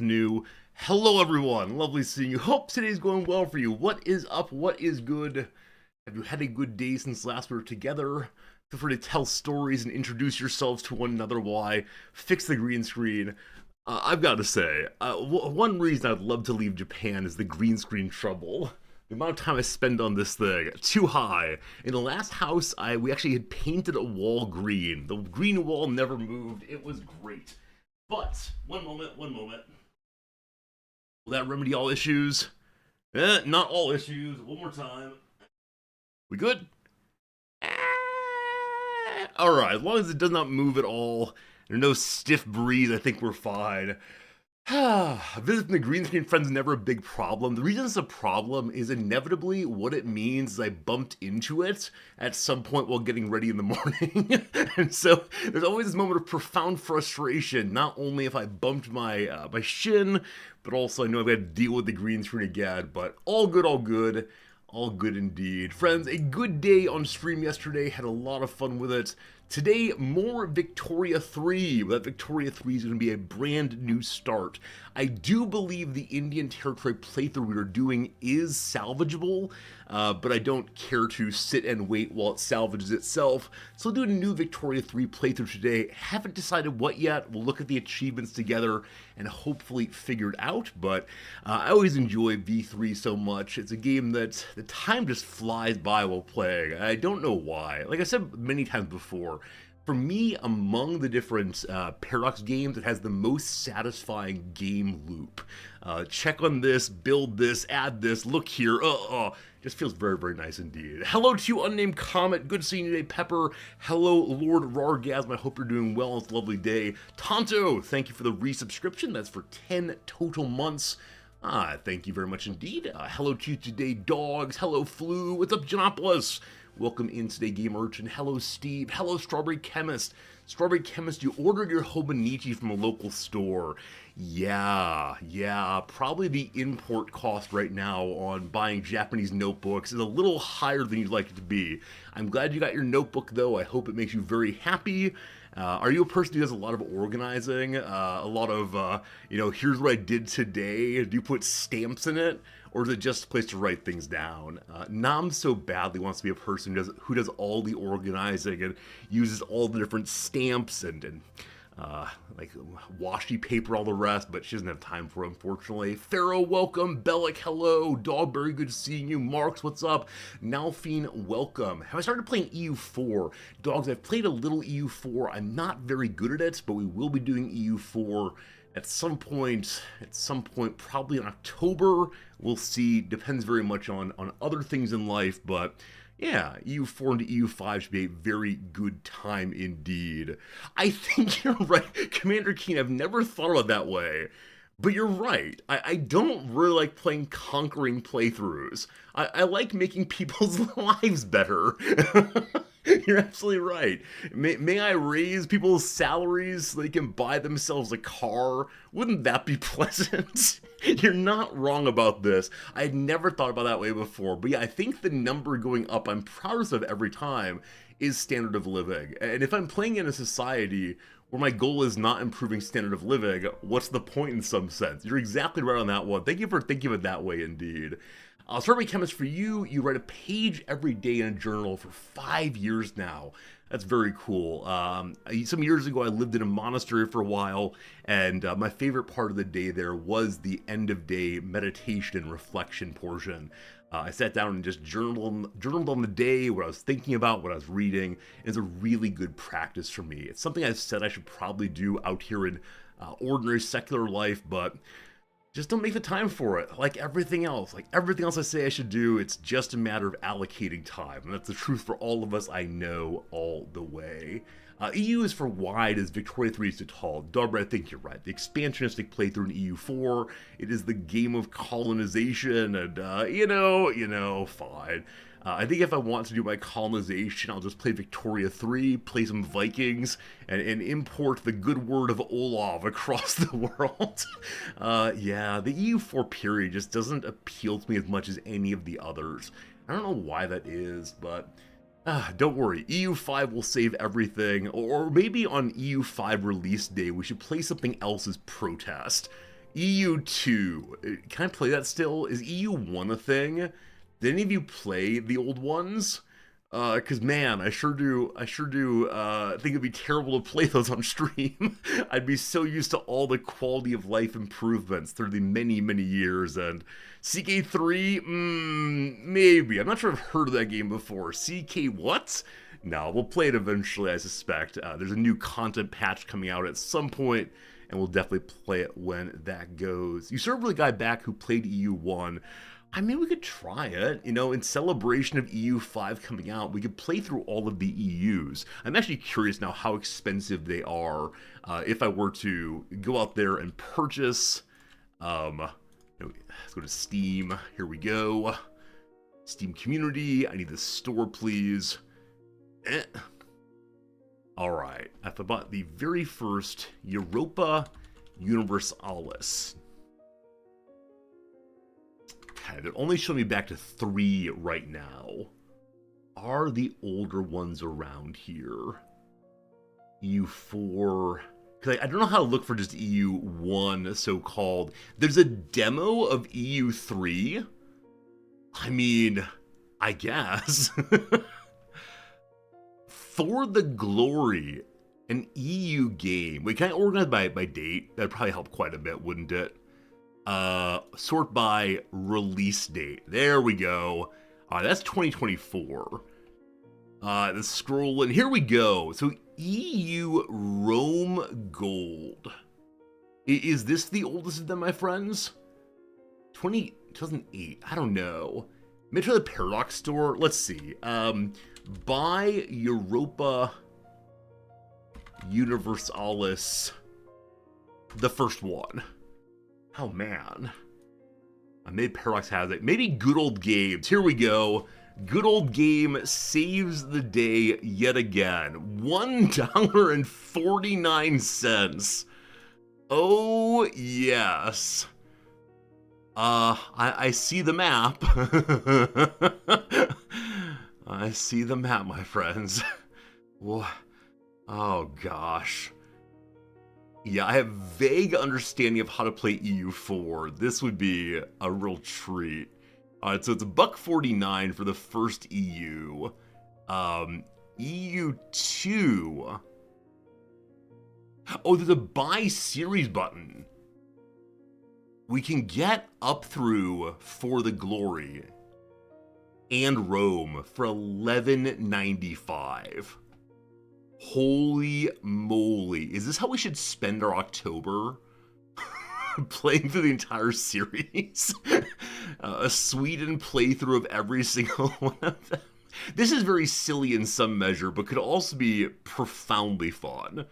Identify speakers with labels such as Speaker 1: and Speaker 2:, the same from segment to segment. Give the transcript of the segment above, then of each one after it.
Speaker 1: New. Hello, everyone. Lovely seeing you. Hope today's going well for you. What is up? What is good? Have you had a good day since last we were together? Feel free to tell stories and introduce yourselves to one another while I fix the green screen. I've got to say, one reason I'd love to leave Japan is the green screen trouble. The amount of time I spend on this thing, too high. In the last house, we actually had painted a wall green. The green wall never moved. It was great. But, one moment. Will that remedy all issues? Not all issues. One more time. We good? Alright, as long as it does not move at all, there's no stiff breeze, I think we're fine. Visiting the green screen friend's never a big problem. The reason it's a problem is inevitably what it means is I bumped into it at some point while getting ready in the morning. And so there's always this moment of profound frustration, not only if I bumped my shin, but also I know I've got to deal with the green screen again. But all good, all good. All good indeed. Friends, a good day on stream yesterday. Had a lot of fun with it. Today, more Victoria 3. That Victoria 3 is going to be a brand new start. I do believe the Indian Territory playthrough we are doing is salvageable, but I don't care to sit and wait while it salvages itself. So I'll do a new Victoria 3 playthrough today. Haven't decided what yet. We'll look at the achievements together and hopefully figure it out, but I always enjoy V3 so much. It's a game that the time just flies by while playing. I don't know why. Like I said many times before, for me, among the different Paradox games, it has the most satisfying game loop. Check on this, build this, add this, look here, just feels very, very nice indeed. Hello to you, Unnamed Comet, good seeing you today, Pepper. Hello, Lord Rargasm, I hope you're doing well on this lovely day. Tonto, thank you for the resubscription, that's for 10 total months. Thank you very much indeed. Hello to you today, Dogs. Hello, Flu. What's up, Janopolis? Welcome in today, Game Urchin. Hello, Steve. Hello, Strawberry Chemist. Strawberry Chemist, you ordered your Hobonichi from a local store. Yeah. Probably the import cost right now on buying Japanese notebooks is a little higher than you'd like it to be. I'm glad you got your notebook, though. I hope it makes you very happy. Are you a person who does a lot of organizing? A lot of, here's what I did today? Do you put stamps in it? Or is it just a place to write things down? Nam so badly wants to be a person who does all the organizing and uses all the different stamps and like washi paper, all the rest, but she doesn't have time for it, unfortunately. Pharaoh, welcome. Bellic, hello. Dogberry, good seeing you. Marks, what's up? Nalfine, welcome. Have I started playing EU4? Dogs, I've played a little EU4. I'm not very good at it, but we will be doing EU4 at some point, probably in October. We'll see. Depends very much on other things in life, but yeah, EU4 into EU5 should be a very good time indeed. I think you're right, Commander Keen. I've never thought about it that way. But you're right. I don't really like playing conquering playthroughs. I like making people's lives better. You're absolutely right. May I raise people's salaries so they can buy themselves a car? Wouldn't that be pleasant? You're not wrong about this. I had never thought about that way before. But yeah, I think the number going up, I'm proudest of every time, is standard of living. And if I'm playing in a society where my goal is not improving standard of living, what's the point in some sense? You're exactly right on that one. Thank you for thinking of it that way indeed. Strawberry Chemist, for you, you write a page every day in a journal for 5 years now. That's very cool. Some years ago, I lived in a monastery for a while, and my favorite part of the day there was the end-of-day meditation and reflection portion. I sat down and just journaled on the day, what I was thinking about, what I was reading. It's a really good practice for me. It's something I've said I should probably do out here in ordinary secular life, but just don't make the time for it. Like everything else I say I should do, it's just a matter of allocating time. And that's the truth for all of us, I know, all the way. EU is for wide as Victoria 3 is too tall. Darbra, I think you're right. The expansionistic playthrough in EU4, it is the game of colonization, and, fine. I think if I want to do my colonization, I'll just play Victoria 3, play some Vikings, and import the good word of Olav across the world. Yeah, the EU4 period just doesn't appeal to me as much as any of the others. I don't know why that is, but don't worry, EU5 will save everything, or maybe on EU5 release day we should play something else as protest. EU2. Can I play that still? Is EU1 a thing? Did any of you play the old ones? Cause man, I sure do think it'd be terrible to play those on stream. I'd be so used to all the quality of life improvements through the many, many years, and CK3, maybe. I'm not sure I've heard of that game before. CK what? No, we'll play it eventually, I suspect. There's a new content patch coming out at some point, and we'll definitely play it when that goes. You served with a guy back who played EU1. I mean, we could try it, you know, in celebration of EU5 coming out, we could play through all of the EUs. I'm actually curious now how expensive they are. If I were to go out there and purchase, let's go to Steam, here we go. Steam community, I need the store, please. All right, I bought the very first Europa Universalis. It only showed me back to 3 right now. Are the older ones around here? EU4. Because I don't know how to look for just EU1, so-called. There's a demo of EU3. I mean, I guess. For the Glory, an EU game. Wait, can I organize by date? That'd probably help quite a bit, wouldn't it? Sort by release date. There we go. That's 2024. The scroll, and here we go. So EU Rome Gold. Is this the oldest of them, my friends? 2008. I don't know. Maybe try the Paradox store. Let's see. Buy Europa Universalis, the first one. Oh man, I made Paradox has it. Maybe Good Old Games. Here we go. Good Old Game saves the day yet again. $1.49. Oh yes. I see the map. I see the map, my friends. Oh gosh. Yeah, I have vague understanding of how to play EU4. This would be a real treat. Alright, so it's $1.49 for the first EU. EU2. Oh, there's a buy series button. We can get up through For the Glory and Rome for $11.95. Holy moly. Is this how we should spend our October? Playing through the entire series? A Sweden playthrough of every single one of them. This is very silly in some measure, but could also be profoundly fun.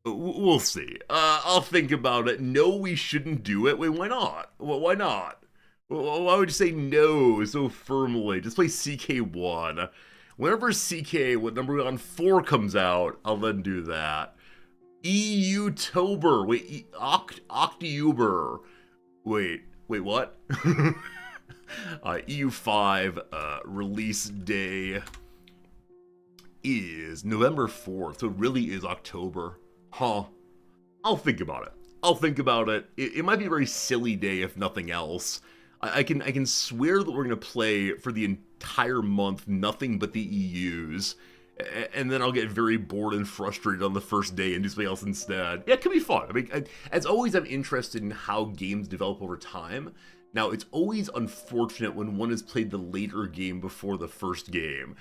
Speaker 1: We'll see. I'll think about it. No, we shouldn't do it. Wait, why not? Well, why not? Why would you say no so firmly? Just play CK1. Whenever CK, what number 4 comes out, I'll then do that. EU-tober. Wait, Octuber. Wait, what? EU5 release day is November 4th, so it really is October. Huh. I'll think about it. It might be a very silly day if nothing else. I can swear that we're going to play for the entire month nothing but the EUs, and then I'll get very bored and frustrated on the first day and do something else instead. Yeah, it could be fun. I mean, as always, I'm interested in how games develop over time. Now, it's always unfortunate when one has played the later game before the first game,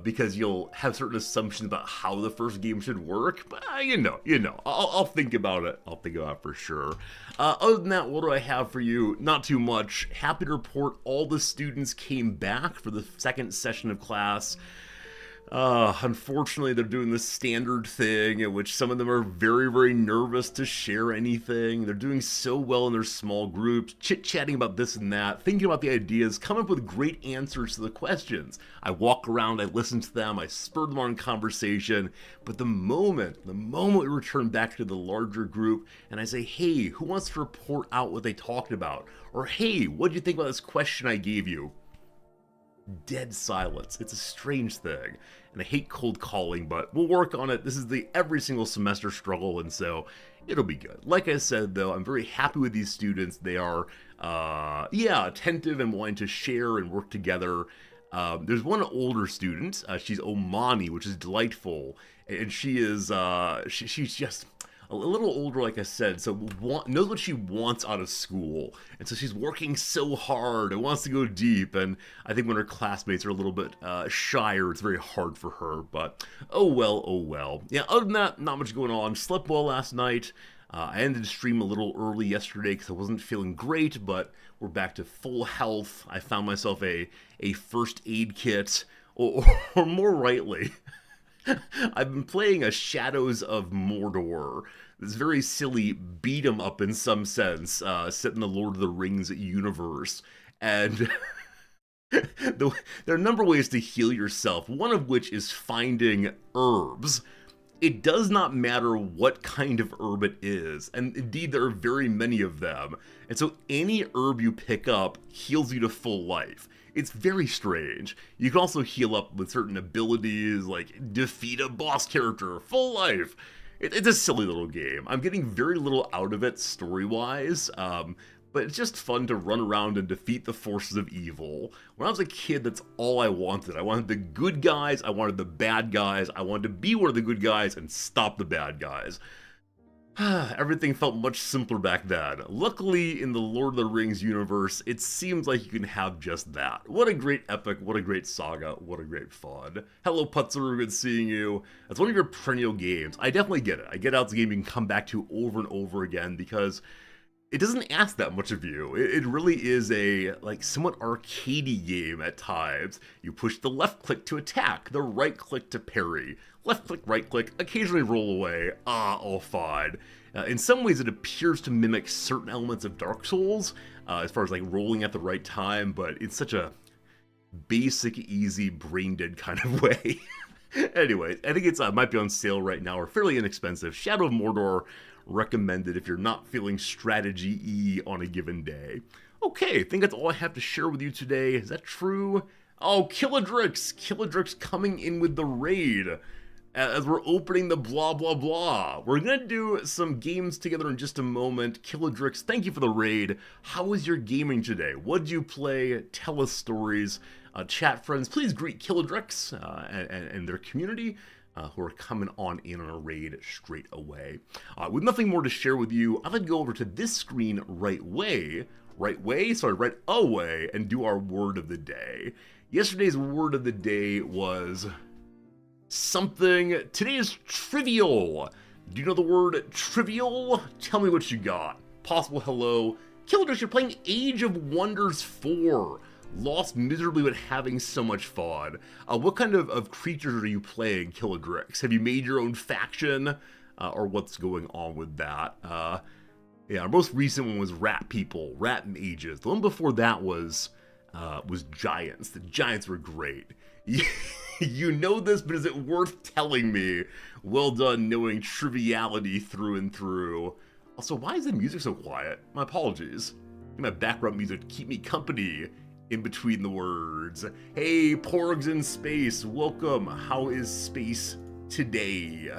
Speaker 1: because you'll have certain assumptions about how the first game should work, but you know, I'll think about it. I'll think about it for sure. Other than that, what do I have for you? Not too much. Happy to report all the students came back for the second session of class. Unfortunately, they're doing the standard thing in which some of them are very, very nervous to share anything. They're doing so well in their small groups, chit-chatting about this and that, thinking about the ideas, coming up with great answers to the questions. I walk around, I listen to them, I spur them on in conversation, but the moment we return back to the larger group and I say, hey, who wants to report out what they talked about? Or, hey, what do you think about this question I gave you? Dead silence. It's a strange thing. And I hate cold calling, but we'll work on it. This is the every single semester struggle, and so it'll be good. Like I said, though, I'm very happy with these students. They are, attentive and wanting to share and work together. There's one older student. She's Omani, which is delightful, and she is she's just a little older, like I said, so knows what she wants out of school, and so she's working so hard and wants to go deep. And I think when her classmates are a little bit shyer, it's very hard for her. But oh well, oh well. Yeah. Other than that, not much going on. Slept well last night. I ended the stream a little early yesterday because I wasn't feeling great, but we're back to full health. I found myself a first aid kit, or more rightly, I've been playing a Shadows of Mordor. This very silly beat 'em up in some sense, set in the Lord of the Rings universe. And there are a number of ways to heal yourself, one of which is finding herbs. It does not matter what kind of herb it is, and indeed there are very many of them. And so any herb you pick up heals you to full life. It's very strange. You can also heal up with certain abilities, like defeat a boss character, full life. It's a silly little game. I'm getting very little out of it story-wise, but it's just fun to run around and defeat the forces of evil. When I was a kid, that's all I wanted. I wanted the good guys, I wanted the bad guys, I wanted to be one of the good guys and stop the bad guys. Everything felt much simpler back then. Luckily, in the Lord of the Rings universe, it seems like you can have just that. What a great epic, what a great saga, what a great fun. Hello Putzer, good seeing you. That's one of your perennial games. I definitely get it. I get how it's a game you can come back to over and over again because it doesn't ask that much of you. It really is a, somewhat arcadey game at times. You push the left click to attack, the right click to parry. Left click, right click, occasionally roll away. All fine. In some ways, it appears to mimic certain elements of Dark Souls, as far as rolling at the right time, but it's such a basic, easy, brain-dead kind of way. Anyway, I think it might be on sale right now, or fairly inexpensive. Shadow of Mordor, recommended if you're not feeling strategy-y on a given day. Okay, I think that's all I have to share with you today. Is that true? Oh, Killadrix coming in with the raid as we're opening the blah blah blah. We're gonna do some games together in just a moment. Killadrix, thank you for the raid. How was your gaming today? What'd you play? Tell us stories. Chat friends, please greet Killadrix and their community who are coming on in on a raid straight away. With nothing more to share with you, I'd like to go over to this screen right away, and do our word of the day. Yesterday's word of the day was something. Today is trivial. Do you know the word trivial? Tell me what you got. Possible hello. Killadrix, you're playing Age of Wonders 4. Lost miserably but having so much fun. What kind of creatures are you playing, Killadrix? Have you made your own faction? Or what's going on with that? Yeah, our most recent one was Rat People, Rat Mages. The one before that was Giants. The Giants were great. You know this, but is it worth telling me? Well done knowing triviality through and through. Also, why is the music so quiet? My apologies. My background music to keep me company in between the words. Hey, Porgs in space, welcome. How is space today?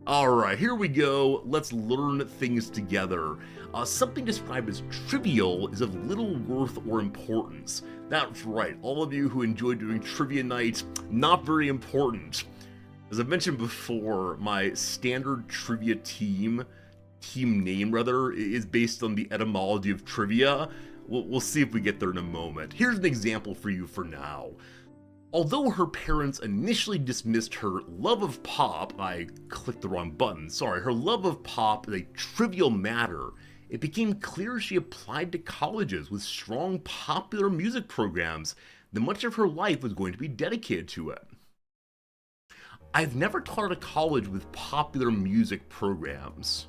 Speaker 1: Alright, here we go. Let's learn things together. Something described as trivial is of little worth or importance. That's right, all of you who enjoy doing trivia night, not very important. As I've mentioned before, my standard trivia team name rather, is based on the etymology of trivia. We'll see if we get there in a moment. Here's an example for you for now. Although her parents initially dismissed her love of pop, I clicked the wrong button, sorry, her love of pop as a trivial matter, it became clear she applied to colleges with strong popular music programs that much of her life was going to be dedicated to it. I've never taught at a college with popular music programs.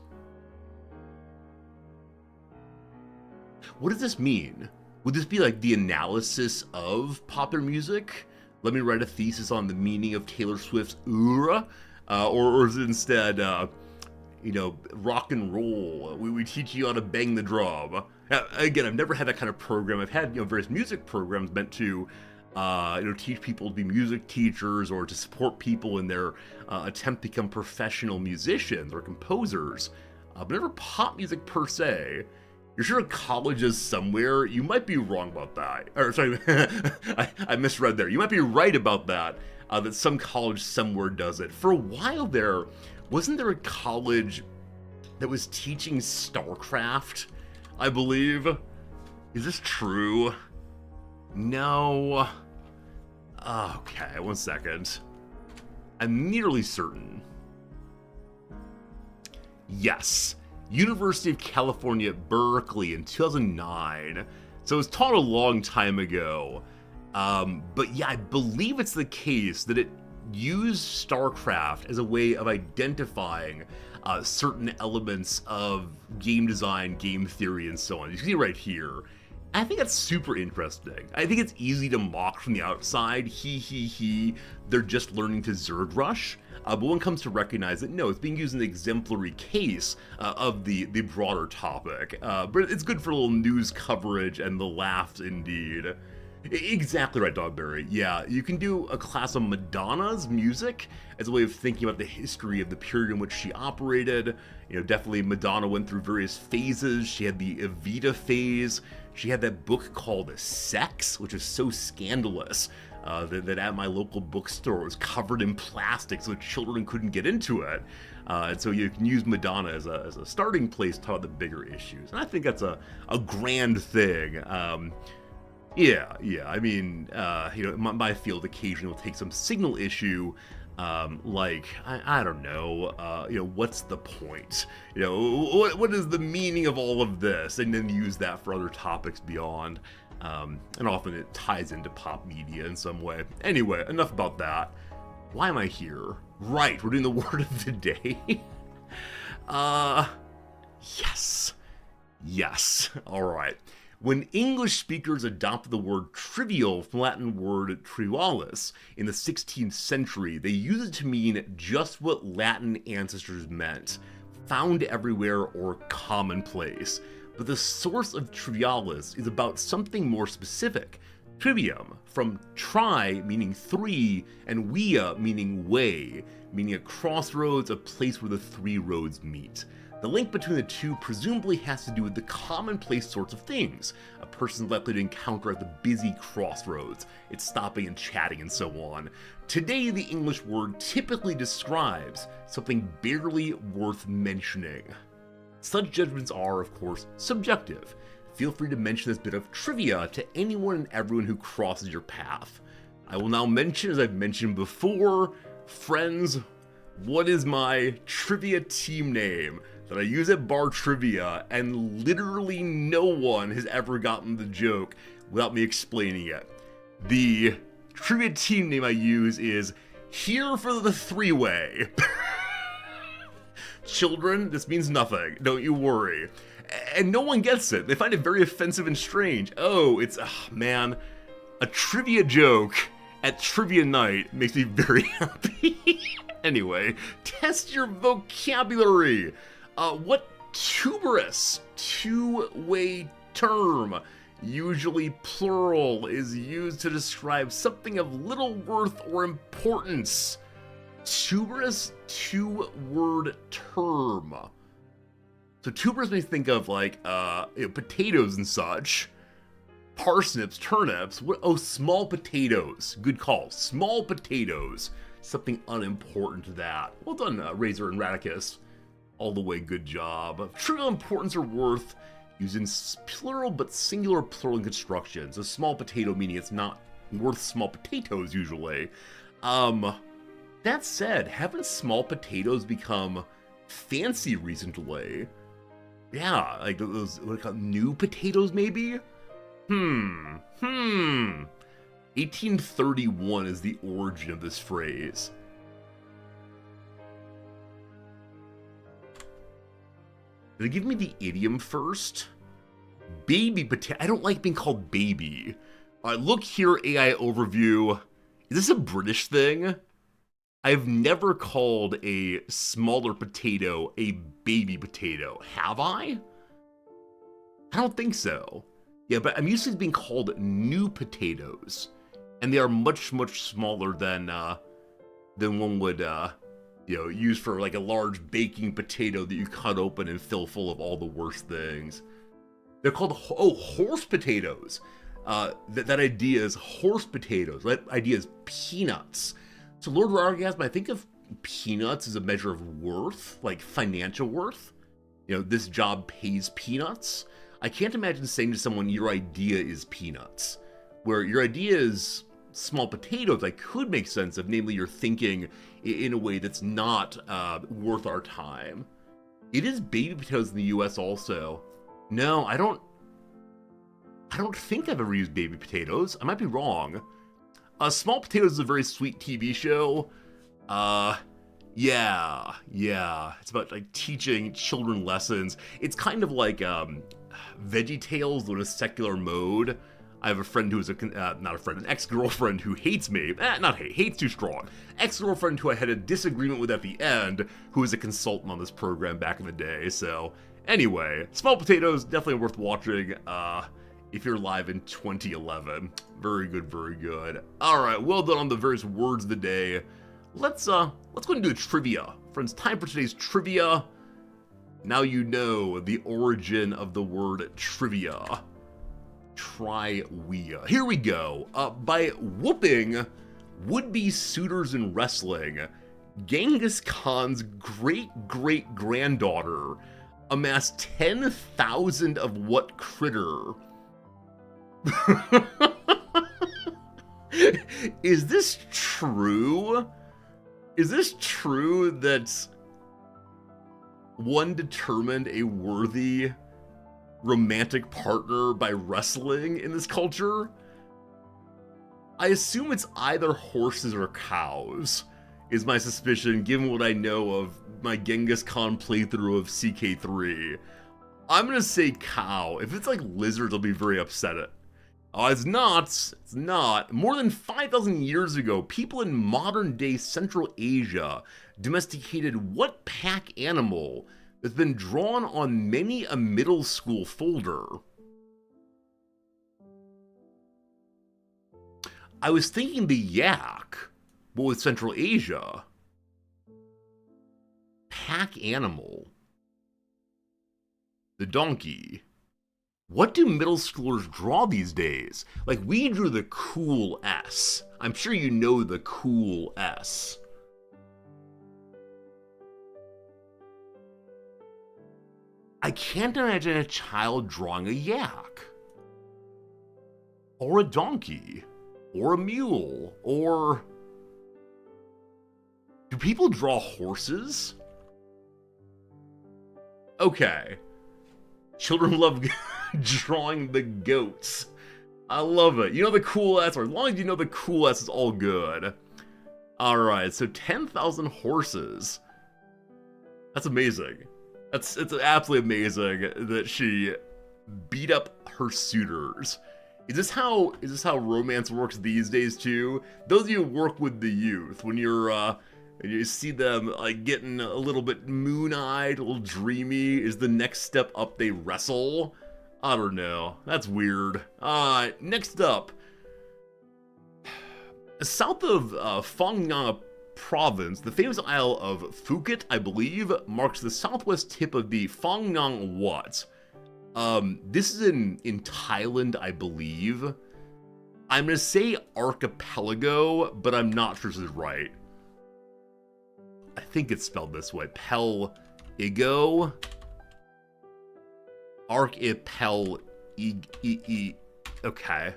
Speaker 1: What does this mean? Would this be like the analysis of popular music? Let me write a thesis on the meaning of Taylor Swift's "Ura," or is it instead, rock and roll? We teach you how to bang the drum. Again, I've never had that kind of program. I've had various music programs meant to teach people to be music teachers or to support people in their attempt to become professional musicians or composers, but never pop music per se. You're sure college is somewhere. You might be wrong about that. Or sorry, I misread there. You might be right about that, that some college somewhere does it. For a while there, wasn't there a college that was teaching StarCraft, I believe? Is this true? No. Okay, 1 second. I'm nearly certain. Yes. University of California at Berkeley in 2009. So it was taught a long time ago. But yeah, I believe it's the case that it used StarCraft as a way of identifying certain elements of game design, game theory, and so on. You can see right here. I think that's super interesting. I think it's easy to mock from the outside. They're just learning to Zerd Rush. But when it comes to recognize that, no, it's being used in the exemplary case of the broader topic. But it's good for a little news coverage and the laughs indeed. Exactly right, Dogberry. Yeah, you can do a class on Madonna's music as a way of thinking about the history of the period in which she operated. Definitely Madonna went through various phases. She had the Evita phase. She had that book called Sex, which is so scandalous that at my local bookstore it was covered in plastic so children couldn't get into it. And so you can use Madonna as a starting place to talk about the bigger issues. And I think that's a grand thing. Yeah. I mean, my field occasionally will take some signal issue, like I don't know, what's the point? What is the meaning of all of this? And then use that for other topics beyond. And often it ties into pop media in some way. Anyway, enough about that. Why am I here? Right, we're doing the word of the day. Yes. All right. When English speakers adopted the word trivial from the Latin word trivialis in the 16th century, they used it to mean just what Latin ancestors meant, found everywhere or commonplace. But the source of trivialis is about something more specific. Trivium, from tri meaning three, and via meaning way, meaning a crossroads, a place where the three roads meet. The link between the two presumably has to do with the commonplace sorts of things a person's likely to encounter at the busy crossroads. It's stopping and chatting and so on. Today, the English word typically describes something barely worth mentioning. Such judgments are, of course, subjective. Feel free to mention this bit of trivia to anyone and everyone who crosses your path. I will now mention, as I've mentioned before, friends, what is my trivia team name that I use at bar trivia, and literally no one has ever gotten the joke without me explaining it. The trivia team name I use is Here for the Three-Way. Children, this means nothing, don't you worry. And no one gets it. They find it very offensive and strange. Oh, man, a trivia joke at trivia night makes me very happy. Anyway, test your vocabulary. What tuberous, two-way term, usually plural, is used to describe something of little worth or importance? Tuberous, two-word term. So tuberous makes me think of potatoes and such. Parsnips, turnips. Small potatoes. Good call. Small potatoes. Something unimportant to that. Well done, Razor and Radicus. All the way, good job. Of trivial importance or worth, used in plural but singular plural in constructions. A small potato meaning it's not worth small potatoes usually. That said, haven't small potatoes become fancy recently? Yeah, like those, what are called, new potatoes maybe? 1831 is the origin of this phrase. Did they give me the idiom first? Baby potato. I don't like being called baby. Look here, AI overview. Is this a British thing? I've never called a smaller potato a baby potato. Have I? I don't think so. Yeah, but I'm used to being called new potatoes. and they are much, much smaller than one would use for like a large baking potato that you cut open and fill full of all the worst things. They're called horse potatoes. That idea is horse potatoes. That idea is peanuts. So Lord Rargasm, I think of peanuts as a measure of worth, like financial worth. This job pays peanuts. I can't imagine saying to someone, your idea is peanuts. Where your idea is small potatoes, I could make sense of, namely you're thinking in a way that's not worth our time. It is baby potatoes in the US also. No, I don't think I've ever used baby potatoes. I might be wrong. Small Potatoes is a very sweet TV show. Yeah. It's about like teaching children lessons. It's kind of like VeggieTales in a secular mode. I have a friend who is an ex-girlfriend who hates me. Hate's too strong. Ex-girlfriend who I had a disagreement with at the end, who was a consultant on this program back in the day. So anyway, Small Potatoes, definitely worth watching. If you're live in 2011. Very good, very good. All right, well done on the various words of the day. Let's go and do the trivia. Friends, time for today's trivia. Now you know the origin of the word trivia. Triwea. Here we go. By whooping would-be suitors in wrestling, Genghis Khan's great-great-granddaughter amassed 10,000 of what critter? Is this true? Is this true that one determined a worthy romantic partner by wrestling in this culture? I assume it's either horses or cows, is my suspicion, given what I know of my Genghis Khan playthrough of CK3. I'm gonna say cow. If it's like lizards, I'll be very upset at. It's not. It's not. More than 5,000 years ago, people in modern-day Central Asia domesticated what pack animal that's been drawn on many a middle school folder? I was thinking the yak, but with Central Asia. Pack animal. The donkey. What do middle schoolers draw these days? Like, we drew the cool S. I'm sure you know the cool S. I can't imagine a child drawing a yak. Or a donkey. Or a mule. Or... do people draw horses? Okay. Children love drawing the goats. I love it. You know the cool S, or as long as you know the cool S, is all good. Alright, so 10,000 horses. That's amazing. It's absolutely amazing that she beat up her suitors. Is this how romance works these days too? Those of you who work with the youth, when you see them like getting a little bit moon-eyed, a little dreamy, is the next step up they wrestle? I don't know. That's weird. Next up. South of Phong province, the famous Isle of Phuket, I believe, marks the southwest tip of the Phong Nha what? This is in Thailand, I believe. I'm gonna say archipelago, but I'm not sure this is right. I think it's spelled this way. Pel-igo. Okay.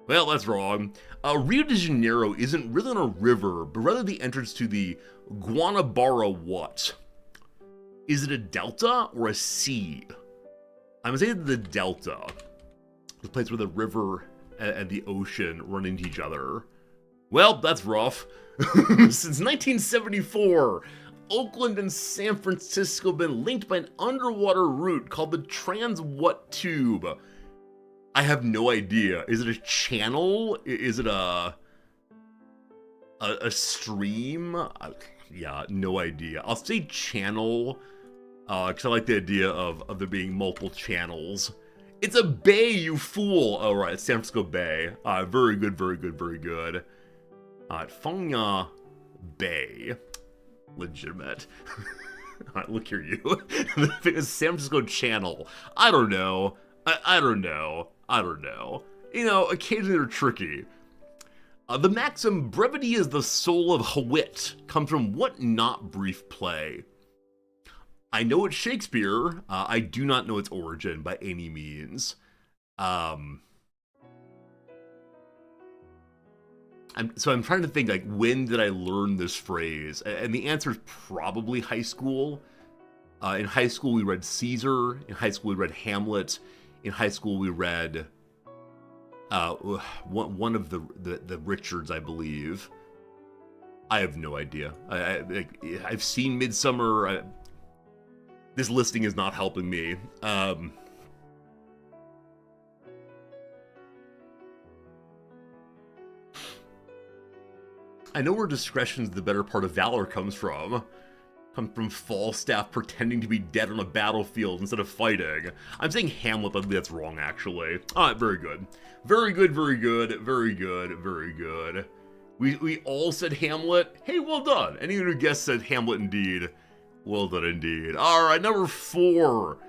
Speaker 1: Well, that's wrong. Rio de Janeiro isn't really on a river, but rather the entrance to the Guanabara what? Is it a delta or a sea? I'm gonna say the delta. The place where the river and the ocean run into each other. Well, that's rough. Since 1974, Oakland and San Francisco have been linked by an underwater route called the Trans-What Tube. I have no idea. Is it a channel? Is it a stream? Yeah, no idea. I'll say channel, because I like the idea of there being multiple channels. It's a bay, you fool! All right, it's San Francisco Bay. Very good, very good, very good. Fengya Bay. Legitimate. Alright, look here, you. The San Francisco Channel. I don't know. I don't know. I don't know. You know, occasionally they're tricky. The maxim, brevity is the soul of wit, comes from what not brief play? I know it's Shakespeare. I do not know its origin by any means. I'm trying to think, like, when did I learn this phrase? And the answer is probably high school. In high school, we read Caesar. In high school, we read Hamlet. In high school, we read one of the Richards, I believe. I have no idea. I've seen Midsummer. This listing is not helping me. I know where discretion's the better part of valor comes from. Comes from Falstaff pretending to be dead on a battlefield instead of fighting. I'm saying Hamlet, but that's wrong, actually. Alright, very good. Very good, very good, very good, very good. We all said Hamlet. Hey, well done. Anyone who guessed said Hamlet indeed. Well done indeed. Alright, number 4.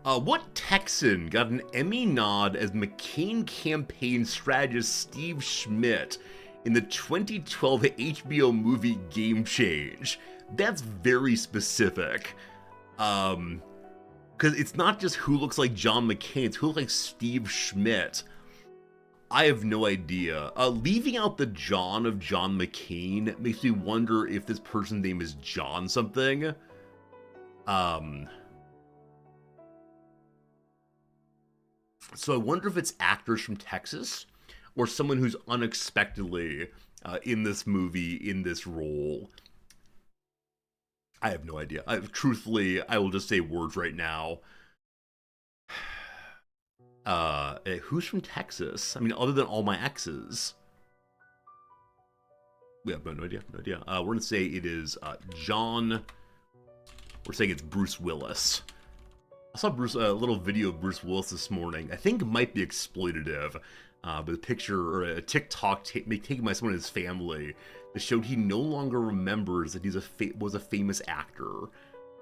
Speaker 1: What Texan got an Emmy nod as McCain campaign strategist Steve Schmidt in the 2012 HBO movie Game Change? That's very specific. Because it's not just who looks like John McCain, it's who looks like Steve Schmidt. I have no idea. Leaving out the John of John McCain makes me wonder if this person's name is John something. So I wonder if it's actors from Texas or someone who's unexpectedly in this movie, in this role. I have no idea. Truthfully, I will just say words right now. Who's from Texas? I mean, other than all my exes. We have no idea. No idea. We're going to say it is John. We're saying it's Bruce Willis. I saw a little video of Bruce Willis this morning. I think it might be exploitative. But a picture or a TikTok taken by someone in his family that showed he no longer remembers that he was a famous actor.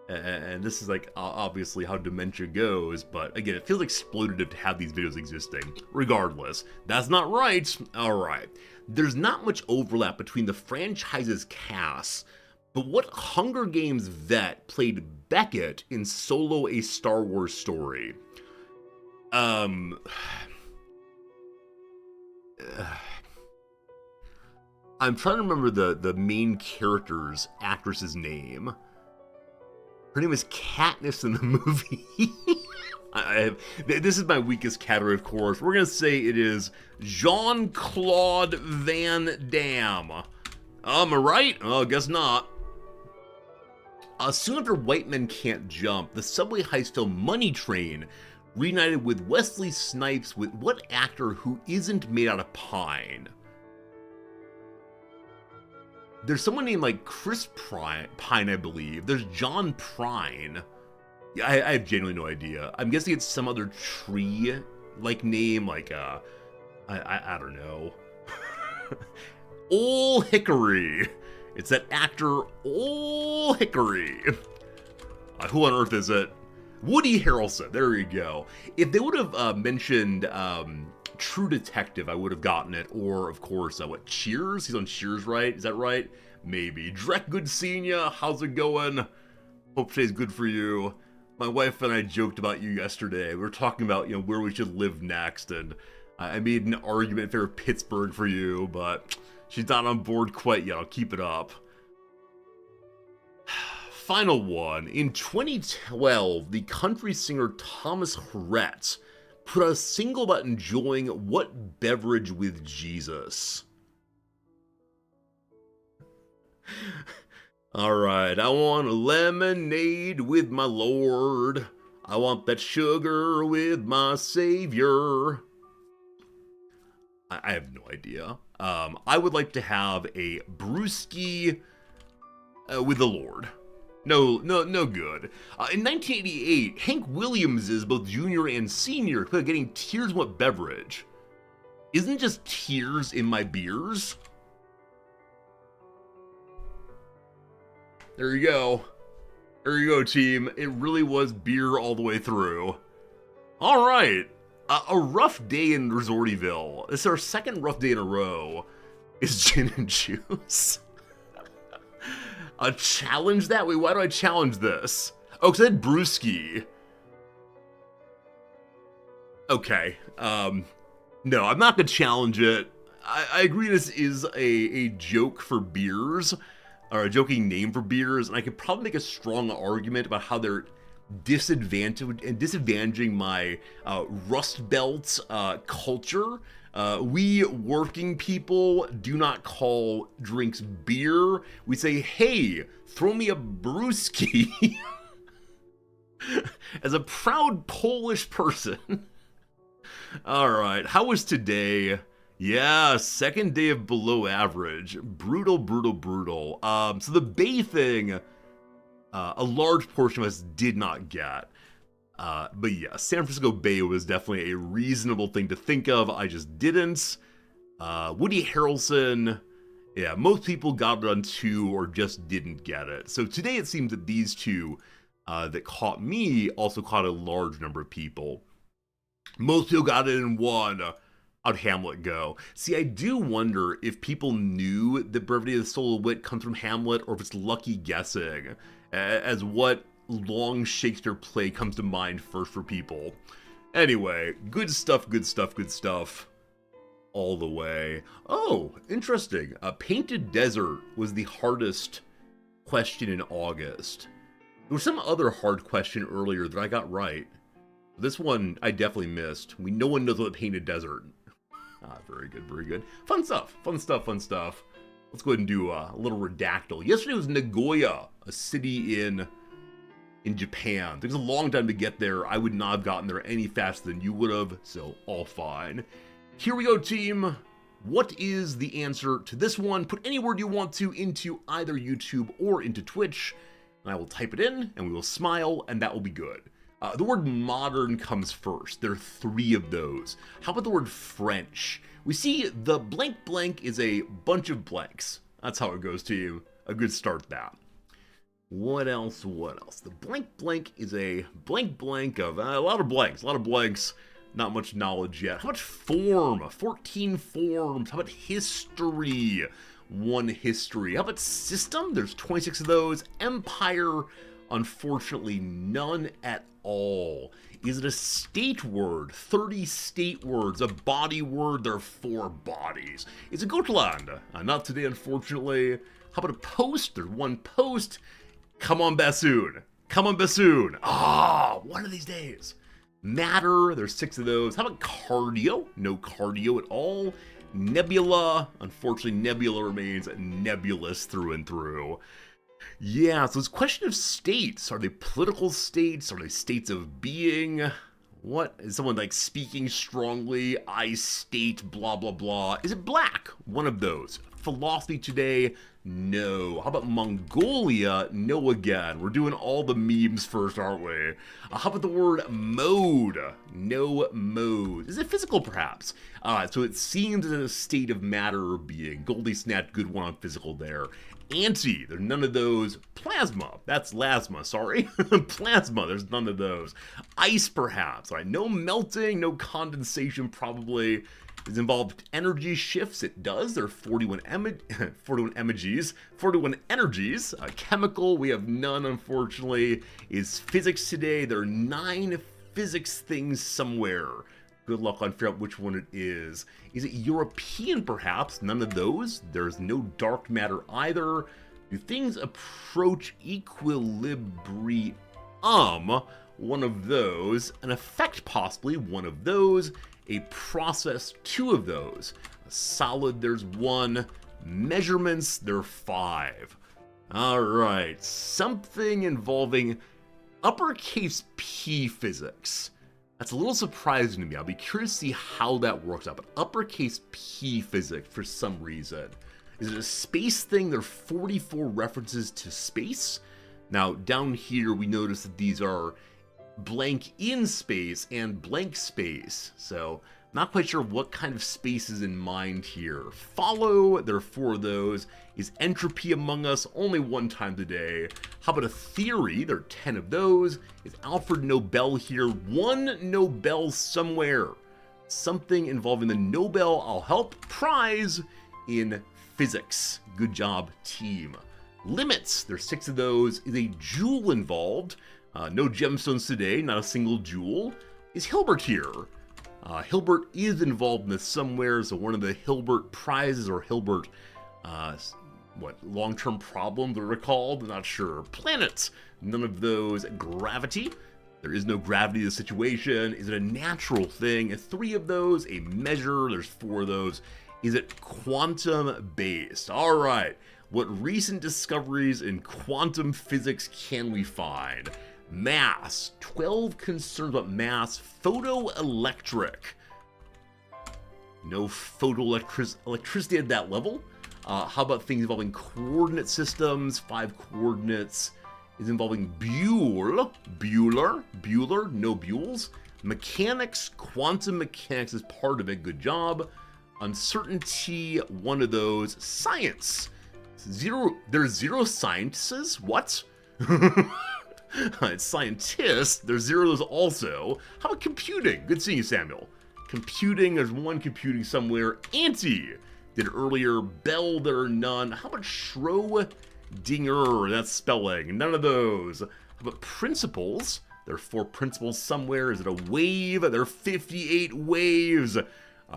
Speaker 1: And this is like obviously how dementia goes, but again, it feels exploitative to have these videos existing. Regardless, that's not right. Alright. There's not much overlap between the franchise's casts, but what Hunger Games vet played Beckett in Solo: A Star Wars Story? I'm trying to remember the main character's actress's name. Her name is Katniss in the movie. This is my weakest category, of course. We're going to say it is Jean-Claude Van Damme. Am I right? Oh, guess not. Soon after White Men Can't Jump, the subway heist film Money Train reunited with Wesley Snipes with what actor who isn't made out of pine? There's someone named like Chris Pine, I believe. There's John Prine. Yeah, I have genuinely no idea. I'm guessing it's some other tree-like name, like I don't know. Ol Hickory. It's that actor Ol Hickory. Who on earth is it? Woody Harrelson. There you go. If they would have mentioned True Detective, I would have gotten it. Or, of course, what, Cheers? He's on Cheers, right? Is that right? Maybe. Drek, good seeing ya. How's it going? Hope today's good for you. My wife and I joked about you yesterday. We were talking about, where we should live next, and I made an argument in favor of Pittsburgh for you, but she's not on board quite yet. I'll keep it up. Final one. In 2012, the country singer Thomas Rhett put out a single about enjoying what beverage with Jesus? Alright, I want a lemonade with my Lord. I want that sugar with my Savior. I have no idea. I would like to have a brewski with the Lord. No good. In 1988, Hank Williams' both junior and senior getting tears in what beverage? Isn't it just tears in my beers? There you go. There you go, team. It really was beer all the way through. All right. A rough day in Resortyville. This is our second rough day in a row. Is gin and juice. A challenge that? Wait, why do I challenge this? Oh, because I had brewski. Okay. No, I'm not going to challenge it. I agree this is a joke for beers, or a joking name for beers, and I could probably make a strong argument about how they're disadvantaging my Rust Belt culture. We working people do not call drinks beer. We say, hey, throw me a brewski. As a proud Polish person. All right, how was today? Yeah, second day of below average. Brutal. So the Bay thing, a large portion of us did not get. But yeah, San Francisco Bay was definitely a reasonable thing to think of. I just didn't. Woody Harrelson, yeah, most people got it on 2 or just didn't get it. So today it seems that these two that caught me also caught a large number of people. Most people got it in 1. How'd Hamlet go? See, I do wonder if people knew that Brevity of the Soul of Wit comes from Hamlet, or if it's lucky guessing as what long Shakespeare play comes to mind first for people. Anyway, good stuff all the way. Oh, interesting. Painted Desert was the hardest question in August. There was some other hard question earlier that I got right. This one I definitely missed. No one knows what Painted Desert. Very good. Fun stuff. Let's go ahead and do a little redactyl. Yesterday was Nagoya, a city in Japan. It took us a long time to get there. I would not have gotten there any faster than you would have, so all fine. Here we go, team. What is the answer to this one? Put any word you want to into either YouTube or into Twitch, and I will type it in, and we will smile, and that will be good. The word modern comes first. There are 3 of those. How about the word French? We see the blank blank is a bunch of blanks. That's how it goes, team. A good start, that. What else? The blank blank is a blank of a lot of blanks. Not much knowledge yet. How about form? 14 forms. How about history? 1 history. How about system? There's 26 of those. Empire, unfortunately, none at all. Is it a state word? 30 state words. A body word? There are 4 bodies. Is it Gotland? Not today, unfortunately. How about a post? There's 1 post. Come on, bassoon. One of these days. Matter, there's 6 of those. How about cardio? No cardio at all. Nebula, unfortunately, nebula remains nebulous through and through. Yeah, so it's a question of states. Are they political states? Are they states of being? What? Is someone like speaking strongly? I state blah, blah, blah. Is it black? 1 of those. Philosophy today? No. How about Mongolia? No again. We're doing all the memes first, aren't we? How about the word mode? No mode. Is it physical, perhaps? So it seems in a state of matter or being. Goldie snapped, good one on physical there. Anti, there's none of those. Plasma, that's lasma, sorry. Plasma, there's none of those. Ice, perhaps. All right, no melting, no condensation, probably. Is involved energy shifts? It does. There are 41 energies. Chemical, we have none, unfortunately. Is physics today? There are 9 physics things somewhere. Good luck on figuring out which one it is. Is it European, perhaps? None of those. There's no dark matter either. Do things approach equilibrium? One of those. An effect, possibly. One of those. A process, 2 of those. A solid, there's 1. Measurements, there are 5. All right, something involving uppercase P physics. That's a little surprising to me. I'll be curious to see how that works out, but uppercase P physics for some reason. Is it a space thing? There are 44 references to space. Now, down here, we notice that these are blank in space and blank space. So, not quite sure what kind of space is in mind here. Follow, there are 4 of those. Is entropy among us? Only 1 time today. How about a theory? There are 10 of those. Is Alfred Nobel here? 1 Nobel somewhere. Something involving the Nobel I'll help prize in physics. Good job, team. Limits, there's 6 of those. Is a jewel involved? No gemstones today, not a single jewel. Is Hilbert here? Hilbert is involved in this somewhere, so one of the Hilbert prizes or Hilbert, long-term problems are called? I'm not sure. Planets, none of those. Gravity, there is no gravity in the situation. Is it a natural thing? 3 of those. A measure, there's 4 of those. Is it quantum-based? All right. What recent discoveries in quantum physics can we find? Mass. 12 concerns about mass. Photoelectric. No photoelectricity at that level. How about things involving coordinate systems? 5 coordinates. Is involving Bueller, no Buells. Mechanics, quantum mechanics is part of it. Good job. Uncertainty, 1 of those. Science. There's 0 scientists? What? It's scientists. There's 0 of those also. How about computing? Good seeing you, Samuel. Computing, there's 1 computing somewhere. Anti did earlier. Bell, there are none. How about Schrödinger? That's spelling. None of those. How about principles? There are 4 principles somewhere. Is it a wave? There are 58 waves.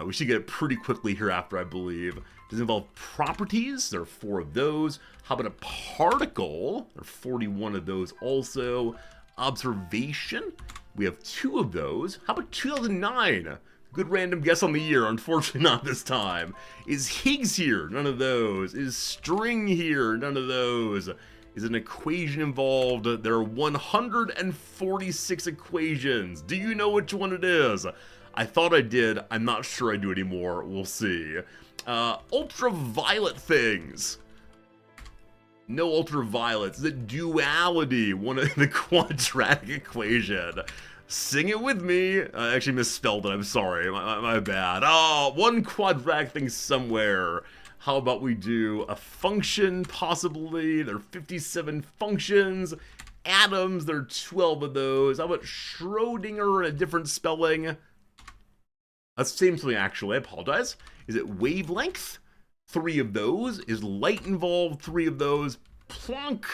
Speaker 1: We should get it pretty quickly hereafter, I believe. Does it involve properties? There are 4 of those. How about a particle? There are 41 of those also. Observation? We have 2 of those. How about 2009? Good random guess on the year. Unfortunately, not this time. Is Higgs here? None of those. Is string here? None of those. Is an equation involved? There are 146 equations. Do you know which one it is? I thought I did. I'm not sure I do anymore. We'll see. Ultraviolet things. No ultraviolets. The duality, one of the quadratic equation. Sing it with me. I actually misspelled it. I'm sorry. My bad. Oh, 1 quadratic thing somewhere. How about we do a function, possibly? There are 57 functions. Atoms, there are 12 of those. How about Schrödinger in a different spelling? That's the same thing, actually. I apologize. Is it wavelength? 3 of those. Is light involved? 3 of those. Planck.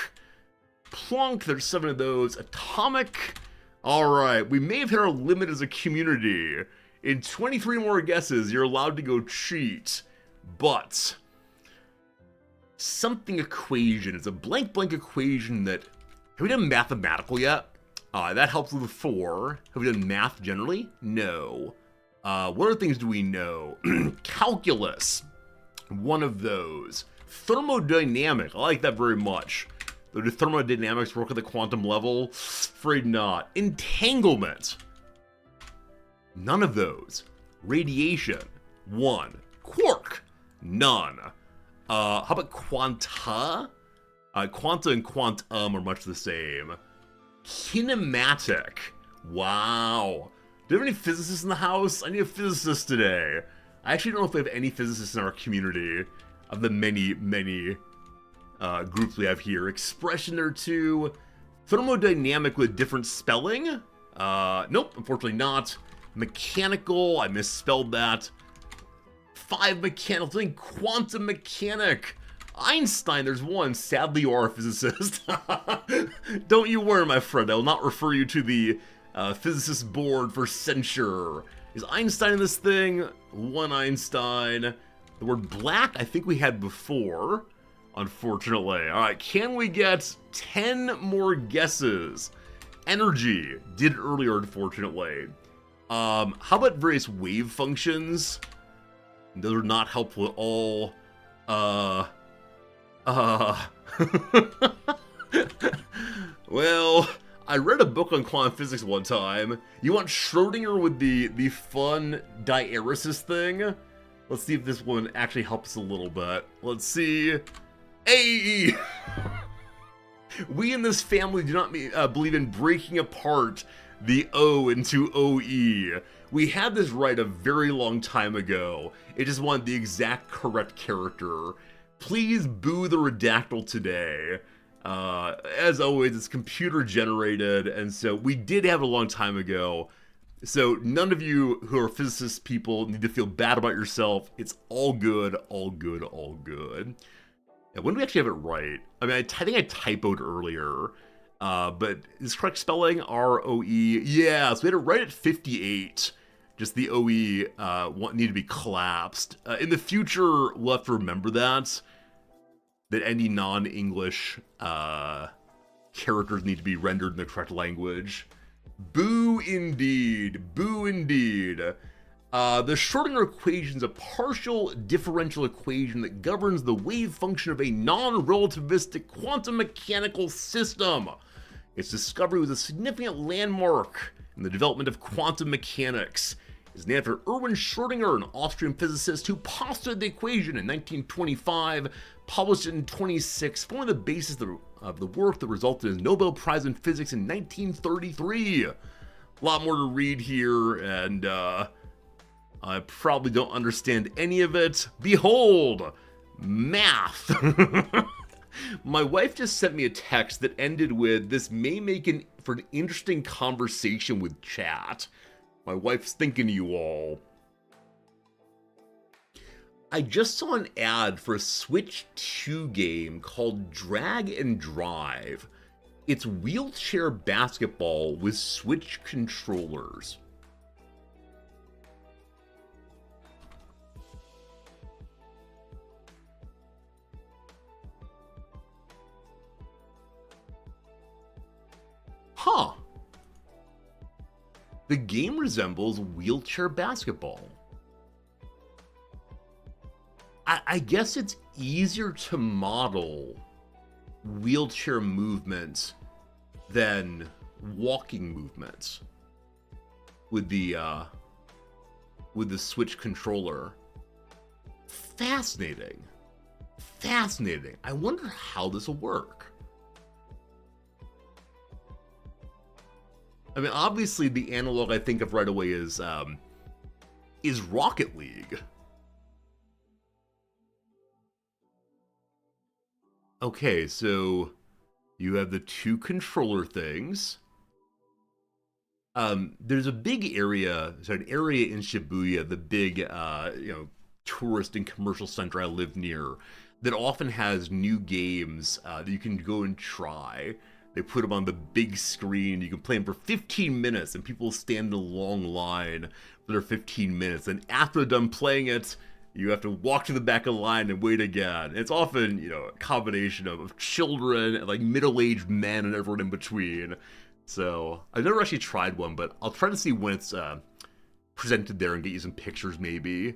Speaker 1: There's 7 of those. Atomic. All right. We may have hit our limit as a community. In 23 more guesses, you're allowed to go cheat. But something equation. It's a blank equation that... Have we done mathematical yet? That helps with the 4. Have we done math generally? No. What other things do we know? Calculus. 1 of those. Thermodynamic. I like that very much. Though do thermodynamics work at the quantum level? Afraid not. Entanglement. None of those. Radiation. 1. Quark. None. How about quanta? Quanta and quantum are much the same. Kinematic. Wow. Do you have any physicists in the house? I need a physicist today. I actually don't know if we have any physicists in our community of the many groups we have here. Expression there too. Thermodynamic with different spelling? Nope, unfortunately not. Mechanical, I misspelled that. 5 mechanical, something quantum mechanic. Einstein, there's 1. Sadly, you are a physicist. Don't you worry, my friend. I will not refer you to the physicist board for censure. Is Einstein in this thing? 1 Einstein. The word black, I think we had before, unfortunately. All right, can we get 10 more guesses? Energy, did it earlier, unfortunately. How about various wave functions? Those are not helpful at all. Well, I read a book on quantum physics one time. You want Schrödinger with the fun diaeresis thing? Let's see if this one actually helps a little bit. Let's see. Hey! We in this family do not believe in breaking apart the O into OE. We had this right a very long time ago. It just wanted the exact correct character. Please boo the redactyl today. As always, it's computer generated, and so we did have it a long time ago. So none of you who are physicist people need to feel bad about yourself. It's all good, all good, all good. Yeah, when do we actually have it right? I mean, I think I typoed earlier, but is correct spelling R-O-E? Yeah, so we had it right at 58. Just the OE need to be collapsed. In the future, we'll have to remember that any non-English characters need to be rendered in the correct language. Boo indeed. Boo indeed. The Schrödinger equation is a partial differential equation that governs the wave function of a non-relativistic quantum mechanical system. Its discovery was a significant landmark in the development of quantum mechanics. It's named after Erwin Schrödinger, an Austrian physicist who postulated the equation in 1925, published it in 26, forming the basis of the work that resulted in the Nobel Prize in Physics in 1933. A lot more to read here, and I probably don't understand any of it. Behold, math. My wife just sent me a text that ended with, "This may make for an interesting conversation with chat." My wife's thinking of you all. I just saw an ad for a Switch 2 game called Drag and Drive. It's wheelchair basketball with Switch controllers. Huh. The game resembles wheelchair basketball. I guess it's easier to model wheelchair movements than walking movements with the Switch controller. Fascinating. Fascinating. I wonder how this will work. I mean, obviously the analog I think of right away is Rocket League. Okay, so you have the two controller things. There's a big area, so an area in Shibuya, the big, tourist and commercial center I live near, that often has new games that you can go and try. They put them on the big screen. You can play them for 15 minutes, and people stand in a long line for their 15 minutes. And after they're done playing it, you have to walk to the back of the line and wait again. It's often, a combination of children and like middle-aged men and everyone in between. So I've never actually tried one, but I'll try to see when it's presented there and get you some pictures maybe.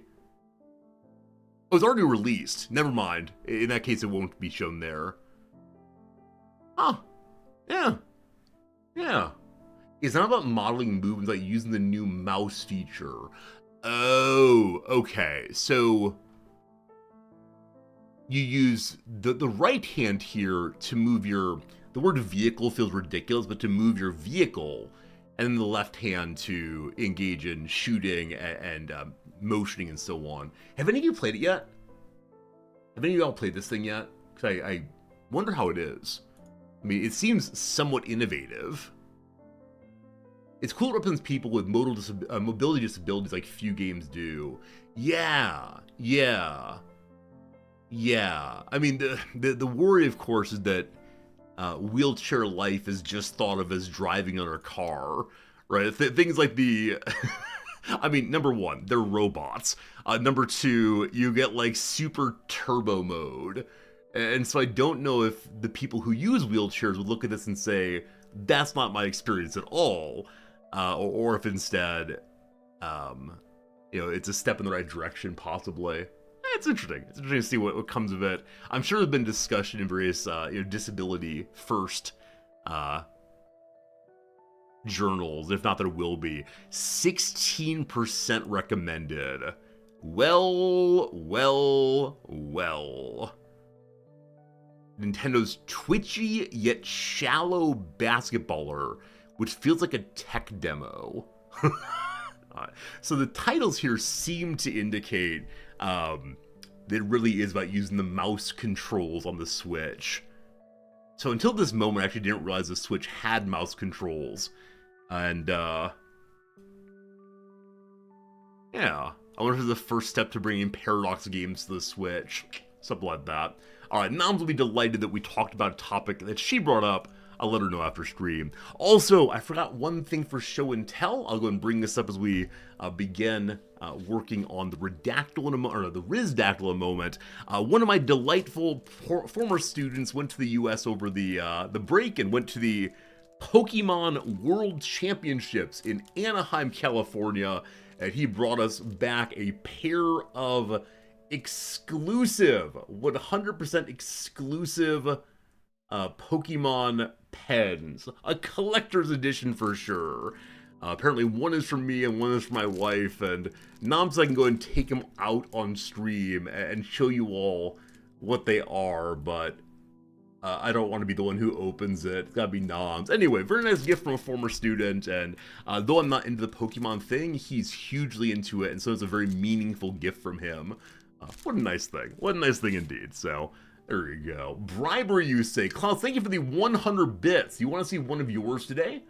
Speaker 1: Oh, it's already released. Never mind. In that case, it won't be shown there. Oh. Yeah. It's not about modeling movements, like using the new mouse feature. Oh, okay. So you use the right hand here to move the word vehicle feels ridiculous, but to move your vehicle, and then the left hand to engage in shooting and motioning and so on. Have any of you played it yet? Have any of y'all played this thing yet? Because I wonder how it is. I mean, it seems somewhat innovative. It's cool it represents people with mobility disabilities like few games do. Yeah. I mean, the worry, of course, is that wheelchair life is just thought of as driving on a car, right? Things like I mean, number one, they're robots. Number two, you get like super turbo mode. And so I don't know if the people who use wheelchairs would look at this and say, that's not my experience at all. Or if instead, it's a step in the right direction, possibly. It's interesting. It's interesting to see what comes of it. I'm sure there's been discussion in various disability first journals, if not there will be. 16% recommended. Well. Nintendo's twitchy yet shallow basketballer, which feels like a tech demo. So the titles here seem to indicate that it really is about using the mouse controls on the Switch. So until this moment, I actually didn't realize the Switch had mouse controls. And, yeah. I wonder if it's the first step to bringing Paradox games to the Switch. Something like that. Alright, Noms will be delighted that we talked about a topic that she brought up. I'll let her know after stream. Also, I forgot one thing for show and tell. I'll go and bring this up as we begin working on the Redactyl in a moment, or the Rizdactyl in a moment. One of my delightful former students went to the U.S. over the break and went to the Pokemon World Championships in Anaheim, California, and he brought us back a pair of exclusive, 100% exclusive Pokemon pens. A collector's edition for sure. Apparently one is for me and one is for my wife, and Noms, I can go and take them out on stream and show you all what they are, but I don't want to be the one who opens it. It's gotta be Noms. Anyway, very nice gift from a former student, and though I'm not into the Pokemon thing, he's hugely into it, and so it's a very meaningful gift from him. What a nice thing. What a nice thing indeed. So, there you go. Bribery, you say. Klaus, thank you for the 100 bits. You want to see one of yours today?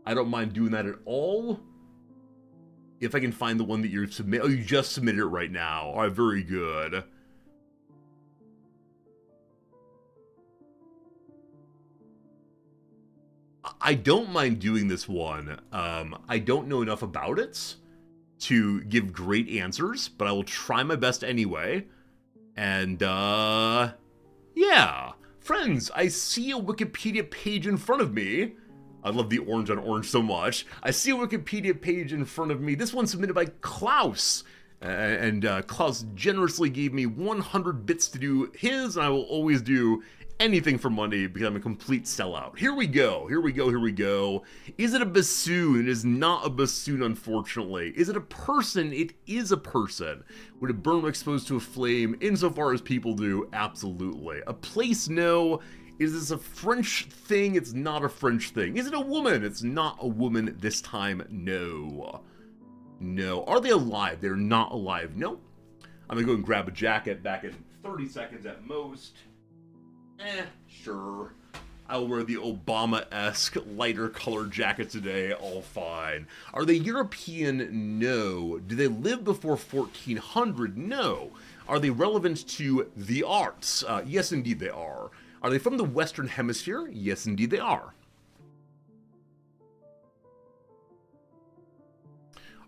Speaker 1: I don't mind doing that at all. If I can find the one that you're submitting. Oh, you just submitted it right now. All right, very good. I don't mind doing this one. I don't know enough about it to give great answers, but I will try my best anyway. And, yeah. Friends, I see a Wikipedia page in front of me. I love the orange on orange so much. I see a Wikipedia page in front of me. This one's submitted by Klaus. And Klaus generously gave me 100 bits to do his, and I will always do anything for money because I'm a complete sellout. Here we go, here we go, here we go. Is it a bassoon? It is not a bassoon, unfortunately. Is it a person? It is a person. Would a Burma exposed to a flame insofar as people do? Absolutely. A place? No. Is this a French thing? It's not a French thing. Is it a woman? It's not a woman this time. No. No. Are they alive? They're not alive. No. I'm gonna go and grab a jacket back in 30 seconds at most. Sure. I'll wear the Obama-esque lighter colored jacket today, all fine. Are they European? No. Do they live before 1400? No. Are they relevant to the arts? Yes, indeed they are. Are they from the Western Hemisphere? Yes, indeed they are.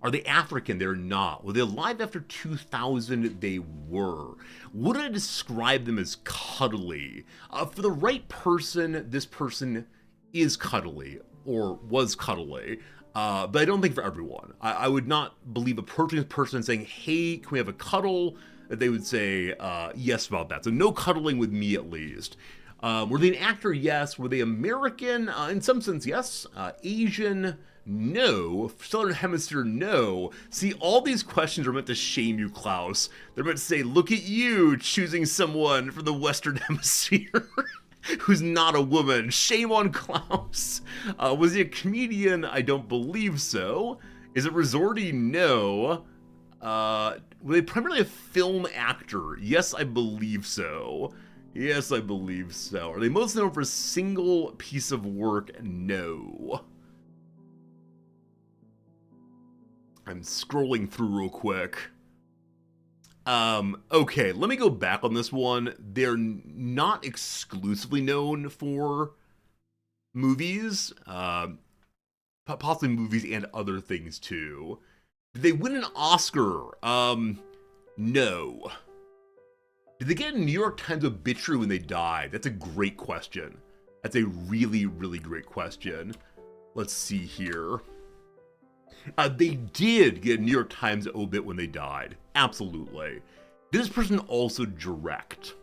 Speaker 1: Are they African? They're not. Were they alive after 2000? They were. Would I describe them as cuddly? For the right person, this person is cuddly, or was cuddly. But I don't think for everyone. I would not believe approaching this person and saying, hey, can we have a cuddle? That they would say yes about that. So no cuddling with me, at least. Were they an actor? Yes. Were they American? In some sense, yes. Asian? No. Southern Hemisphere? No. See, all these questions are meant to shame you, Klaus. They're meant to say, look at you choosing someone from the Western Hemisphere who's not a woman. Shame on Klaus. Was he a comedian? I don't believe so. Is it Resorty? No. Were they primarily a film actor? Yes, I believe so. Yes, I believe so. Are they most known for a single piece of work? No. I'm scrolling through real quick. Okay, let me go back on this one. They're not exclusively known for movies, possibly movies and other things too. Did they win an Oscar? No. Did they get a New York Times obituary when they died? That's a great question. That's a really, really great question. Let's see here. They did get a New York Times obit when they died. Absolutely. Did this person also direct?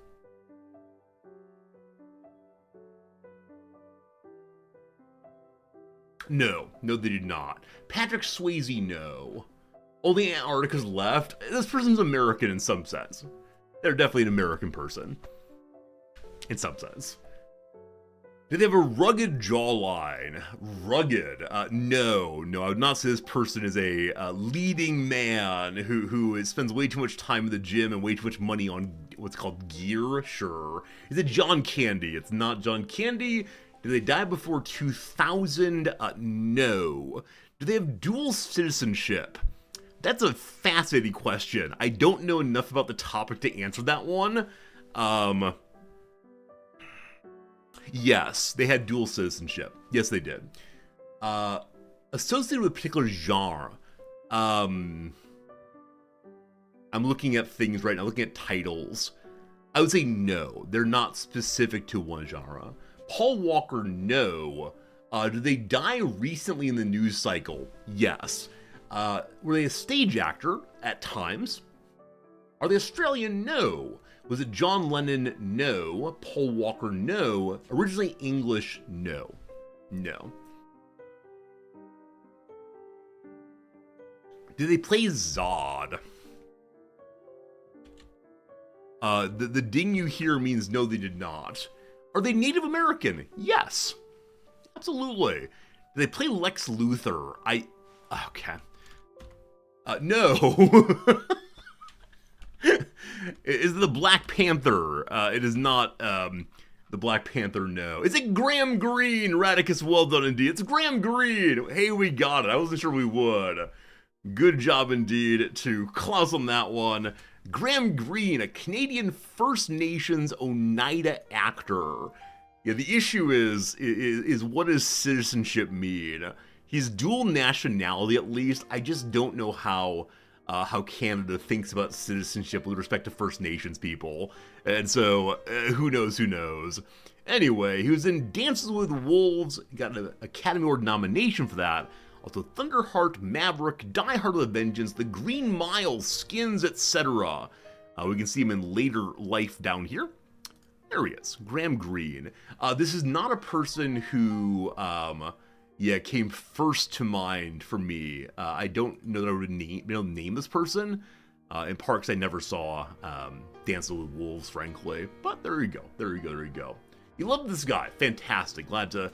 Speaker 1: No. No, they did not. Patrick Swayze, no. Only Antarctica's left. This person's American in some sense. They're definitely an American person. in some sense. Do they have a rugged jawline? Rugged? No, I would not say this person is a leading man who spends way too much time in the gym and way too much money on what's called gear. Sure. Is it John Candy? It's not John Candy. Do they die before 2000? No. Do they have dual citizenship? That's a fascinating question. I don't know enough about the topic to answer that one. Yes, they had dual citizenship. Yes, they did. Associated with a particular genre. I'm looking at things right now, looking at titles. I would say no, they're not specific to one genre. Paul Walker, no. Do they die recently in the news cycle? Yes. Were they a stage actor at times? Are they Australian? No. Was it John Lennon? No. Paul Walker? No. Originally English? No. No. Did they play Zod? The ding you hear means no, they did not. Are they Native American? Yes. Absolutely. Did they play Lex Luthor? Okay. No. Is it the Black Panther? It is not the Black Panther, no. Is it Graham Greene? Radicus, well done indeed. It's Graham Greene. Hey, we got it. I wasn't sure we would. Good job indeed to Klaus on that one. Graham Greene, a Canadian First Nations Oneida actor. Yeah, the issue is what does citizenship mean? He's dual nationality at least. I just don't know how Canada thinks about citizenship with respect to First Nations people. And so, who knows. Anyway, he was in Dances with Wolves, got an Academy Award nomination for that. Also Thunderheart, Maverick, Die Hard with a Vengeance, The Green Mile, Skins, etc. We can see him in later life down here. There he is, Graham Greene. This is not a person who, came first to mind for me. I don't know that I would be able to name this person. In part because I never saw Dances with Wolves, frankly. But there you go. You love this guy. Fantastic. Glad to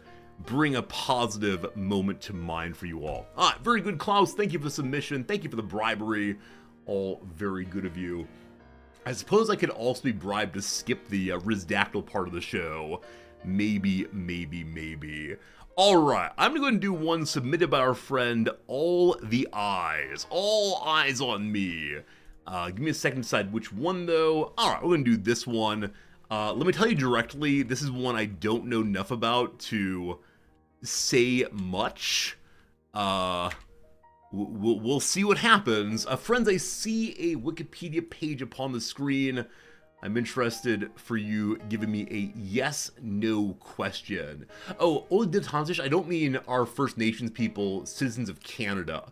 Speaker 1: bring a positive moment to mind for you all. Very good, Klaus. Thank you for the submission. Thank you for the bribery. All very good of you. I suppose I could also be bribed to skip the Rizdactyl part of the show. Maybe. Alright, I'm gonna go and do one submitted by our friend, All Eyes on Me. Give me a second to decide which one though. Alright, we're gonna do this one. Let me tell you directly, this is one I don't know enough about to say much. We'll see what happens. Friends, I see a Wikipedia page upon the screen. I'm interested for you giving me a yes/no question. Oh, Olditansish, I don't mean our First Nations people, citizens of Canada.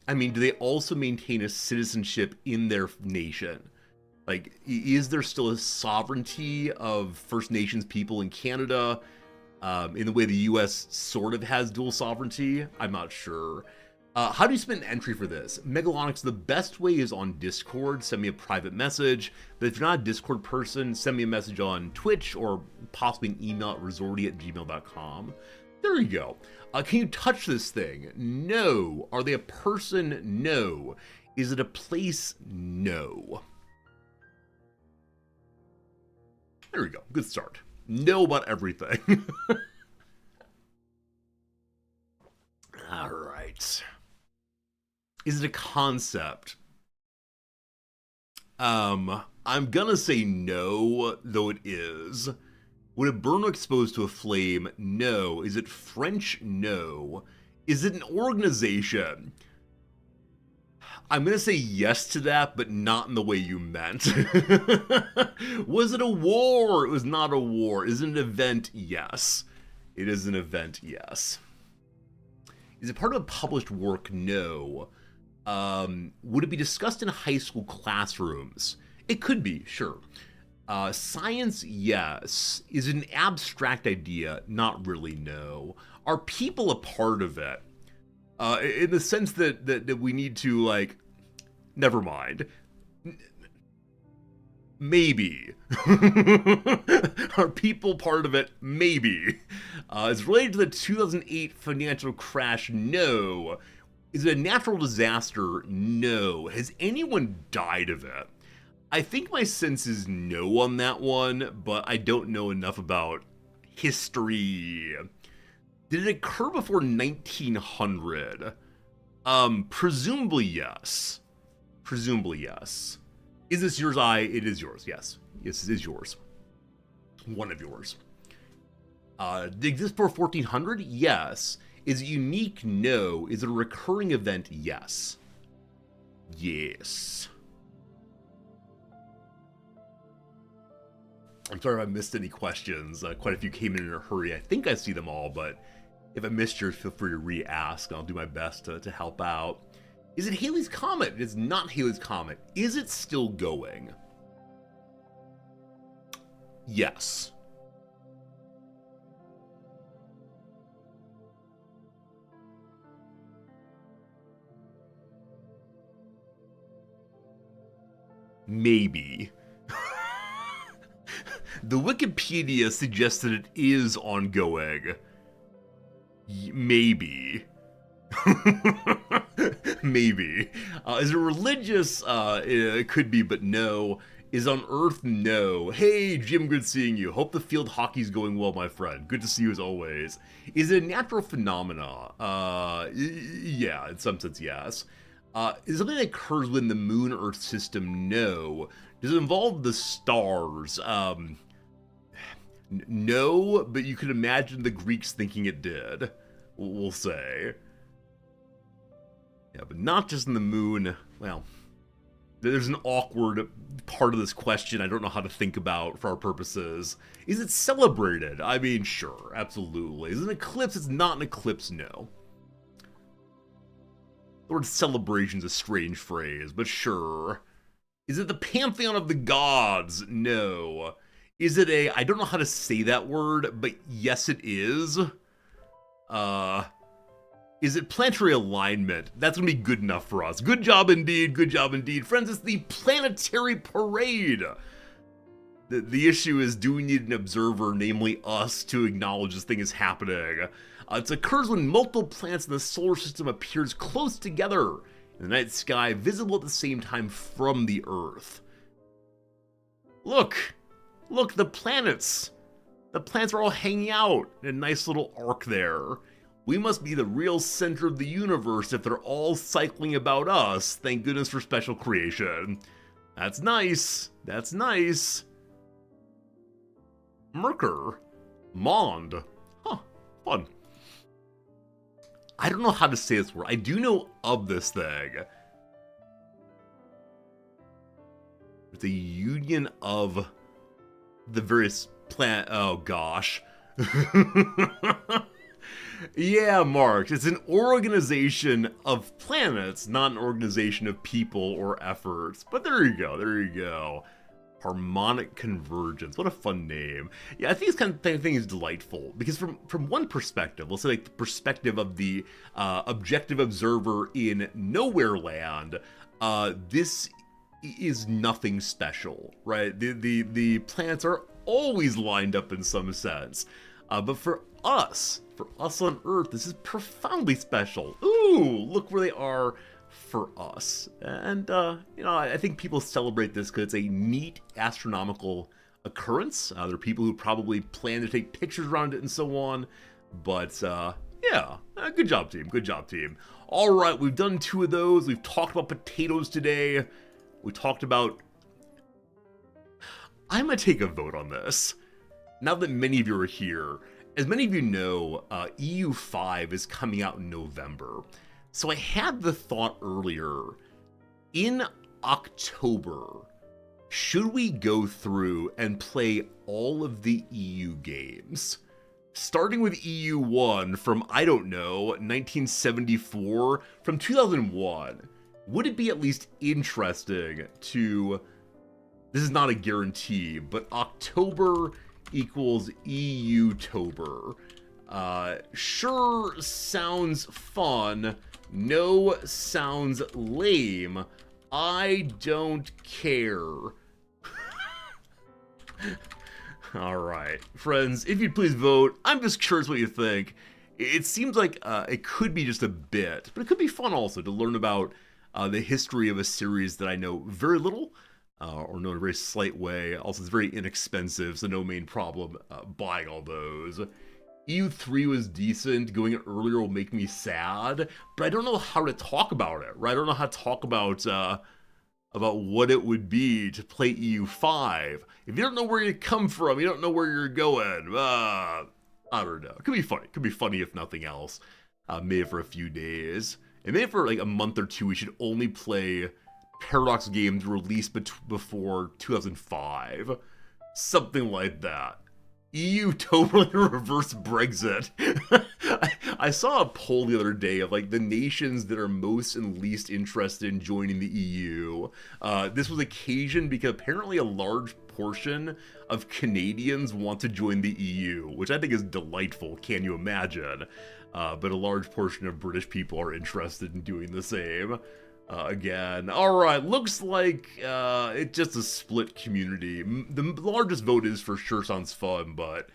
Speaker 1: I mean, do they also maintain a citizenship in their nation? Like, is there still a sovereignty of First Nations people in Canada? In the way the US sort of has dual sovereignty? I'm not sure. How do you submit an entry for this? Megalonyx, the best way is on Discord. Send me a private message. But if you're not a Discord person, send me a message on Twitch or possibly an email at resorty@gmail.com. There you go. Can you touch this thing? No. Are they a person? No. Is it a place? No. There we go. Good start. Know about everything. All right. Is it a concept? I'm gonna say no, though it is. Would it burn exposed to a flame? No. Is it French? No. Is it an organization? I'm gonna say yes to that, but not in the way you meant. Was it a war? It was not a war. Is it an event? Yes. It is an event, yes. Is it part of a published work? No. Would it be discussed in high school classrooms? It could be, sure. Science, yes. Is it an abstract idea? Not really, no. Are people a part of it? In the sense that we need to, like, never mind. Maybe. Are people part of it? Maybe. Is it related to the 2008 financial crash? No. Is it a natural disaster? No. Has anyone died of it? I think my sense is no on that one, but I don't know enough about history. Did it occur before 1900? Presumably yes. Presumably yes. Is this yours? It is yours, yes. Yes, it is yours. One of yours. Did it exist before 1400? Yes. Is it unique? No. Is it a recurring event? Yes. Yes. I'm sorry if I missed any questions. Quite a few came in a hurry. I think I see them all, but if I missed yours, feel free to re-ask. I'll do my best to help out. Is it Halley's Comet? It is not Halley's Comet. Is it still going? Yes. Maybe. The Wikipedia suggests that it is ongoing. Maybe. Maybe. Is it religious? It could be, but no. Is on Earth? No. Hey, Jim, good seeing you. Hope the field hockey's going well, my friend. Good to see you as always. Is it a natural phenomena? Yeah, in some sense, yes. Is it something that occurs when the Moon-Earth system? No. Does it involve the stars? No, but you could imagine the Greeks thinking it did. We'll say. Yeah, but not just in the moon. Well, there's an awkward part of this question I don't know how to think about for our purposes. Is it celebrated? I mean, sure, absolutely. Is it an eclipse? It's not an eclipse, no. The word celebration's a strange phrase, but sure. Is it the pantheon of the gods? No. Is it I don't know how to say that word, but yes it is. Is it planetary alignment? That's gonna be good enough for us. Good job indeed, good job indeed. Friends, it's the planetary parade. The issue is, do we need an observer, namely us, to acknowledge this thing is happening? It occurs when multiple planets in the solar system appears close together in the night sky, visible at the same time from the Earth. Look, the planets. The planets are all hanging out in a nice little arc there. We must be the real center of the universe if they're all cycling about us. Thank goodness for special creation. That's nice. That's nice. Merkur. Mond. Huh. Fun. I don't know how to say this word. I do know of this thing. It's a union of the various oh gosh. Yeah, Mark, it's an organization of planets, not an organization of people or efforts. But there you go, there you go. Harmonic convergence. What a fun name. Yeah, I think this kind of thing is delightful because from one perspective, let's say like the perspective of the objective observer in Nowhere Land, this is nothing special, right? The planets are always lined up in some sense. But for us on Earth, this is profoundly special. Ooh, look where they are for us. And, you know, I think people celebrate this because it's a neat astronomical occurrence. There are people who probably plan to take pictures around it and so on. But, yeah, good job, team. Good job, team. All right, we've done 2 of those. We've talked about potatoes today. We talked about... I'm going to take a vote on this. Now that many of you are here, as many of you know, EU5 is coming out in November. So I had the thought earlier, in October, should we go through and play all of the EU games? Starting with EU1 from, I don't know, 1974, from 2001. Would it be at least interesting to, this is not a guarantee, but October equals EU-tober. Sure sounds fun. No sounds lame. I don't care. Alright, friends, if you'd please vote. I'm just curious what you think. It seems like it could be just a bit, but it could be fun also to learn about the history of a series that I know very little, or know in a very slight way. Also, it's very inexpensive, so no main problem buying all those. EU3 was decent. Going earlier will make me sad, but I don't know how to talk about it, right? I don't know how to talk about what it would be to play EU5. If you don't know where you come from, you don't know where you're going. I don't know. It could be funny. It could be funny if nothing else. Maybe for a few days. And maybe for like a month or two, we should only play Paradox games released before 2005. Something like that. EU totally reverse Brexit. I saw a poll the other day of like the nations that are most and least interested in joining the EU. This was occasioned because apparently a large portion of Canadians want to join the EU, which I think is delightful, can you imagine? But a large portion of British people are interested in doing the same. Again, alright, looks like it's just a split community. The largest vote is for sure sounds fun, but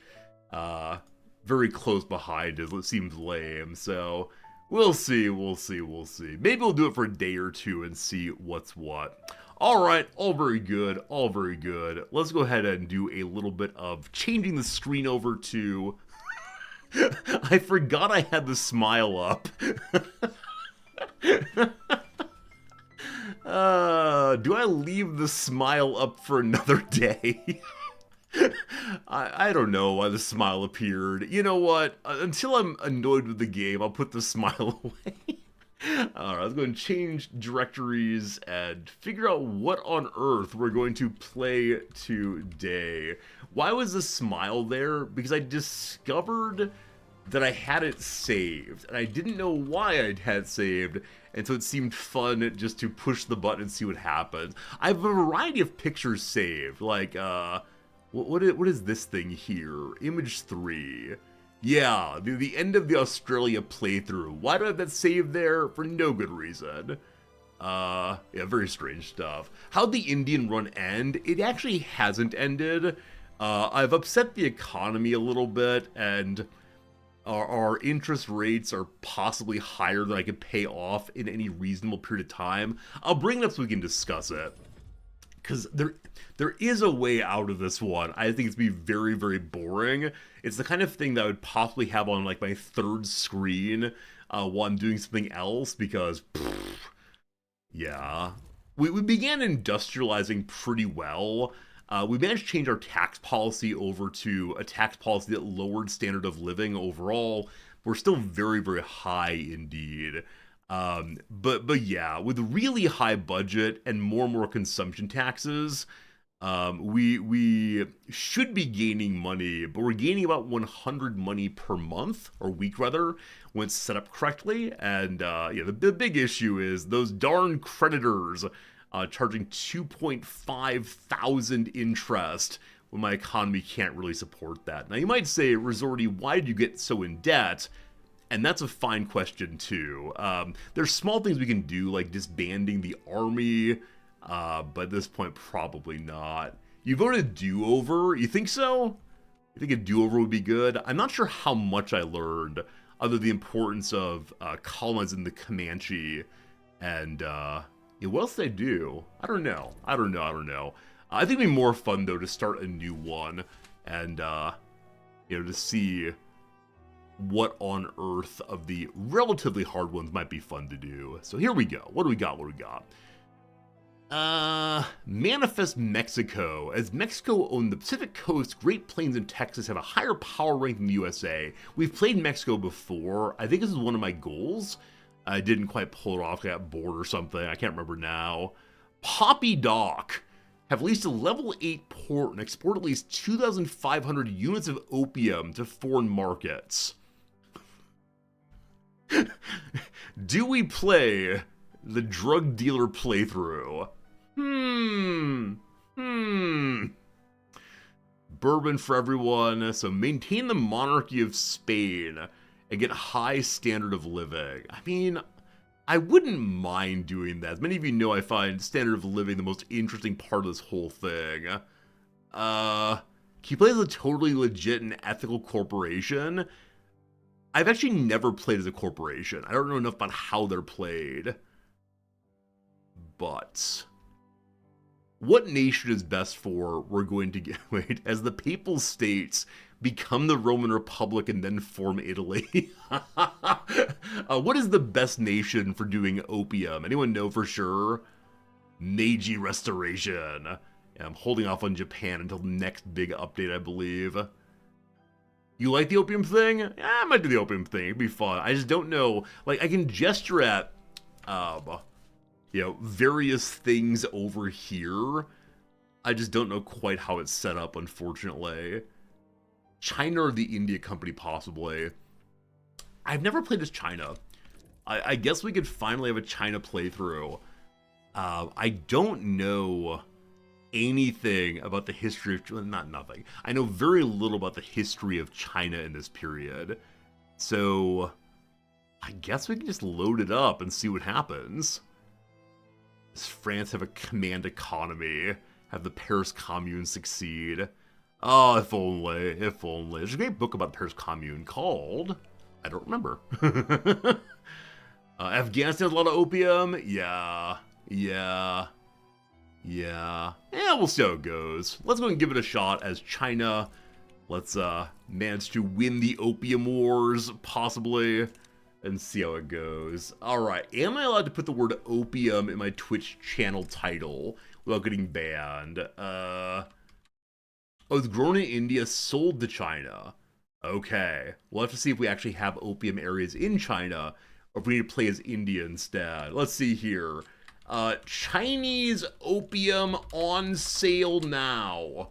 Speaker 1: very close behind it seems lame, so we'll see. Maybe we'll do it for a day or two and see what's what. Alright, all very good. Let's go ahead and do a little bit of changing the screen over to... I forgot I had the smile up. Do I leave the smile up for another day? I don't know why the smile appeared. You know what? Until I'm annoyed with the game, I'll put the smile away. Alright, let's go and change directories and figure out what on earth we're going to play today. Why was the smile there? Because I discovered that I had it saved, and I didn't know why I'd had it saved, and so it seemed fun just to push the button and see what happens. I have a variety of pictures saved, like, what is this thing here? Image 3. Yeah, the end of the Australia playthrough. Why do I have that saved there? For no good reason. Yeah, very strange stuff. How'd the Indian run end? It actually hasn't ended. I've upset the economy a little bit, and our interest rates are possibly higher than I could pay off in any reasonable period of time. I'll bring it up so we can discuss it. Because there is a way out of this one. I think it's be very, very boring. It's the kind of thing that I would possibly have on like my third screen while I'm doing something else, because, yeah. We began industrializing pretty well. We managed to change our tax policy over to a tax policy that lowered standard of living overall. We're still very, very high indeed. But yeah, with a really high budget and more consumption taxes, we should be gaining money, but we're gaining about 100 money per month, or week rather, when it's set up correctly. And yeah, the big issue is those darn creditors charging 2.5 thousand interest when my economy can't really support that. Now you might say, Resorty, why did you get so in debt? And that's a fine question too. There's small things we can do, like disbanding the army, but at this point, probably not. You voted do-over? You think so? You think a do-over would be good? I'm not sure how much I learned, other than the importance of colonizing the Comanche, and yeah, what else did I do? I don't know. I think it'd be more fun though to start a new one, and you know, to see what on earth of the relatively hard ones might be fun to do. So here we go. What do we got? Manifest Mexico. As Mexico owned the Pacific Coast, Great Plains, and Texas have a higher power rank than the USA. We've played Mexico before. I think this is one of my goals. I didn't quite pull it off. I got bored or something. I can't remember now. Poppy Dock. Have leased a level 8 port and export at least 2,500 units of opium to foreign markets. Do we play the drug dealer playthrough? Bourbon for everyone. So maintain the monarchy of Spain and get high standard of living. I mean, I wouldn't mind doing that. As many of you know, I find standard of living the most interesting part of this whole thing. Can you play as a totally legit and ethical corporation? I've actually never played as a corporation. I don't know enough about how they're played. But what nation is best for? We're going to get, wait, as the Papal States become the Roman Republic and then form Italy. What is the best nation for doing opium? Anyone know for sure? Meiji Restoration. Yeah, I'm holding off on Japan until the next big update, I believe. You like the opium thing? Yeah, I might do the opium thing. It'd be fun. I just don't know. Like, I can gesture at, various things over here. I just don't know quite how it's set up, unfortunately. China or the India company, possibly. I've never played as China. I guess we could finally have a China playthrough. I don't know anything about the history of... Not nothing. I know very little about the history of China in this period. So, I guess we can just load it up and see what happens. Does France have a command economy? Have the Paris Commune succeed? Oh, if only. If only. There's a great book about the Paris Commune called... I don't remember. Afghanistan has a lot of opium? Yeah. Yeah, we'll see how it goes. Let's go and give it a shot as China. Let's manage to win the opium wars, possibly, and see how it goes. Alright, am I allowed to put the word opium in my Twitch channel title without getting banned? Oh, it's grown in India, sold to China. Okay, we'll have to see if we actually have opium areas in China, or if we need to play as India instead. Let's see here. Chinese opium on sale now.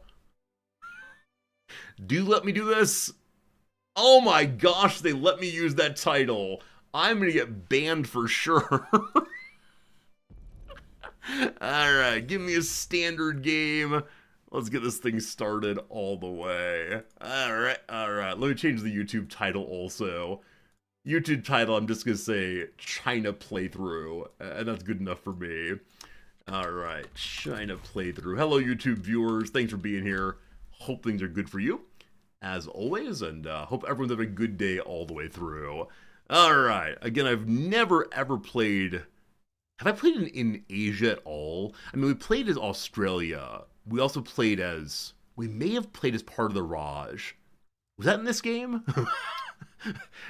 Speaker 1: Do let me do this? Oh my gosh, they let me use that title. I'm gonna get banned for sure. Alright, give me a standard game. Let's get this thing started all the way. Alright. Let me change the YouTube title also. YouTube title, I'm just going to say China playthrough, and that's good enough for me. Alright, China playthrough. Hello, YouTube viewers. Thanks for being here. Hope things are good for you, as always, and hope everyone's having a good day all the way through. Alright, again, I've never ever played... Have I played in Asia at all? I mean, we played as Australia. We also played as... We may have played as part of the Raj. Was that in this game?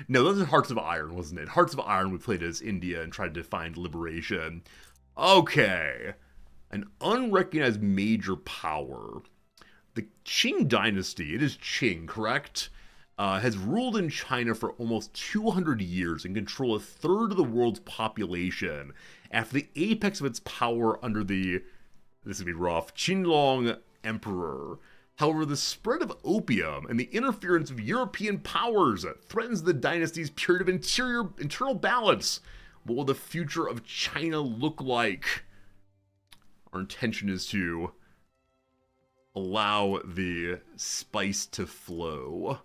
Speaker 1: No, those are Hearts of Iron, wasn't it? Hearts of Iron, we played as India and tried to find liberation. Okay. An unrecognized major power. The Qing dynasty, it is Qing, correct? Has ruled in China for almost 200 years and control a third of the world's population after the apex of its power under the, this would be rough, Qinlong Emperor. However, the spread of opium and the interference of European powers threatens the dynasty's period of internal balance. What will the future of China look like? Our intention is to allow the spice to flow.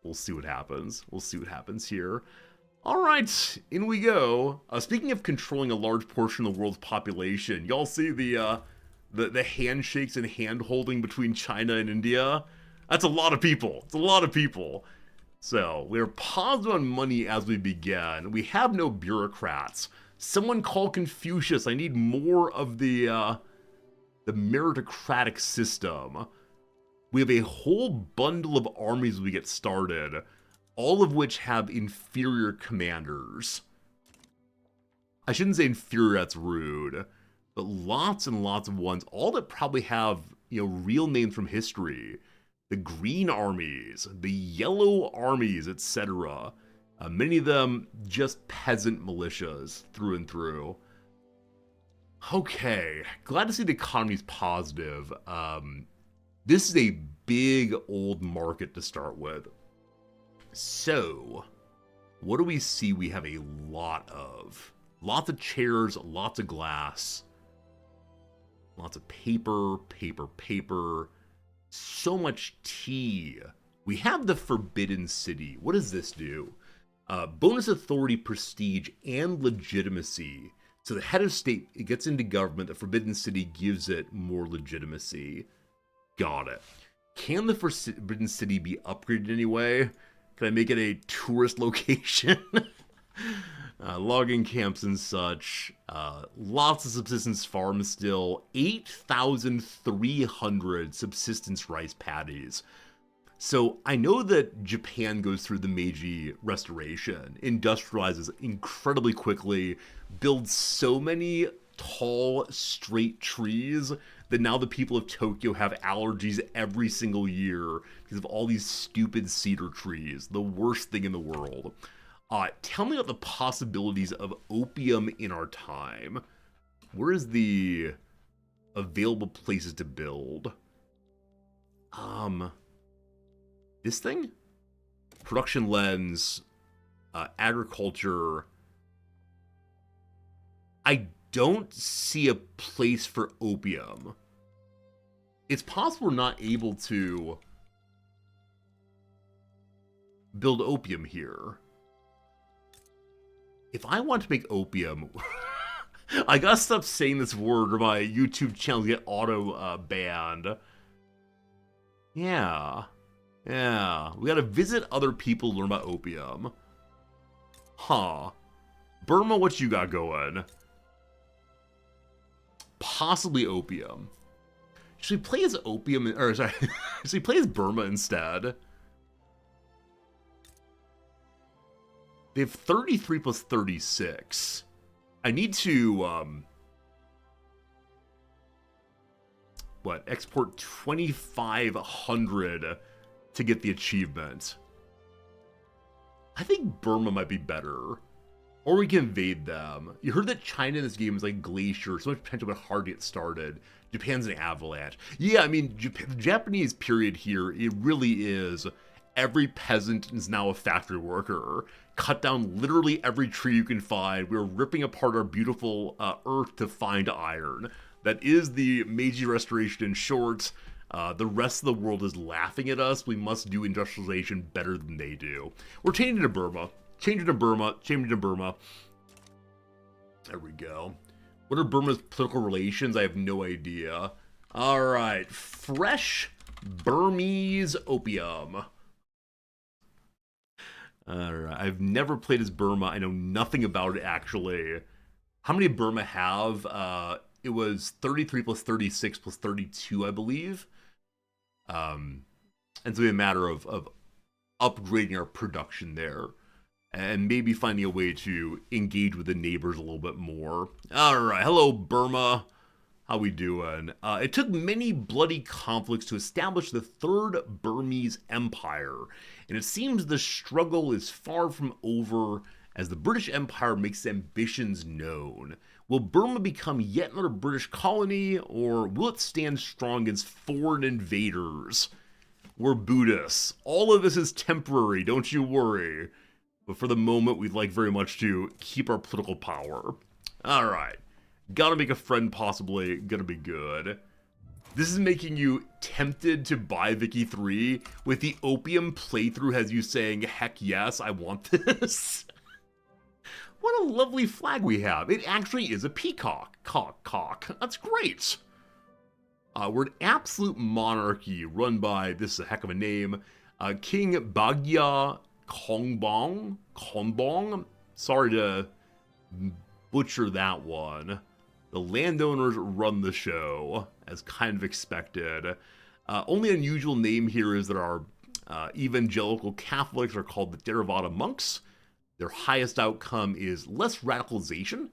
Speaker 1: We'll see what happens. We'll see what happens here. All right, in we go. Speaking of controlling a large portion of the world's population, y'all see the handshakes and hand-holding between China and India? That's a lot of people. It's a lot of people. So, we're paused on money as we begin. We have no bureaucrats. Someone call Confucius. I need more of the meritocratic system. We have a whole bundle of armies we get started, all of which have inferior commanders. I shouldn't say inferior, that's rude. But lots and lots of ones, all that probably have, real names from history. The green armies, the yellow armies, etc. Many of them just peasant militias through and through. Okay, glad to see the economy's positive. This is a big old market to start with. So, what do we see we have a lot of? Lots of chairs, lots of glass. Lots of paper. So much tea. We have the Forbidden City. What does this do? Bonus authority, prestige, and legitimacy. So the head of state, it gets into government. The Forbidden City gives it more legitimacy. Got it. Can the Forbidden City be upgraded anyway? Can I make it a tourist location? Logging camps and such. Lots of subsistence farms still. 8,300 subsistence rice paddies. So I know that Japan goes through the Meiji Restoration, industrializes incredibly quickly, builds so many tall, straight trees that now the people of Tokyo have allergies every single year because of all these stupid cedar trees. The worst thing in the world. Tell me about the possibilities of opium in our time. Where is the available places to build? This thing? Production lens, agriculture. I don't see a place for opium. It's possible we're not able to build opium here. If I want to make opium, I gotta stop saying this word or my YouTube channel get auto banned. Yeah. We gotta visit other people to learn about opium. Huh. Burma, what you got going? Possibly opium. Should we play as opium, or sorry, should we play as Burma instead? They have 33 plus 36. I need to, export 2,500 to get the achievement. I think Burma might be better. Or we can invade them. You heard that China in this game is like Glacier, so much potential but hard to get started. Japan's an avalanche. Yeah, I mean, the Japanese period here, it really is every peasant is now a factory worker. Cut down literally every tree you can find. We're ripping apart our beautiful earth to find iron. That is the Meiji Restoration in short. The rest of the world is laughing at us. We must do industrialization better than they do. We're changing to Burma. Changing to Burma. Changing to Burma. There we go. What are Burma's political relations? I have no idea. Alright. Fresh Burmese opium. Alright. I've never played as Burma. I know nothing about it, actually. How many did Burma have? It was 33 plus 36 plus 32, I believe. And so it'll be a matter of upgrading our production there. And maybe finding a way to engage with the neighbors a little bit more. Alright, hello Burma. How we doing? It took many bloody conflicts to establish the Third Burmese Empire, and it seems the struggle is far from over as the British Empire makes ambitions known. Will Burma become yet another British colony, or will it stand strong against foreign invaders? We're Buddhists. All of this is temporary, don't you worry. But for the moment, we'd like very much to keep our political power. Alright. Gotta make a friend, possibly. Gonna be good. This is making you tempted to buy Vicky 3, with the opium playthrough has you saying, heck yes, I want this. What a lovely flag we have. It actually is a peacock. Cock. That's great. We're an absolute monarchy run by, this is a heck of a name, King Bagya Kongbong. Sorry to butcher that one. The landowners run the show, as kind of expected. Only unusual name here is that our evangelical Catholics are called the Theravada monks. Their highest outcome is less radicalization,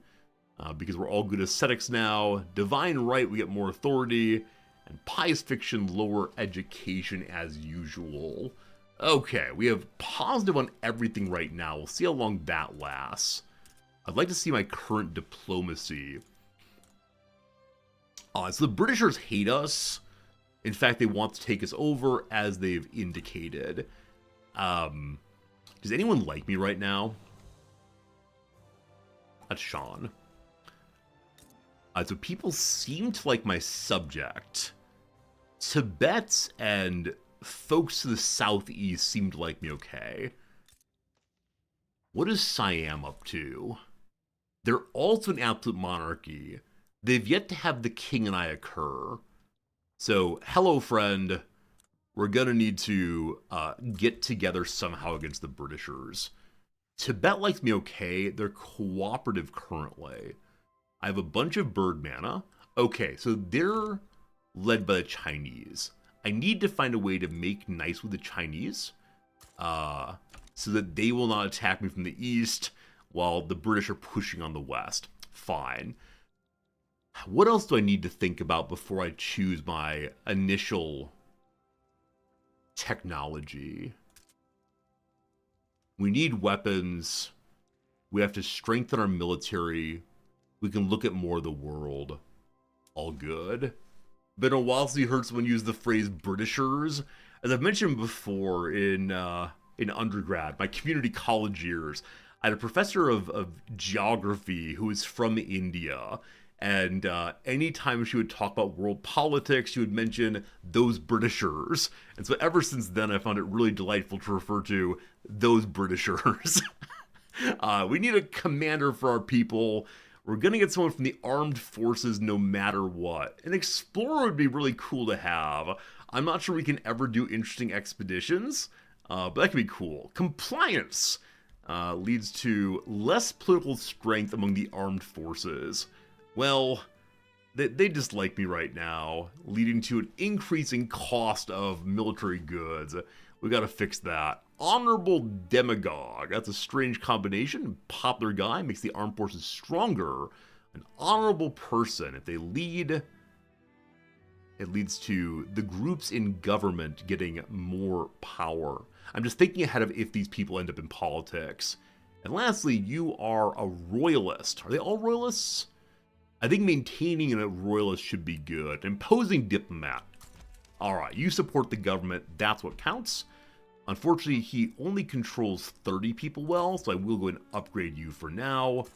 Speaker 1: because we're all good ascetics now. Divine right, we get more authority. And pious fiction, lower education as usual. Okay, we have positive on everything right now. We'll see how long that lasts. I'd like to see my current diplomacy. So the Britishers hate us. In fact, they want to take us over, as they've indicated. Does anyone like me right now? That's Sean. So people seem to like my subject. Tibet and folks to the southeast seem to like me okay. What is Siam up to? They're also an absolute monarchy. They've yet to have the king and I occur. So, hello, friend. We're gonna need to get together somehow against the Britishers. Tibet likes me okay. They're cooperative currently. I have a bunch of bird mana. Okay, so they're led by the Chinese. I need to find a way to make nice with the Chinese so that they will not attack me from the east while the British are pushing on the west. Fine. What else do I need to think about before I choose my initial technology? We need weapons. We have to strengthen our military. We can look at more of the world. All good. Been a while since you heard someone use the phrase Britishers. As I've mentioned before in undergrad, my community college years, I had a professor of geography who was from India. And anytime she would talk about world politics, she would mention those Britishers. And so ever since then, I found it really delightful to refer to those Britishers. We need a commander for our people. We're going to get someone from the armed forces no matter what. An explorer would be really cool to have. I'm not sure we can ever do interesting expeditions, but that could be cool. Compliance leads to less political strength among the armed forces. Well, they dislike me right now, leading to an increasing cost of military goods. We gotta fix that. Honorable demagogue. That's a strange combination. Popular guy makes the armed forces stronger. An honorable person. If they lead, it leads to the groups in government getting more power. I'm just thinking ahead of if these people end up in politics. And lastly, you are a royalist. Are they all royalists? I think maintaining a royalist should be good. Imposing diplomat. Alright, you support the government, that's what counts. Unfortunately, he only controls 30 people well, so I will go and upgrade you for now.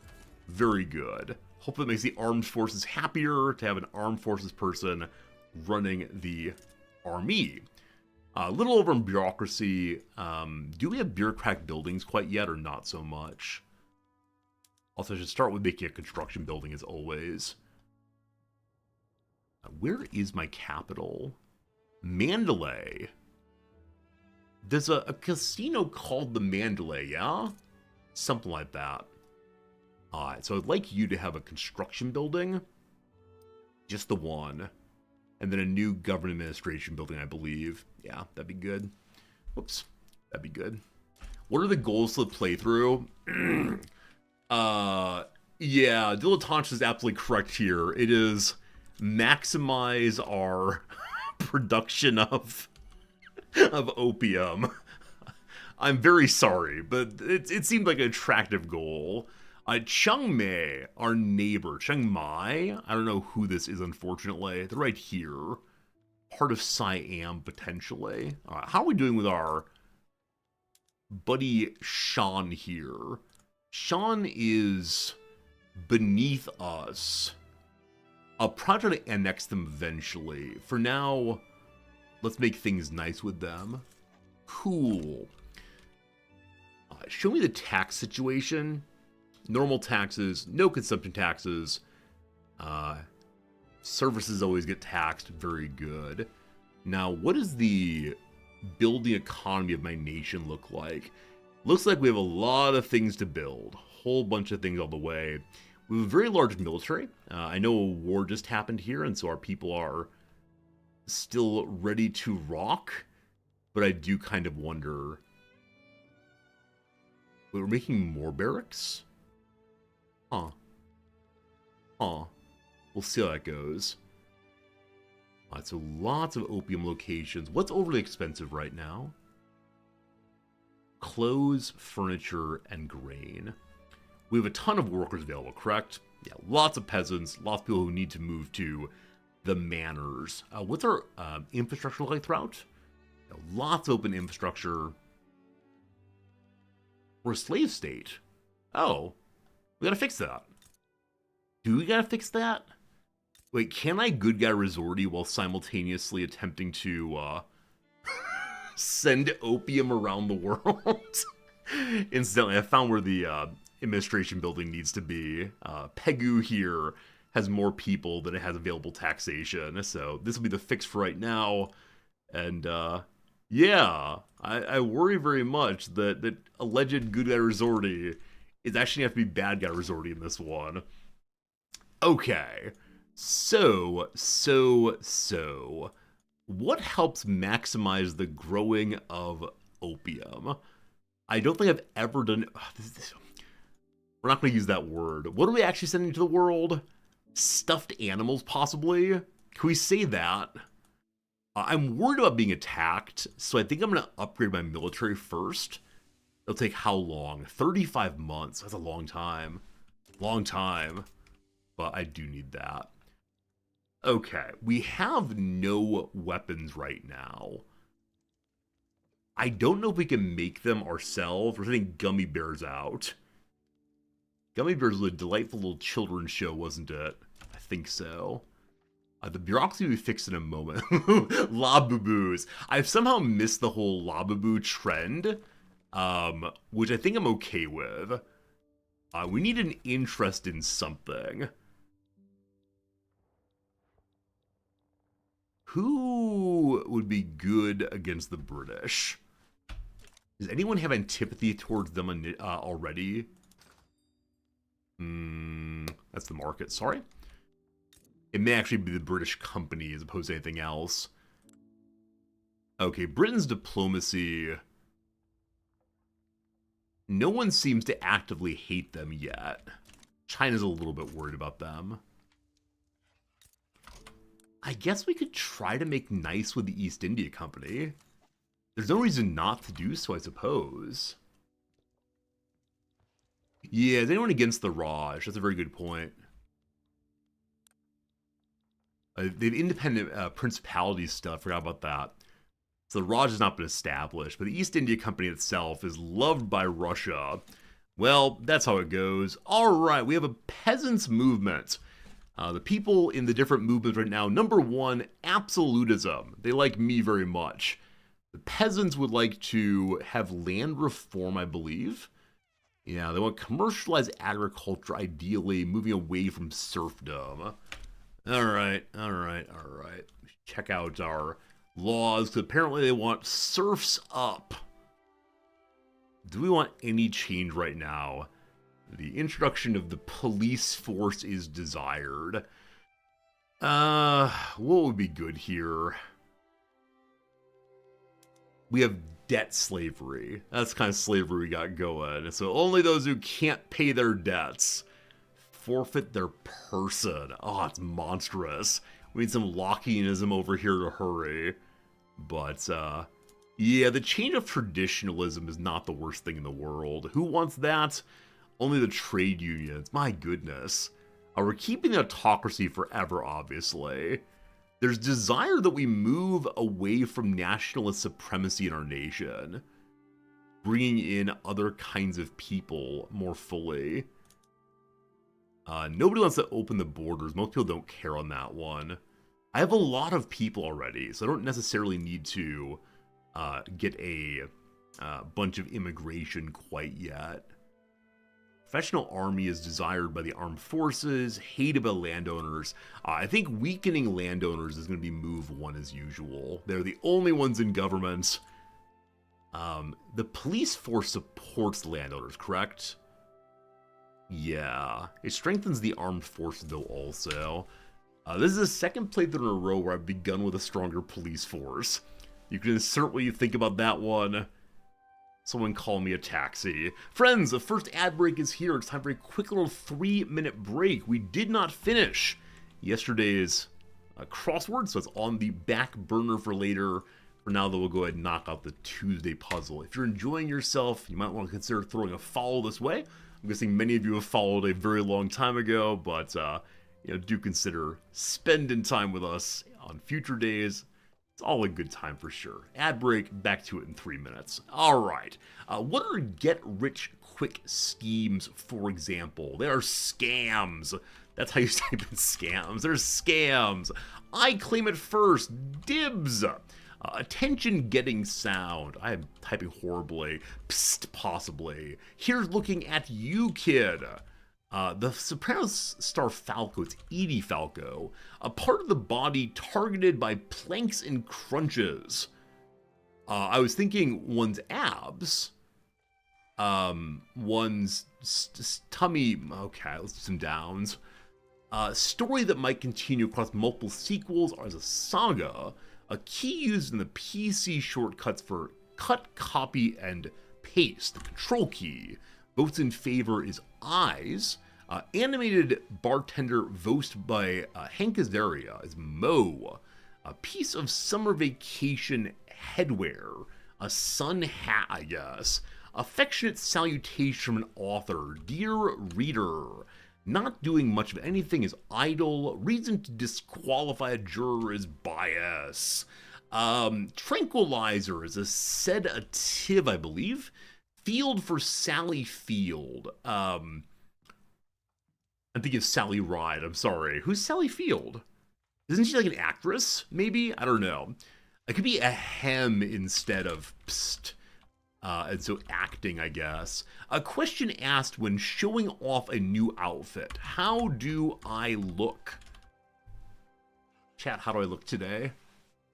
Speaker 1: Very good. Hope it makes the armed forces happier to have an armed forces person running the army. A little over in bureaucracy. Do we have bureaucratic buildings quite yet, or not so much? Also, I should start with making a construction building as always. Where is my capital? Mandalay. There's a casino called the Mandalay, yeah? Something like that. Alright, so I'd like you to have a construction building. Just the one. And then a new government administration building, I believe. Yeah, that'd be good. Whoops. That'd be good. What are the goals for the playthrough? Yeah, Dilettante is absolutely correct here. It is maximize our production of opium. I'm very sorry, but it seemed like an attractive goal. Chiang Mai, our neighbor. Chiang Mai? I don't know who this is, unfortunately. They're right here. Part of Siam, potentially. How are we doing with our buddy Sean here? Sean is beneath us. I'll probably try to annex them eventually. For now, let's make things nice with them. Cool. Show me the tax situation. Normal taxes, no consumption taxes. Services always get taxed. Very good. Now, what does the building economy of my nation look like? Looks like we have a lot of things to build. Whole bunch of things all the way. We have a very large military. I know a war just happened here, and so our people are still ready to rock. But I do kind of wonder... We're making more barracks? Huh. We'll see how that goes. Alright, so lots of opium locations. What's overly expensive right now? Clothes, furniture, and grain. We have a ton of workers available, correct? Yeah, lots of peasants, lots of people who need to move to the manors. What's our infrastructure like throughout? Lots of open infrastructure. We're a slave state. Oh, we gotta fix that. Do we gotta fix that? Wait, can I good guy resorty while simultaneously attempting to send opium around the world? Incidentally, I found where the administration building needs to be. Pegu here has more people than it has available taxation. So this will be the fix for right now. And yeah, I worry very much that alleged good guy Resorty is actually going to have to be bad guy Resorty in this one. Okay, so what helps maximize the growing of opium? I don't think I've ever done. We're not going to use that word. What are we actually sending to the world? Stuffed animals, possibly? Can we say that? I'm worried about being attacked, so I think I'm going to upgrade my military first. It'll take how long? 35 months. That's a long time. Long time. But I do need that. Okay, we have no weapons right now. I don't know if we can make them ourselves. We're sending gummy bears out. Gummy Bears was a delightful little children's show, wasn't it? I think so. The bureaucracy will be fixed in a moment. Labubus. I've somehow missed the whole Labubu trend, which I think I'm okay with. We need an interest in something. Who would be good against the British? Does anyone have antipathy towards them already? That's the market, sorry. It may actually be the British company as opposed to anything else. Okay, Britain's diplomacy. No one seems to actively hate them yet. China's a little bit worried about them. I guess we could try to make nice with the East India Company. There's no reason not to do so, I suppose. Yeah, is anyone against the Raj? That's a very good point. They have independent principality stuff. Forgot about that. So the Raj has not been established, but the East India Company itself is loved by Russia. Well, that's how it goes. All right, we have a peasants' movement. The people in the different movements right now, number one, absolutism. They like me very much. The peasants would like to have land reform, I believe. Yeah, they want commercialized agriculture, ideally, moving away from serfdom. All right. Check out our laws, because apparently they want serfs up. Do we want any change right now? The introduction of the police force is desired. What would be good here? We have debt slavery. That's the kind of slavery we got going. So only those who can't pay their debts forfeit their person. Oh, it's monstrous. We need some Lockeanism over here to hurry. But, yeah, the change of traditionalism is not the worst thing in the world. Who wants that? Only the trade unions. My goodness. We're keeping the autocracy forever, obviously. There's desire that we move away from nationalist supremacy in our nation, bringing in other kinds of people more fully. Nobody wants to open the borders. Most people don't care on that one. I have a lot of people already, so I don't necessarily need to get a bunch of immigration quite yet. Professional army is desired by the armed forces, hated by landowners. I think weakening landowners is going to be move one as usual. They're the only ones in government. The police force supports landowners, correct? Yeah. It strengthens the armed forces, though, also. This is the second playthrough in a row where I've begun with a stronger police force. You can insert what you think about that one. Someone call me a taxi. Friends, the first ad break is here. It's time for a quick little 3-minute break. We did not finish yesterday's crossword, so it's on the back burner for later. For now, though, we'll go ahead and knock out the Tuesday puzzle. If you're enjoying yourself, you might want to consider throwing a follow this way. I'm guessing many of you have followed a very long time ago, but you know, do consider spending time with us on future days. It's all a good time for sure. Ad break, back to it in 3 minutes. All right. What are get-rich-quick schemes, for example? They are scams. That's how you type in scams. They're scams. I claim it first. Dibs. Attention-getting sound. I am typing horribly. Psst, possibly. Here's looking at you, kid. The Sopranos star Falco, it's Edie Falco, a part of the body targeted by planks and crunches. I was thinking one's abs, one's tummy. Okay, let's do some downs. Story that might continue across multiple sequels as a saga. A key used in the PC shortcuts for cut, copy, and paste. The control key. Votes in favor is eyes. Animated bartender voiced by Hank Azaria is Mo. A piece of summer vacation headwear. A sun hat, I guess. Affectionate salutation from an author. Dear reader. Not doing much of anything is idle. Reason to disqualify a juror is bias. Tranquilizer is a sedative, I believe. Field for Sally Field. I'm thinking of Sally Ride. I'm sorry. Who's Sally Field? Isn't she like an actress? Maybe? I don't know. It could be a hem instead of psst. And so acting, I guess. A question asked when showing off a new outfit. How do I look? Chat, how do I look today?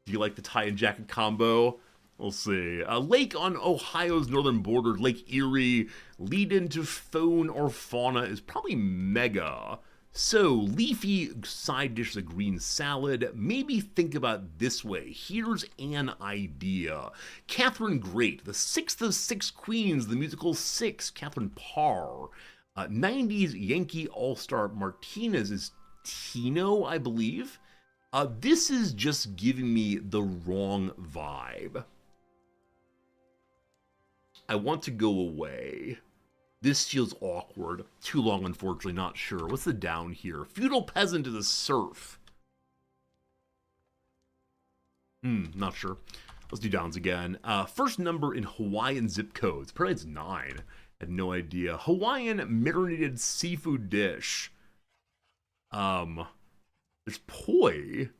Speaker 1: Do you like the tie and jacket combo? We'll see. A lake on Ohio's northern border, Lake Erie. Lead into fauna or fauna is probably mega. So, leafy side dish, a green salad. Maybe think about this way. Here's an idea. Catherine Great, the sixth of six queens, the musical Six, Catherine Parr. 90s Yankee All-Star Martinez is Tino, I believe. This is just giving me the wrong vibe. I want to go away. This feels awkward. Too long, unfortunately, not sure. What's the down here? Feudal peasant is a serf. Not sure. Let's do downs again. First number in Hawaiian zip codes. Probably it's 9. I had no idea. Hawaiian marinated seafood dish. There's poi.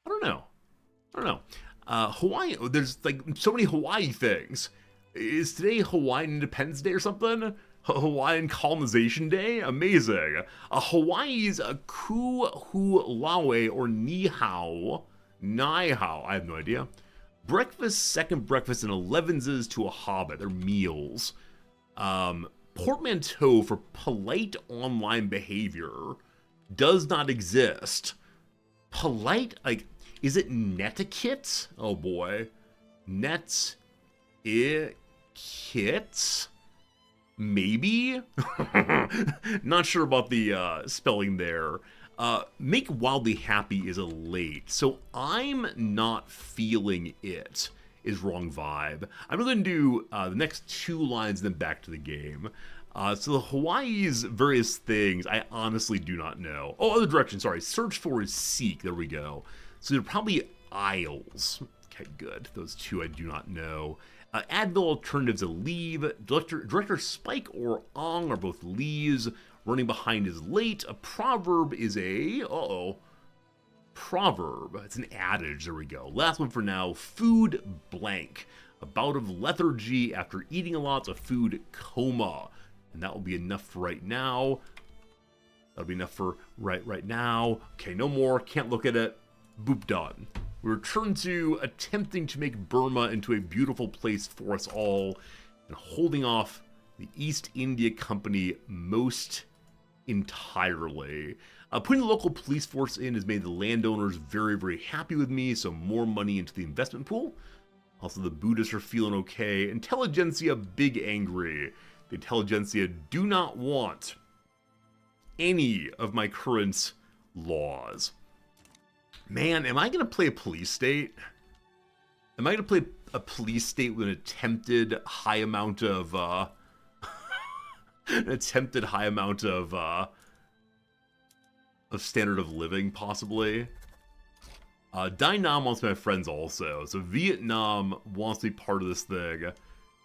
Speaker 1: I don't know. Hawaii, there's like so many Hawaii things. Is today Hawaiian Independence Day or something? Hawaiian Colonization Day? Amazing. Hawaii's a ku-hu-lawe or ni-hao. Ni-hao, I have no idea. Breakfast, second breakfast, and 11s to a hobbit. They're meals. Portmanteau for polite online behavior does not exist. Polite, like, is it netiquette? Oh boy. Kits? Maybe? Not sure about the spelling there. Make wildly happy is a late. So I'm not feeling it is wrong vibe. I'm going to do the next 2 lines and then back to the game. So the Hawaii's various things, I honestly do not know. Oh, other direction, sorry. Search for is seek. There we go. So they're probably aisles. Okay, good. Those 2 I do not know. Advil alternatives a leave. Director Spike or Ong are both leaves. Running behind is late. A proverb is a... Proverb. It's an adage. There we go. Last one for now. Food blank. A bout of lethargy after eating a lot. A food coma. And that will be enough for right now. That'll be enough for right now. Okay, no more. Can't look at it. Boop, done. We return to attempting to make Burma into a beautiful place for us all and holding off the East India Company most entirely. Putting the local police force in has made the landowners very, very happy with me, so more money into the investment pool. Also, the Buddhists are feeling okay. Intelligentsia big angry. The Intelligentsia do not want any of my current laws. Man, am I going to play a police state? Am I going to play a police state with an attempted high amount of, standard of living, possibly? Dynam wants my friends also, so Vietnam wants to be part of this thing.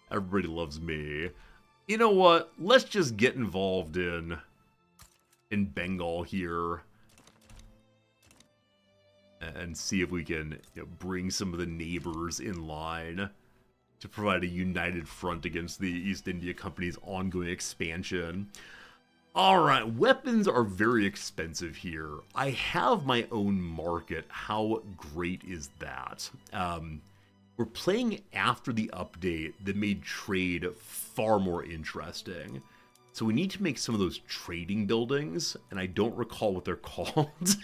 Speaker 1: Everybody loves me. You know what? Let's just get involved in Bengal here. And see if we can bring some of the neighbors in line to provide a united front against the East India Company's ongoing expansion. All right, weapons are very expensive here. I have my own market. How great is that? We're playing after the update that made trade far more interesting. So we need to make some of those trading buildings, and I don't recall what they're called.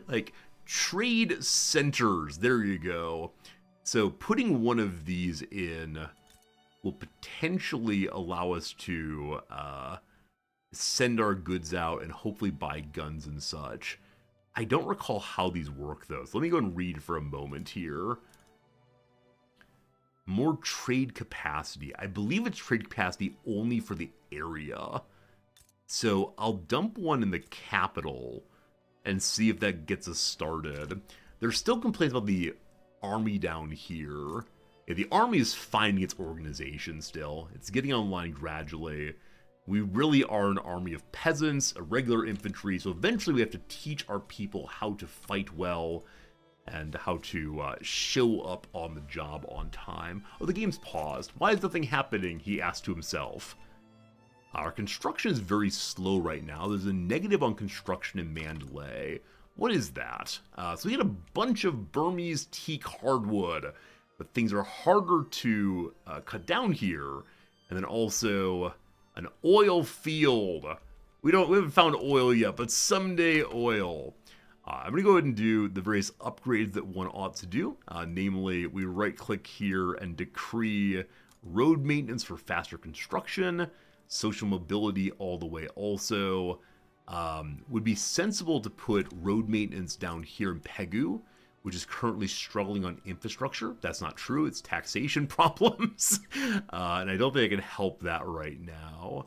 Speaker 1: Like, trade centers. There you go. So putting one of these in will potentially allow us to send our goods out and hopefully buy guns and such. I don't recall how these work, though. So let me go and read for a moment here. More trade capacity. I believe it's trade capacity only for the area. So I'll dump one in the capital and see if that gets us started. There's still complaints about the army down here. Yeah, the army is finding its organization still. It's getting online gradually. We really are an army of peasants, irregular infantry, so eventually we have to teach our people how to fight well and how to show up on the job on time. Oh, the game's paused. Why is nothing happening? He asked to himself. Our construction is very slow right now. There's a negative on construction in Mandalay. What is that? So we had a bunch of Burmese teak hardwood, but things are harder to cut down here. And then also an oil field. We haven't found oil yet, but someday oil. I'm going to go ahead and do the various upgrades that one ought to do. Namely, we right-click here and decree road maintenance for faster construction, social mobility all the way also. Would be sensible to put road maintenance down here in Pegu, which is currently struggling on infrastructure. That's not true. It's taxation problems. And I don't think I can help that right now.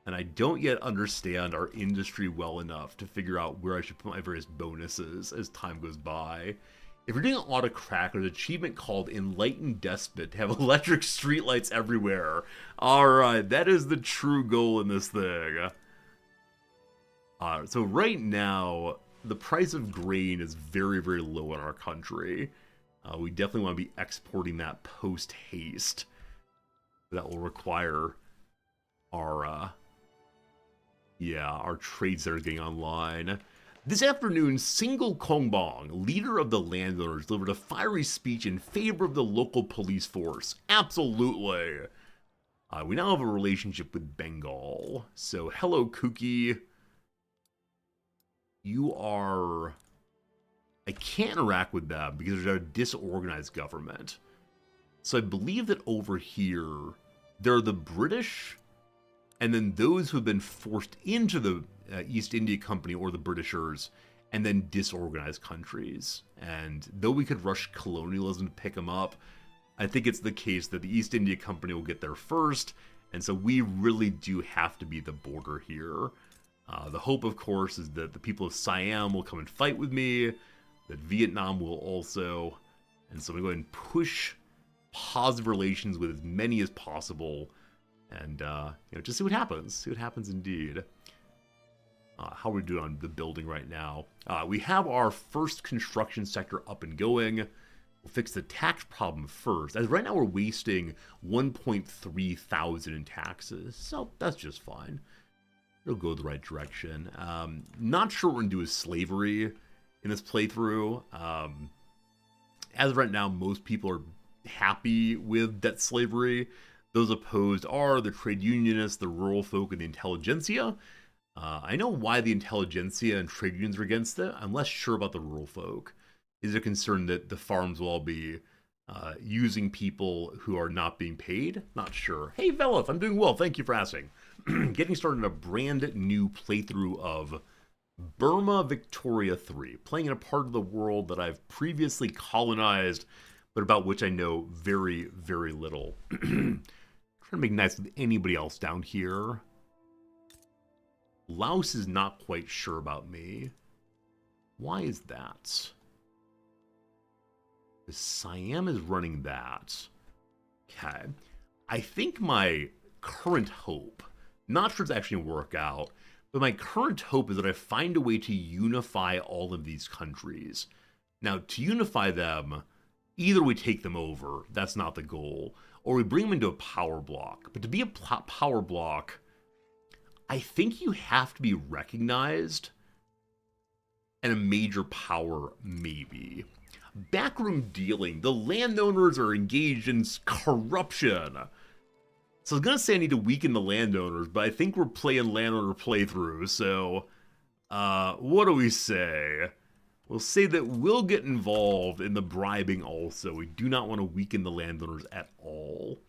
Speaker 1: And I don't yet understand our industry well enough to figure out where I should put my various bonuses as time goes by. If you're doing autocrat, there's an achievement called Enlightened Despot to have electric streetlights everywhere. Alright, that is the true goal in this thing. So right now, the price of grain is very, very low in our country. We definitely want to be exporting that post-haste. That will require our trade centers getting online. This afternoon, Single Kongbong, leader of the landowners, delivered a fiery speech in favor of the local police force. Absolutely. We now have a relationship with Bengal. So, hello, Kooky. You are... I can't interact with them because there's a disorganized government. So I believe that over here, there are the British, and then those who have been forced into the East India Company or the Britishers, and then disorganized countries. And though we could rush colonialism to pick them up, I think it's the case that the East India Company will get there first, and so we really do have to be the border here. The hope, of course, is that the people of Siam will come and fight with me, that Vietnam will also, and so I'm going to go ahead and push positive relations with as many as possible, and just see what happens. See what happens indeed. How are we doing on the building right now? We have our first construction sector up and going. We'll fix the tax problem first. As right now we're wasting 1.3 thousand in taxes, so that's just fine. It'll go the right direction. Not sure what we're going to do with slavery in this playthrough. As of right now, most people are happy with debt slavery. Those opposed are the trade unionists, the rural folk, and the intelligentsia. I know why the intelligentsia and trade unions are against it. I'm less sure about the rural folk. Is it concerned that the farms will all be using people who are not being paid? Not sure. Hey, Velith, I'm doing well. Thank you for asking. Getting started in a brand new playthrough of Burma Victoria 3, playing in a part of the world that I've previously colonized, but about which I know very, very little. Trying to make nice with anybody else down here. Laos is not quite sure about me. Why is that? Siam is running that. Okay. I think my current hope, not sure it's actually going to work out, but my current hope is that I find a way to unify all of these countries. Now, to unify them, either we take them over, that's not the goal, or we bring them into a power block. But to be a power block, I think you have to be recognized, and a major power, maybe. Backroom dealing. The landowners are engaged in corruption. So I was gonna say I need to weaken the landowners, but I think we're playing landowner playthrough, so what do we say? We'll say that we'll get involved in the bribing also. We do not want to weaken the landowners at all.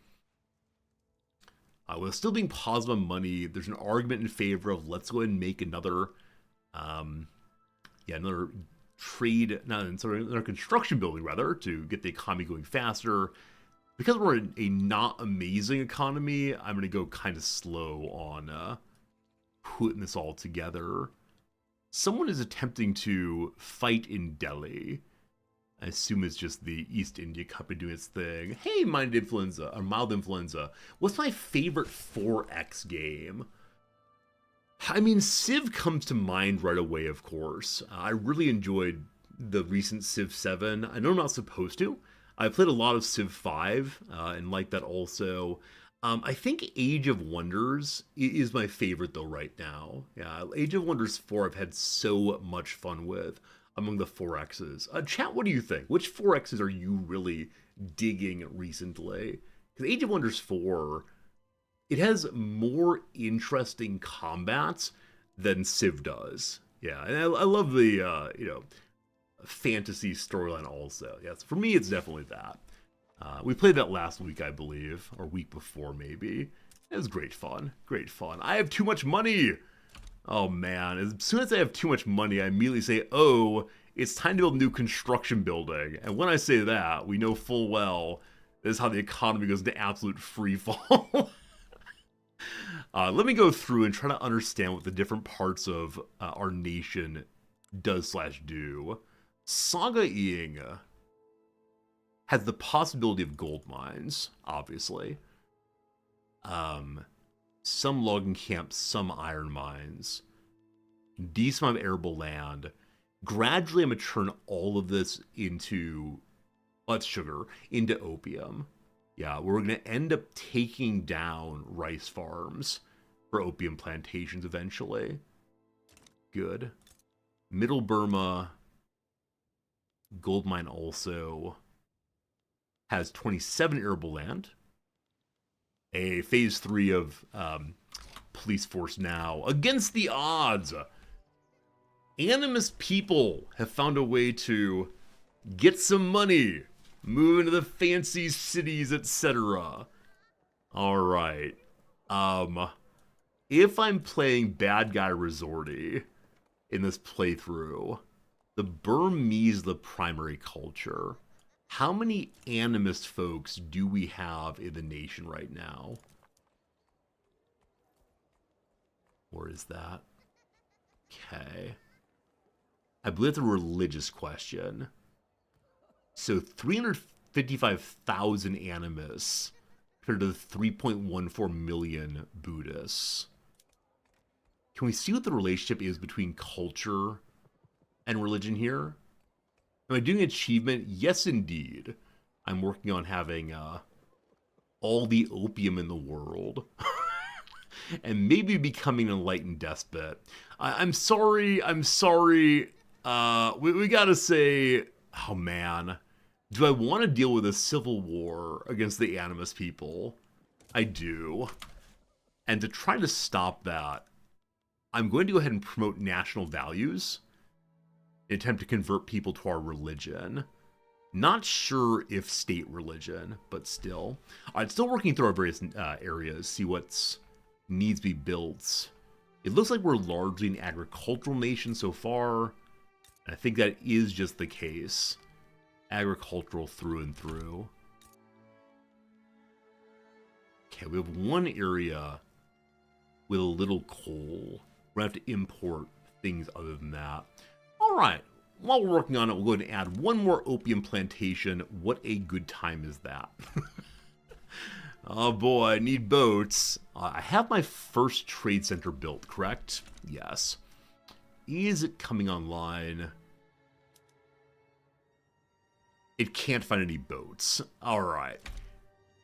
Speaker 1: With still being positive on money, there's an argument in favor of let's go ahead and make another, another trade, another construction building rather, to get the economy going faster. Because we're in a not amazing economy, I'm going to go kind of slow on putting this all together. Someone is attempting to fight in Delhi. I assume it's just the East India Company doing its thing. Hey, mild influenza. What's my favorite 4X game? I mean, Civ comes to mind right away, of course. I really enjoyed the recent Civ 7. I know I'm not supposed to. I played a lot of Civ 5 and like that also. I think Age of Wonders is my favorite though right now. Yeah, Age of Wonders 4 I've had so much fun with among the 4Xs. Chat, what do you think? Which 4Xs are you really digging recently? Because Age of Wonders 4, it has more interesting combats than Civ does. Yeah, and I love the, fantasy storyline also. Yes, for me, it's definitely that. We played that last week, I believe, or week before, maybe. It was great fun. Great fun. I have too much money! Oh, man. As soon as I have too much money, I immediately say, oh, it's time to build a new construction building. And when I say that, we know full well this is how the economy goes into absolute free fall. Let me go through and try to understand what the different parts of our nation does/do. Saga-ing has the possibility of gold mines, obviously. Some logging camps, some iron mines. Decent amount of arable land. Gradually, I'm going to turn all of this into, that's sugar, into opium. Yeah, we're going to end up taking down rice farms for opium plantations eventually. Good. Middle Burma, gold mine also has 27 arable land. A phase 3 of police force now. Against the odds! Animist people have found a way to get some money, move into the fancy cities, etc. Alright. If I'm playing Bad Guy Resorty in this playthrough, the Burmese the primary culture. How many animist folks do we have in the nation right now? Or is that? Okay. I believe it's a religious question. So 355,000 animists compared to the 3.14 million Buddhists. Can we see what the relationship is between culture and religion here? Am I doing achievement? Yes, indeed. I'm working on having all the opium in the world. And maybe becoming an enlightened despot. I'm sorry. We gotta say, oh man. Do I want to deal with a civil war against the animist people? I do. And to try to stop that, I'm going to go ahead and promote national values. Attempt to convert people to our religion. Not sure if state religion, but still. Alright, still working through our various areas, see what's needs to be built. It looks like we're largely an agricultural nation so far. And I think that is just the case. Agricultural through and through. Okay, we have one area with a little coal. We're going to have to import things other than that. Alright, while we're working on it, we'll go ahead and add one more opium plantation. What a good time is that? Oh boy, I need boats. I have my first trade center built, correct? Yes. Is it coming online? It can't find any boats. Alright.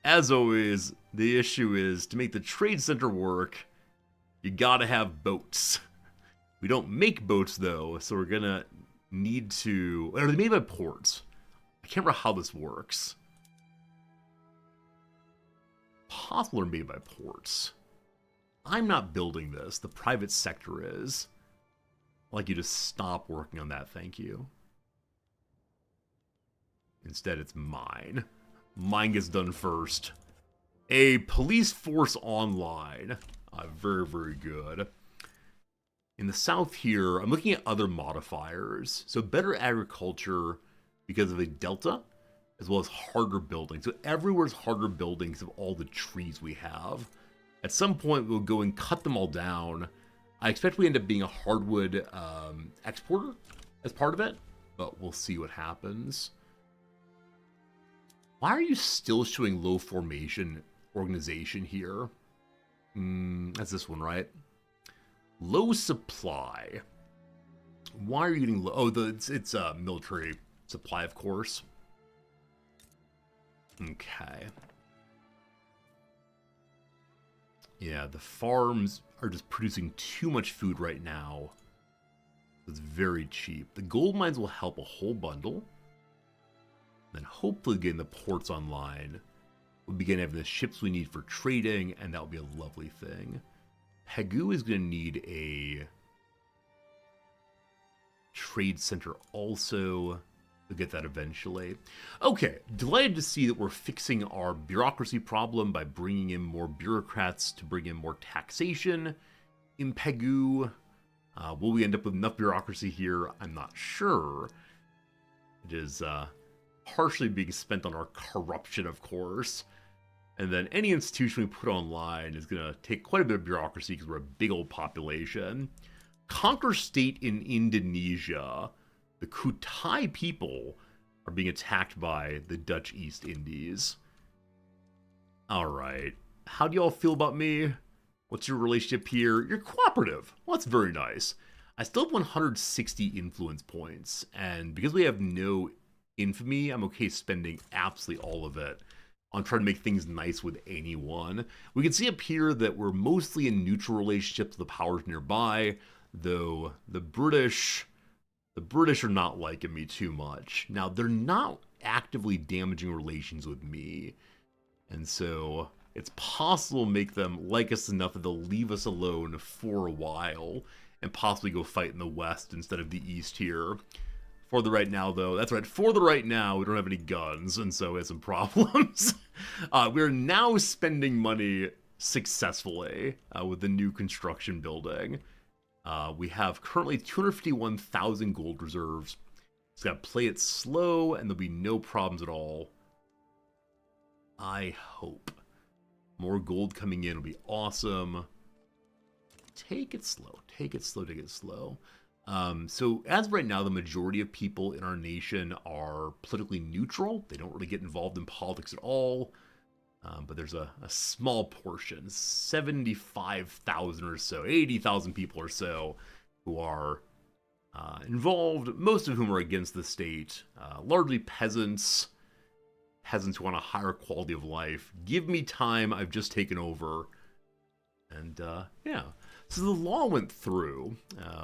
Speaker 1: As always, the issue is to make the trade center work, You gotta have boats. We don't make boats, though, so we're gonna need to... Are they made by ports? I can't remember how this works. Possible are made by ports. I'm not building this. The private sector is. I'd like you to stop working on that, thank you. Instead, it's mine. Mine gets done first. A police force online. Very, very good. In the south here, I'm looking at other modifiers. So better agriculture because of a delta, as well as harder buildings. So everywhere's harder buildings of all the trees we have. At some point, we'll go and cut them all down. I expect we end up being a hardwood exporter as part of it, but we'll see what happens. Why are you still showing low formation organization here? That's this one, right? Low supply. Why are you getting low? Oh, it's military supply, of course. Okay. Yeah, the farms are just producing too much food right now. It's very cheap. The gold mines will help a whole bundle. Then hopefully getting the ports online. We'll begin having the ships we need for trading, and that'll be a lovely thing. Pegu is going to need a trade center also. We'll get that eventually. Okay, delighted to see that we're fixing our bureaucracy problem by bringing in more bureaucrats to bring in more taxation in Pegu. Will we end up with enough bureaucracy here? I'm not sure. It is partially being spent on our corruption, of course. And then any institution we put online is going to take quite a bit of bureaucracy because we're a big old population. Conquer state in Indonesia. The Kutai people are being attacked by the Dutch East Indies. Alright. How do y'all feel about me? What's your relationship here? You're cooperative. Well, that's very nice. I still have 160 influence points. And because we have no infamy, I'm okay spending absolutely all of it on trying to make things nice with anyone. We can see up here that we're mostly in neutral relationships with the powers nearby, though the British are not liking me too much. Now, they're not actively damaging relations with me, and so it's possible to make them like us enough that they'll leave us alone for a while and possibly go fight in the west instead of the east here. For the right now, though, that's right, for the right now, we don't have any guns, and so we have some problems. We're now spending money successfully with the new construction building. We have currently 251,000 gold reserves. Just gotta play it slow, and there'll be no problems at all. I hope. More gold coming in will be awesome. Take it slow, take it slow, take it slow. So as of right now, the majority of people in our nation are politically neutral. They don't really get involved in politics at all. But there's a small portion, 75,000 or so, 80,000 people or so, who are involved, most of whom are against the state, largely peasants who want a higher quality of life. Give me time, I've just taken over. And yeah, so the law went through.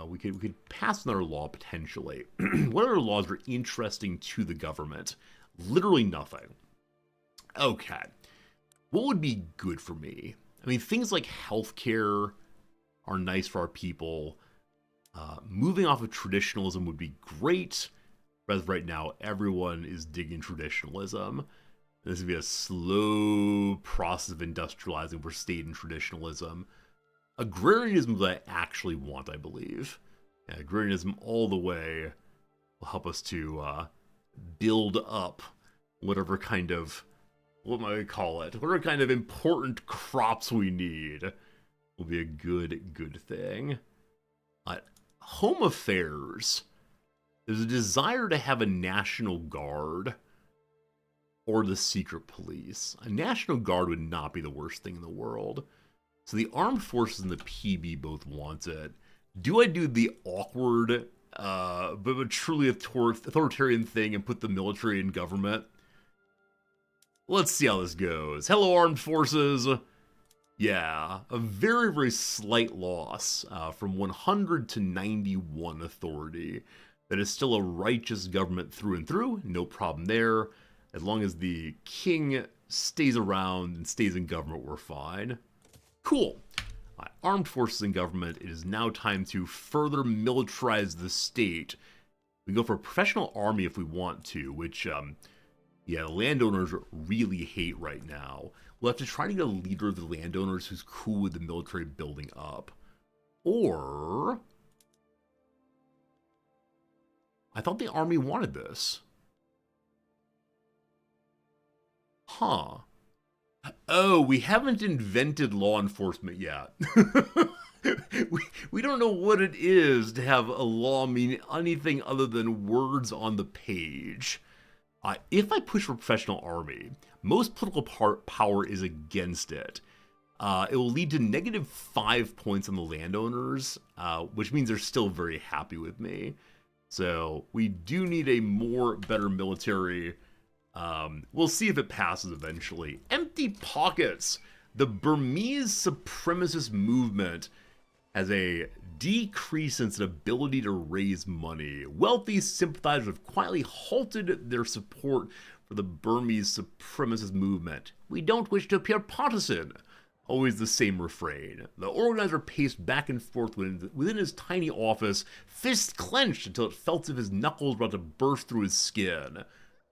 Speaker 1: We could pass another law potentially. What other laws are interesting to the government? Literally nothing. Okay. What would be good for me? I mean, things like healthcare are nice for our people. Moving off of traditionalism would be great. Whereas right now, everyone is digging traditionalism. This would be a slow process of industrializing for state and traditionalism. Agrarianism is what I actually want, I believe. Yeah, agrarianism all the way will help us to build up whatever kind of, what might we call it? Whatever kind of important crops we need will be a good thing. Home affairs. There's a desire to have a National Guard or the secret police. A National Guard would not be the worst thing in the world. So the armed forces and the PB both want it. Do I do the awkward, but truly authoritarian thing and put the military in government? Let's see how this goes. Hello, armed forces. Yeah, a very, very slight loss from 100 to 91 authority. That is still a righteous government through and through, no problem there. As long as the king stays around and stays in government, we're fine. Cool. Armed forces and government, it is now time to further militarize the state. We can go for a professional army if we want to, which, yeah, the landowners really hate right now. We'll have to try to get a leader of the landowners who's cool with the military building up. Or... I thought the army wanted this. Huh. Oh, we haven't invented law enforcement yet. we don't know what it is to have a law mean anything other than words on the page. If I push for professional army, most political power is against it. It will lead to -5 points on the landowners, which means they're still very happy with me. So we do need a better military. We'll see if it passes eventually. Empty pockets. The Burmese supremacist movement has a decrease in its ability to raise money. Wealthy sympathizers have quietly halted their support for the Burmese supremacist movement. We don't wish to appear partisan. Always the same refrain. The organizer paced back and forth within his tiny office, fist clenched until it felt as if his knuckles were about to burst through his skin.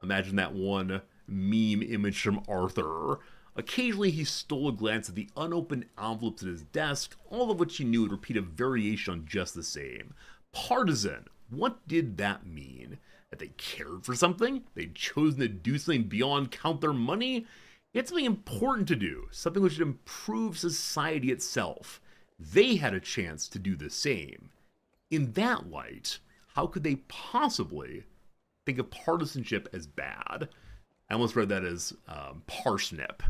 Speaker 1: Imagine that one meme image from Arthur. Occasionally he stole a glance at the unopened envelopes at his desk, all of which he knew would repeat a variation on just the same. Partisan. What did that mean? That they cared for something? They'd chosen to do something beyond count their money? He had something important to do, something which would improve society itself. They had a chance to do the same. In that light, how could they possibly think of partisanship as bad? I almost read that as parsnip.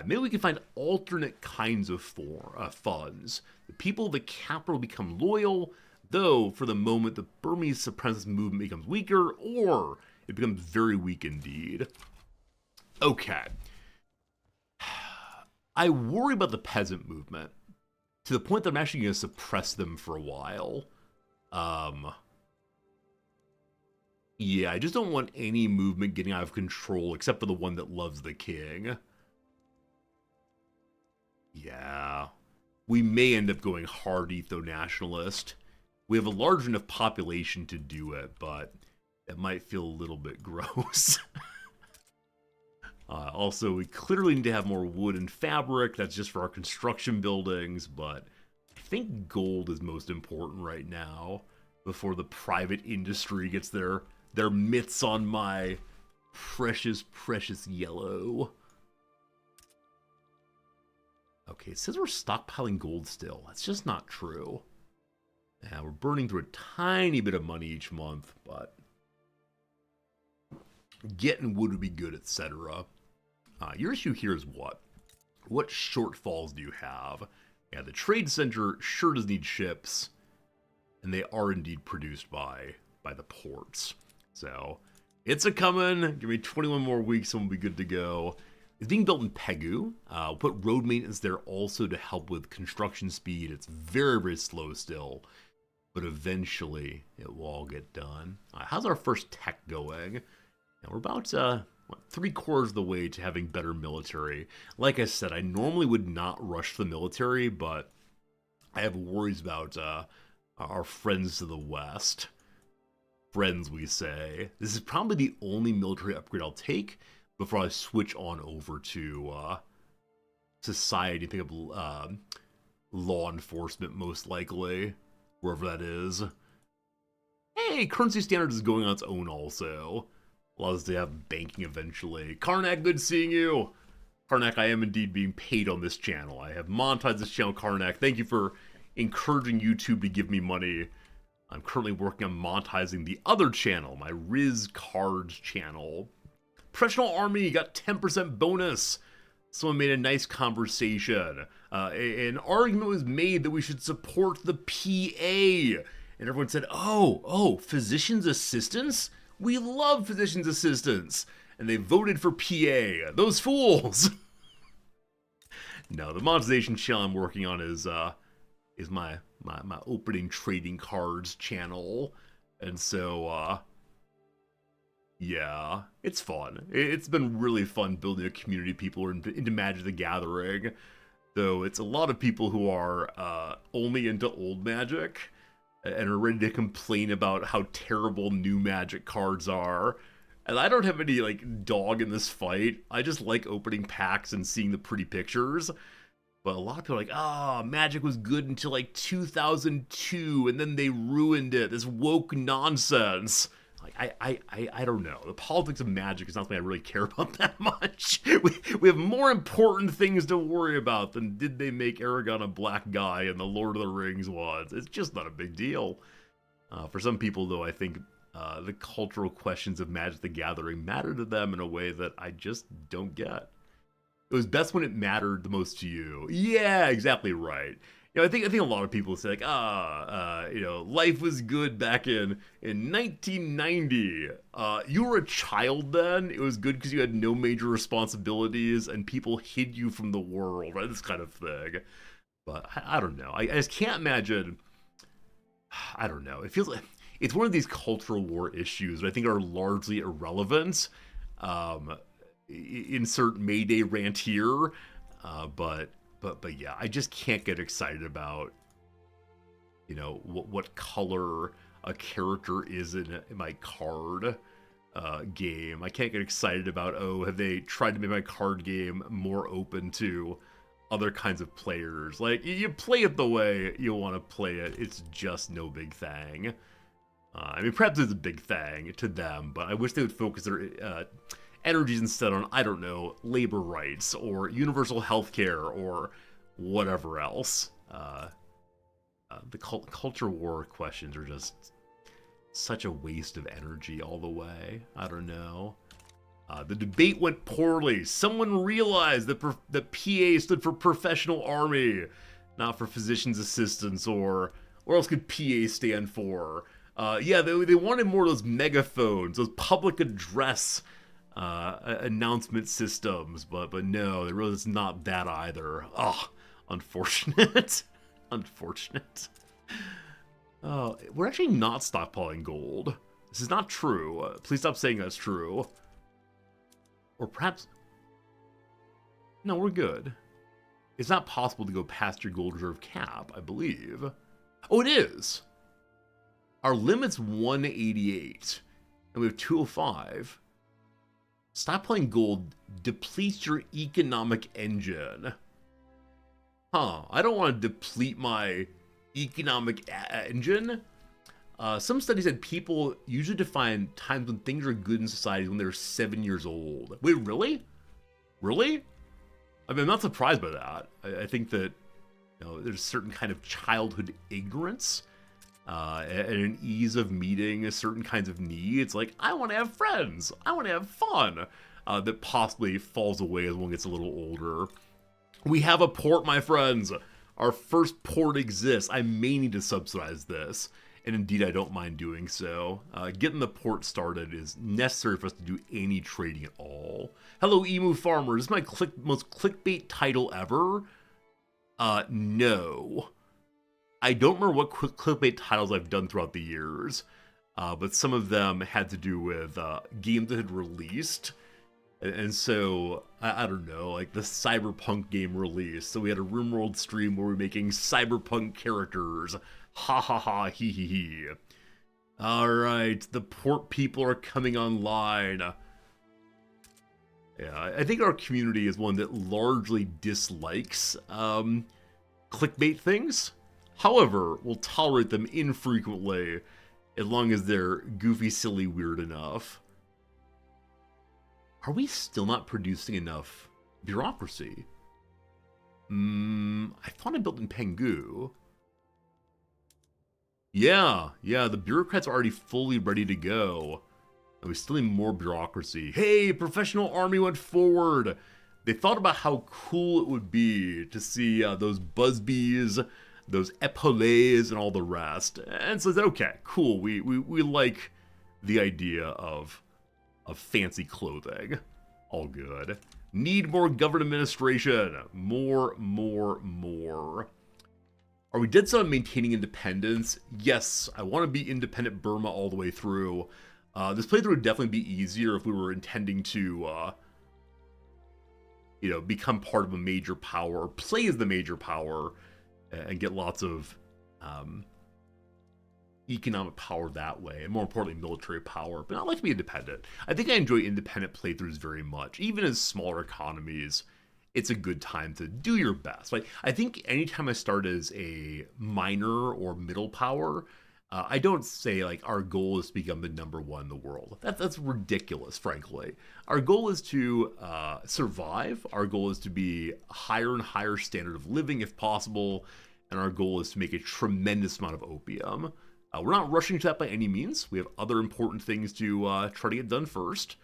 Speaker 1: Maybe we can find alternate kinds of funds. The people of the capital become loyal, though for the moment the Burmese supremacist movement becomes weaker, or it becomes very weak indeed. Okay. I worry about the peasant movement to the point that I'm actually going to suppress them for a while. Yeah, I just don't want any movement getting out of control except for the one that loves the king. Yeah. We may end up going hard etho-nationalist. We have a large enough population to do it, but it might feel a little bit gross. Also, we clearly need to have more wood and fabric. That's just for our construction buildings, but I think gold is most important right now before the private industry gets their mitts on my precious, precious yellow. Okay, it says we're stockpiling gold still. That's just not true. Yeah, we're burning through a tiny bit of money each month, but getting wood would be good, etc. Your issue here is what? What shortfalls do you have? Yeah, the trade center sure does need ships, and they are indeed produced by the ports. So, it's a-coming. Give me 21 more weeks and we'll be good to go. It's being built in Pegu. We'll put road maintenance there also to help with construction speed. It's very, very slow still, but eventually it will all get done. How's our first tech going? And we're about 3/4 of the way to having better military. Like I said, I normally would not rush the military, but I have worries about our friends to the west. Friends, we say. This is probably the only military upgrade I'll take before I switch on over to society. Think of law enforcement, most likely, wherever that is. Hey, currency standard is going on its own also. Allows us to have banking eventually. Karnak, good seeing you. Karnak, I am indeed being paid on this channel. I have monetized this channel, Karnak. Thank you for encouraging YouTube to give me money. I'm currently working on monetizing the other channel, my Riz Cards channel. Professional Army got 10% bonus. Someone made a nice conversation. An argument was made that we should support the PA. And everyone said, oh, physician's assistants? We love physician's assistants. And they voted for PA. Those fools. No, the monetization channel I'm working on is my opening trading cards channel, and so yeah, it's fun. It's been really fun building a community of people who are into Magic the Gathering. Though it's a lot of people who are only into old Magic and are ready to complain about how terrible new Magic cards are. And I don't have any, like, dog in this fight. I just like opening packs and seeing the pretty pictures. But a lot of people are like, ah, Magic was good until, like, 2002, and then they ruined it. This woke nonsense. Like, I don't know. The politics of Magic is not something I really care about that much. We have more important things to worry about than did they make Aragon a black guy in the Lord of the Rings ones. It's just not a big deal. For some people, though, I think the cultural questions of Magic the Gathering matter to them in a way that I just don't get. It was best when it mattered the most to you. Yeah, exactly right. You know, I think a lot of people say, like, you know, life was good back in 1990. You were a child then. It was good because you had no major responsibilities and people hid you from the world, right? This kind of thing. But I don't know. I just can't imagine. I don't know. It feels like it's one of these cultural war issues that I think are largely irrelevant. Insert Mayday rant here, but yeah, I just can't get excited about, you know, what color a character is in my card game. I can't get excited about, oh, have they tried to make my card game more open to other kinds of players? Like, you play it the way you want to play it. It's just no big thing. I mean, perhaps it's a big thing to them, but I wish they would focus their energies instead on, I don't know, labor rights or universal health care or whatever else. The culture war questions are just such a waste of energy all the way. I don't know. The debate went poorly. Someone realized that that PA stood for Professional Army, not for Physician's Assistants, or else could PA stand for? Yeah, they wanted more of those megaphones, those public address announcement systems, but no, they realized it's not that either. Oh, unfortunate. Unfortunate. We're actually not stockpiling gold. This is not true. Please stop saying that's true. Or perhaps... No, we're good. It's not possible to go past your gold reserve cap, I believe. Oh, it is! Our limit's 188, and we have 205. Stockpiling gold depletes your economic engine. Huh, I don't want to deplete my economic engine. Some studies said people usually define times when things are good in society when they're 7 years old. Wait, really? Really? I mean, I'm not surprised by that. I think that, you know, there's a certain kind of childhood ignorance and an ease of meeting certain kinds of needs. Like, I want to have friends. I want to have fun. That possibly falls away as one gets a little older. We have a port, my friends. Our first port exists. I may need to subsidize this. And indeed, I don't mind doing so. Getting the port started is necessary for us to do any trading at all. Hello, Emu Farmer. This is my most clickbait title ever. No. I don't remember what clickbait titles I've done throughout the years. But some of them had to do with games that had released. And so, I don't know, like the Cyberpunk game released. So we had a RimWorld stream where we were making Cyberpunk characters. Ha ha ha, hee hee hee. Alright, the port people are coming online. Yeah, I think our community is one that largely dislikes clickbait things. However, we'll tolerate them infrequently as long as they're goofy, silly, weird enough. Are we still not producing enough bureaucracy? I thought I built in Pengu. Yeah, the bureaucrats are already fully ready to go. And we still need more bureaucracy. Hey, Professional Army went forward. They thought about how cool it would be to see those Busbies, those Epaulets, and all the rest. And so they said, okay, cool, we like the idea of fancy clothing. All good. Need more government administration. More. Are we dead set on maintaining independence? Yes, I want to be independent Burma all the way through. This playthrough would definitely be easier if we were intending to, become part of a major power, or play as the major power, and get lots of economic power that way, and more importantly, military power. But I like to be independent. I think I enjoy independent playthroughs very much. Even as smaller economies, it's a good time to do your best. Like, I think anytime I start as a minor or middle power, I don't say, like, our goal is to become the #1 in the world. That's ridiculous, frankly. Our goal is to survive. Our goal is to be a higher and higher standard of living, if possible. And our goal is to make a tremendous amount of opium. We're not rushing to that by any means. We have other important things to try to get done first.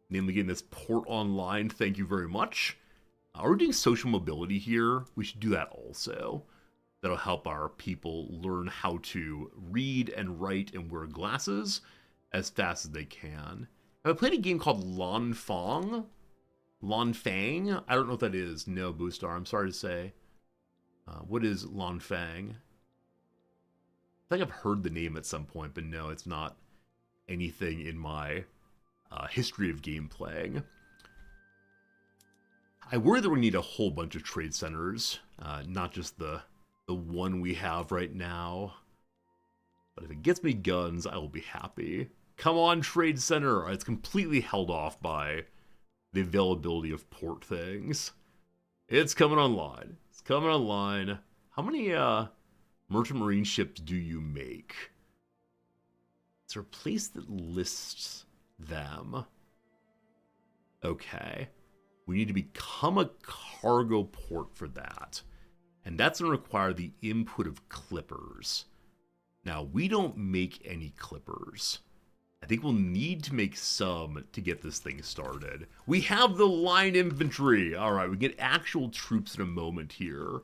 Speaker 1: Namely, getting this port online. Thank you very much. We're doing social mobility here. We should do that also. That'll help our people learn how to read and write and wear glasses as fast as they can. Have I played a game called Lanfang? Lanfang? I don't know what that is. No, Boostar, I'm sorry to say. What is Lanfang? I think I've heard the name at some point, but no, it's not anything in my history of game playing. I worry that we need a whole bunch of trade centers, not just the one we have right now. But if it gets me guns, I will be happy. Come on, trade center! It's completely held off by the availability of port things. It's coming online. It's coming online. How many merchant marine ships do you make? Is there a place that lists them? Okay. We need to become a cargo port for that. And that's going to require the input of clippers. Now, we don't make any clippers. I think we'll need to make some to get this thing started. We have the line infantry. All right, we get actual troops in a moment here.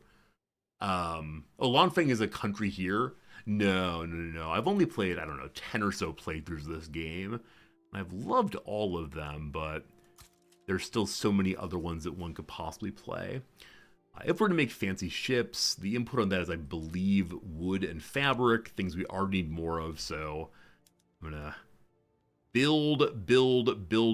Speaker 1: Lanfang is a country here. No. I've only played, I don't know, 10 or so playthroughs of this game. I've loved all of them, but there's still so many other ones that one could possibly play. If we're to make fancy ships, the input on that is, I believe, wood and fabric, things we already need more of, so I'm gonna build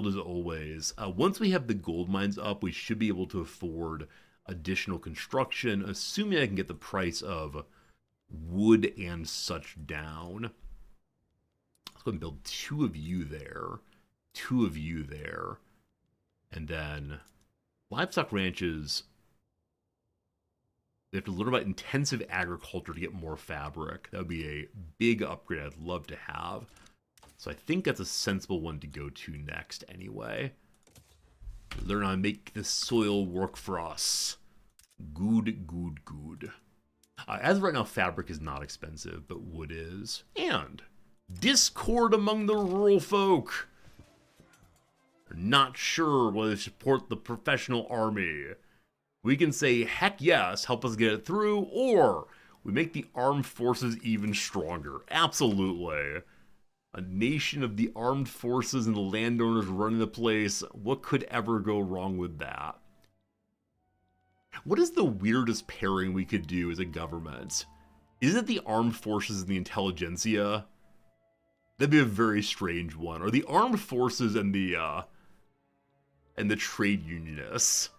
Speaker 1: as always. Once we have the gold mines up, we should be able to afford additional construction, assuming I can get the price of wood and such down. Let's go and build 2 of you there, 2 of you there, and then livestock ranches. They have to learn about intensive agriculture to get more fabric. That would be a big upgrade I'd love to have. So I think that's a sensible one to go to next anyway. Learn how to make the soil work for us. Good. As of right now, fabric is not expensive, but wood is. And discord among the rural folk. They're not sure whether to support the professional army. We can say, heck yes, help us get it through, or we make the armed forces even stronger. Absolutely. A nation of the armed forces and the landowners running the place. What could ever go wrong with that? What is the weirdest pairing we could do as a government? Is it the armed forces and the intelligentsia? That'd be a very strange one. Or the armed forces and the trade unionists.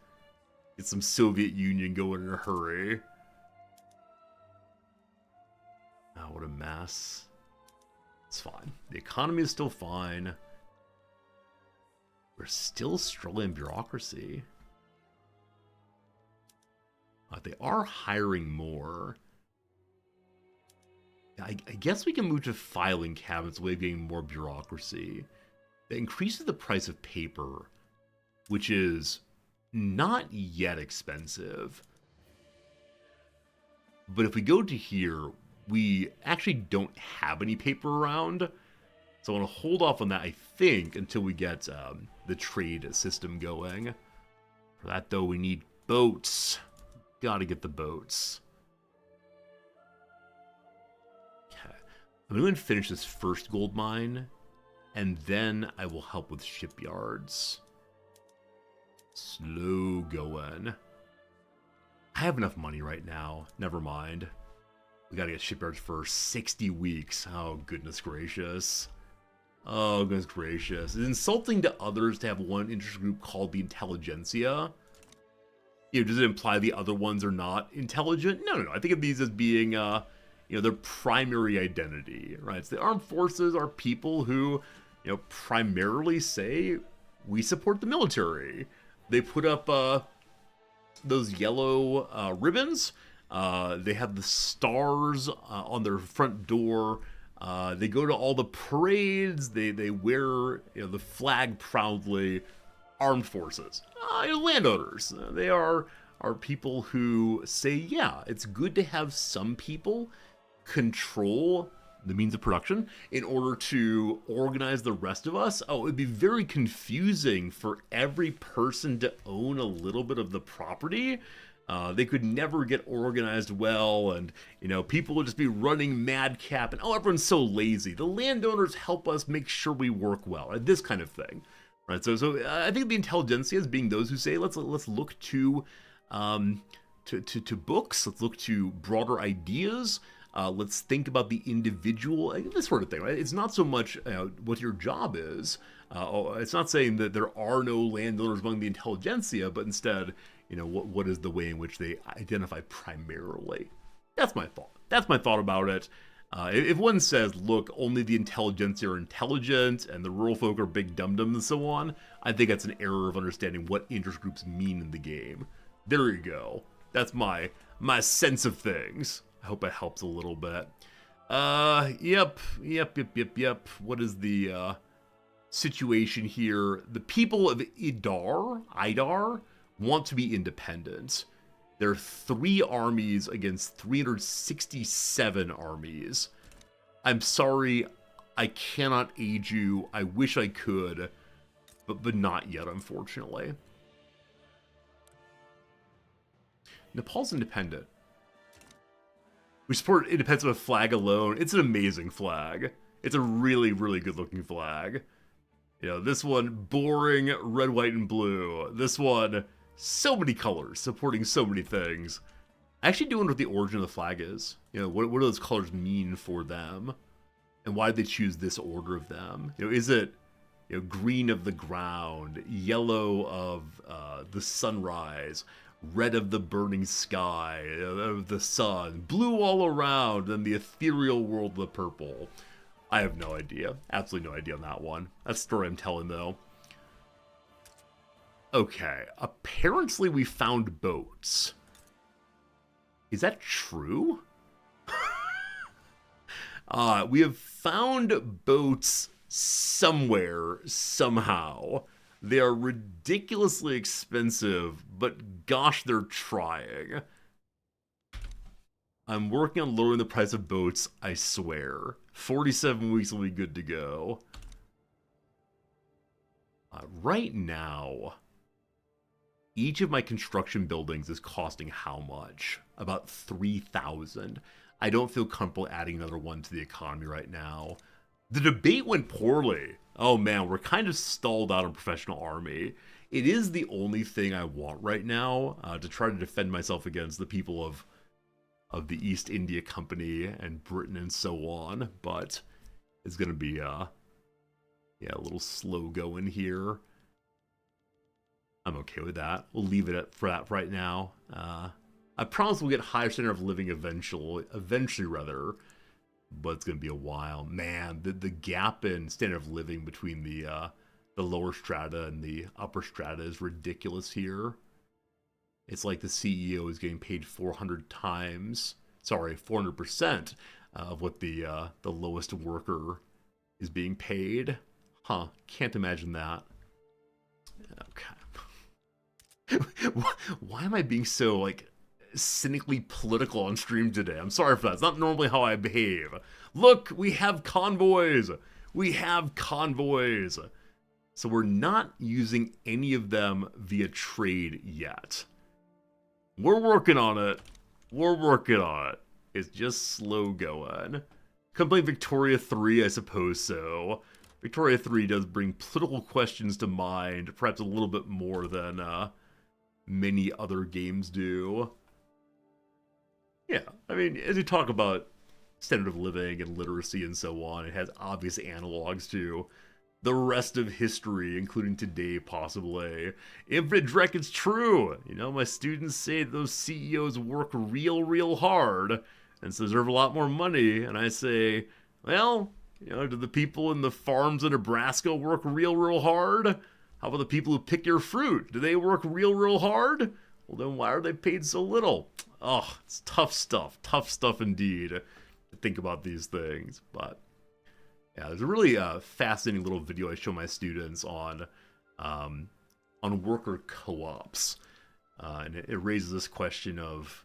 Speaker 1: Get some Soviet Union going in a hurry. Oh, what a mess. It's fine. The economy is still fine. We're still struggling in bureaucracy. They are hiring more. I guess we can move to filing cabinets, way of getting more bureaucracy. That increases the price of paper, which is not yet expensive. But if we go to here, we actually don't have any paper around. So I want to hold off on that, I think, until we get the trade system going. For that, though, we need boats. Gotta get the boats. Okay. I'm going to finish this first gold mine, and then I will help with shipyards. Slow going. I have enough money right now. Never mind. We gotta get shipyards for 60 weeks. Oh, goodness gracious. Oh, goodness gracious. It's insulting to others to have one interest group called the intelligentsia. Does it imply the other ones are not intelligent? No. I think of these as being, their primary identity, right? So the armed forces are people who, primarily say, we support the military. They put up, those yellow ribbons. They have the stars on their front door. They go to all the parades. They wear the flag proudly. Armed forces, landowners. They are people who say, yeah, it's good to have some people control the means of production in order to organize the rest of us. Oh, it'd be very confusing for every person to own a little bit of the property. They could never get organized well, and people would just be running madcap, and everyone's so lazy. The landowners help us make sure we work well, right? This kind of thing, right? So I think the intelligentsia is being those who say, let's look to books, let's look to broader ideas. Let's think about the individual, this sort of thing, right? It's not so much what your job is. It's not saying that there are no landowners among the intelligentsia, but instead, what is the way in which they identify primarily? That's my thought. That's my thought about it. If one says, look, only the intelligentsia are intelligent and the rural folk are big dum-dums and so on, I think that's an error of understanding what interest groups mean in the game. There you go. That's my sense of things. I hope it helps a little bit. Yep. What is the situation here? The people of Idar want to be independent. There are 3 armies against 367 armies. I'm sorry, I cannot aid you. I wish I could, but not yet, unfortunately. Nepal's independent. We support independence with a flag alone. It's an amazing flag. It's a really, really good looking flag. This one, boring, red, white, and blue. This one, so many colors, supporting so many things. I actually do wonder what the origin of the flag is. What do those colors mean for them? And why did they choose this order of them? Is it, green of the ground, yellow of the sunrise, red of the burning sky, of the sun, blue all around, and the ethereal world of the purple? I have no idea. Absolutely no idea on that one. That's the story I'm telling, though. Okay, apparently we found boats. Is that true? We have found boats somewhere, somehow. They are ridiculously expensive, but gosh, they're trying. I'm working on lowering the price of boats, I swear. 47 weeks will be good to go. Right now, each of my construction buildings is costing how much? About 3,000. I don't feel comfortable adding another one to the economy right now. The debate went poorly. Oh man, we're kind of stalled out on professional army. It is the only thing I want right now to try to defend myself against the people of the East India Company and Britain and so on, but it's gonna be a little slow going here. I'm okay with that. We'll leave it for that right now. I promise we'll get higher standard of living eventually, but it's gonna be a while. Man, the gap in standard of living between the lower strata and the upper strata is ridiculous here. It's like the CEO is getting paid 400% of what the lowest worker is being paid. Huh? Can't imagine that. Okay. Why am I being so cynically political on stream today? I'm sorry for that. It's not normally how I behave. Look, we have convoys. We have convoys. So we're not using any of them via trade yet. We're working on it. We're working on it. It's just slow going. Could play Victoria 3, I suppose so. Victoria 3 does bring political questions to mind, perhaps a little bit more than many other games do. Yeah, I mean, as you talk about standard of living and literacy and so on, it has obvious analogs to the rest of history, including today, possibly. Infinite Drek, it's true. You know, my students say those CEOs work real hard and deserve a lot more money. And I say, well, you know, do the people in the farms in Nebraska work real hard? How about the people who pick your fruit? Do they work real hard? Well, then why are they paid so little? Oh, it's tough stuff indeed to think about these things. But yeah, there's a really fascinating little video I show my students on worker co-ops, and it raises this question of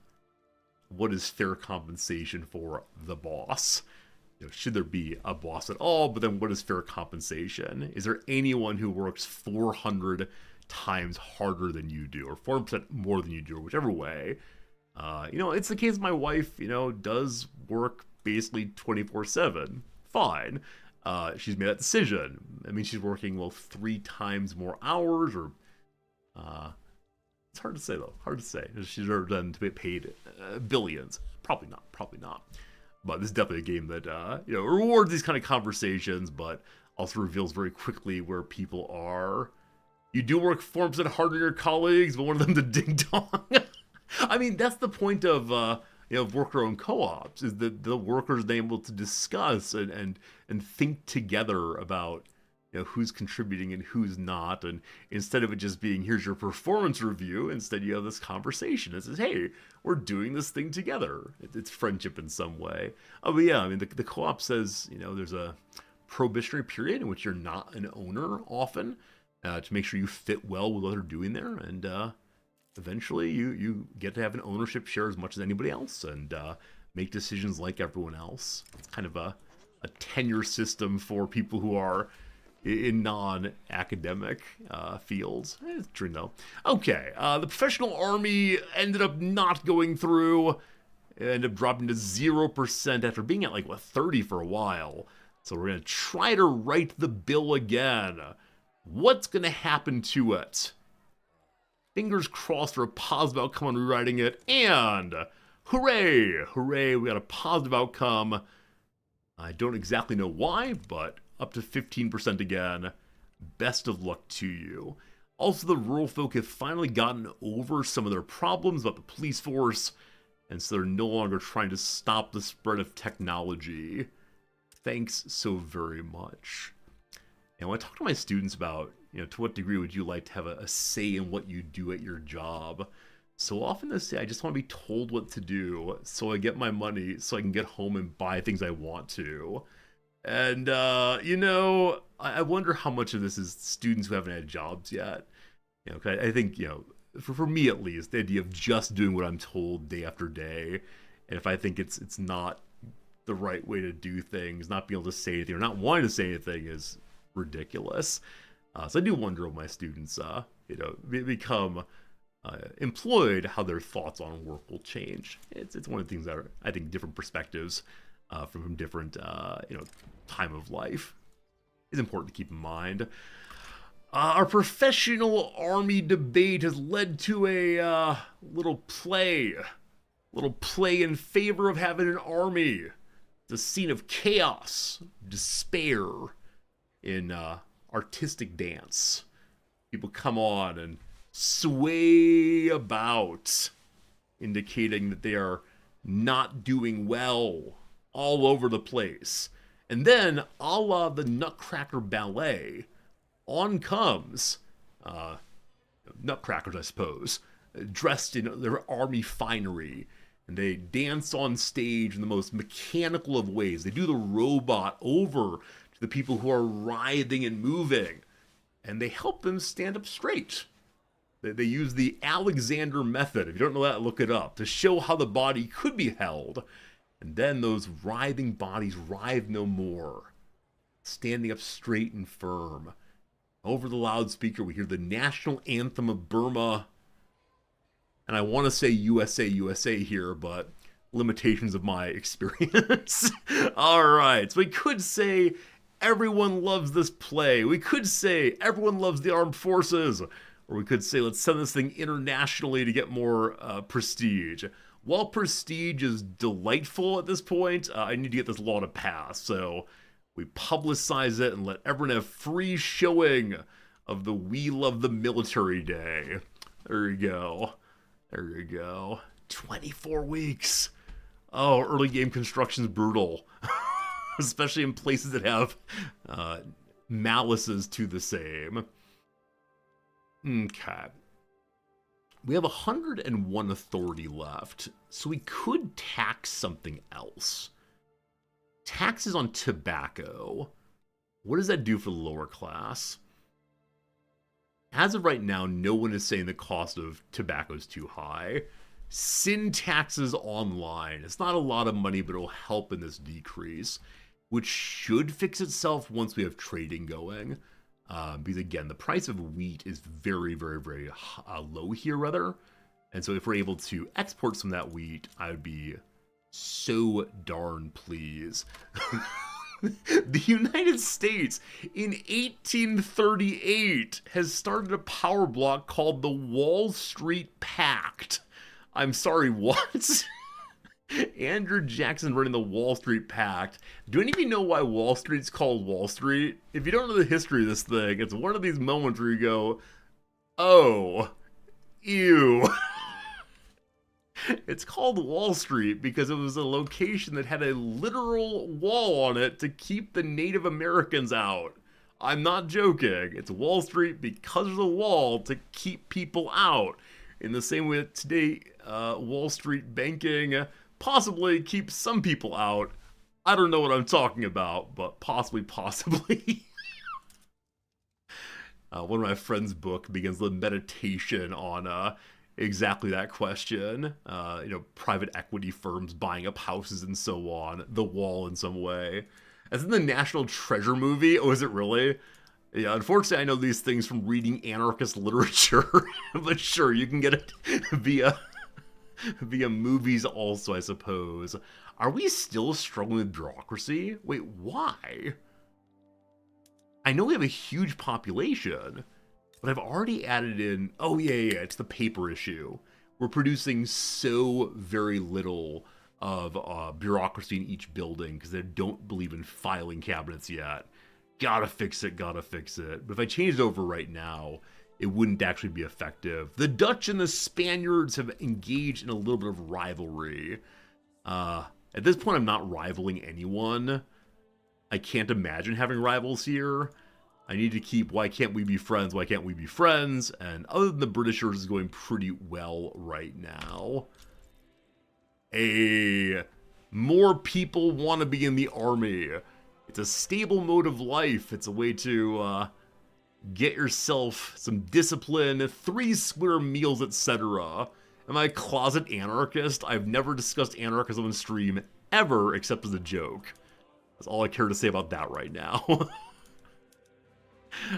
Speaker 1: what is fair compensation for the boss? You know, should there be a boss at all? But then what is fair compensation? Is there anyone who works 400 times harder than you do, or 4% more than you do, or whichever way? You know, it's the case my wife, you know, does work basically 24/7. Fine. She's made that decision. I mean, she's working, well, 3 times more hours, or it's hard to say, though. Hard to say. She's done to be paid billions. Probably not. But this is definitely a game that, you know, rewards these kind of conversations, but also reveals very quickly where people are. You do work 4% harder than your colleagues, but one of them's a ding-dong. I mean, that's the point of, you know, worker-owned co-ops, is that the workers are able to discuss and think together about, you know, who's contributing and who's not. And instead of it just being, here's your performance review, instead you have this conversation. It says, hey, we're doing this thing together. It's friendship in some way. Oh, but yeah, I mean, the co-op says, you know, there's a probationary period in which you're not an owner often, to make sure you fit well with what they're doing there. And eventually you get to have an ownership share as much as anybody else, and make decisions like everyone else. It's kind of a tenure system for people who are in non-academic fields. It's true, though. Okay, the professional army ended up not going through. It ended up dropping to 0% after being at, like, what, 30 for a while. So we're going to try to write the bill again. What's going to happen to it? Fingers crossed for a positive outcome on rewriting it, and hooray, we got a positive outcome. I don't exactly know why, but up to 15% again. Best of luck to you. Also, the rural folk have finally gotten over some of their problems about the police force, and so they're no longer trying to stop the spread of technology. Thanks so very much. And when I talk to my students about, you know, to what degree would you like to have a say in what you do at your job, so often they say, I just want to be told what to do so I get my money so I can get home and buy things I want to. And, you know, I wonder how much of this is students who haven't had jobs yet. You know, 'cause I think, you know, for me at least, the idea of just doing what I'm told day after day, and if I think it's not the right way to do things, not being able to say anything or not wanting to say anything is ridiculous. So I do wonder if my students, you know, become employed, how their thoughts on work will change. It's one of the things that are, I think, different perspectives from different, you know, time of life is important to keep in mind. Our professional army debate has led to a little play in favor of having an army. It's a scene of chaos, despair in artistic dance. People come on and sway about, indicating that they are not doing well all over the place. And then, a la the Nutcracker Ballet, on comes nutcrackers, I suppose, dressed in their army finery, and they dance on stage in the most mechanical of ways. They do the robot over to the people who are writhing and moving, and they help them stand up straight. They use the Alexander method, if you don't know that, look it up, to show how the body could be held, and then those writhing bodies writhe no more, standing up straight and firm. Over the loudspeaker, we hear the national anthem of Burma, and I want to say USA, USA here, but limitations of my experience. All right, so we could say everyone loves this play. We could say everyone loves the armed forces. Or we could say let's send this thing internationally to get more prestige. While prestige is delightful at this point, I need to get this law to pass. So we publicize it and let everyone have free showing of the We Love the Military Day. There you go. There you go. 24 weeks. Oh, early game construction's brutal. Especially in places that have malices to the same. Okay. We have 101 authority left, so we could tax something else. Taxes on tobacco. What does that do for the lower class? As of right now, no one is saying the cost of tobacco is too high. Sin taxes online. It's not a lot of money, but it'll help in this decrease, which should fix itself once we have trading going. Because again, the price of wheat is very, very, very low here, rather. And so if we're able to export some of that wheat, I would be so darn pleased. The United States in 1838 has started a power block called the Wall Street Pact. I'm sorry, what? Andrew Jackson running the Wall Street Pact. Do any of you know why Wall Street's called Wall Street? If you don't know the history of this thing, it's one of these moments where you go, oh, ew. It's called Wall Street because it was a location that had a literal wall on it to keep the Native Americans out. I'm not joking. It's Wall Street because of the wall to keep people out. In the same way that today, Wall Street banking possibly keeps some people out. I don't know what I'm talking about, but possibly. One of my friends' book begins the meditation on exactly that question. Private equity firms buying up houses and so on. The wall in some way. As in the National Treasure movie. Oh, is it really? Yeah, unfortunately, I know these things from reading anarchist literature. But sure, you can get it via movies also, I suppose. Are we still struggling with bureaucracy? Wait, why? I know we have a huge population, but I've already added in... Oh, yeah, it's the paper issue. We're producing so very little of bureaucracy in each building because they don't believe in filing cabinets yet. Gotta fix it. But if I change it over right now, it wouldn't actually be effective. The Dutch and the Spaniards have engaged in a little bit of rivalry. At this point, I'm not rivaling anyone. I can't imagine having rivals here. I need to keep why can't we be friends? And other than the Britishers is going pretty well right now. More people want to be in the army. It's a stable mode of life. It's a way to get yourself some discipline, 3 square meals, etc. Am I a closet anarchist? I've never discussed anarchism on stream ever except as a joke. That's all I care to say about that right now.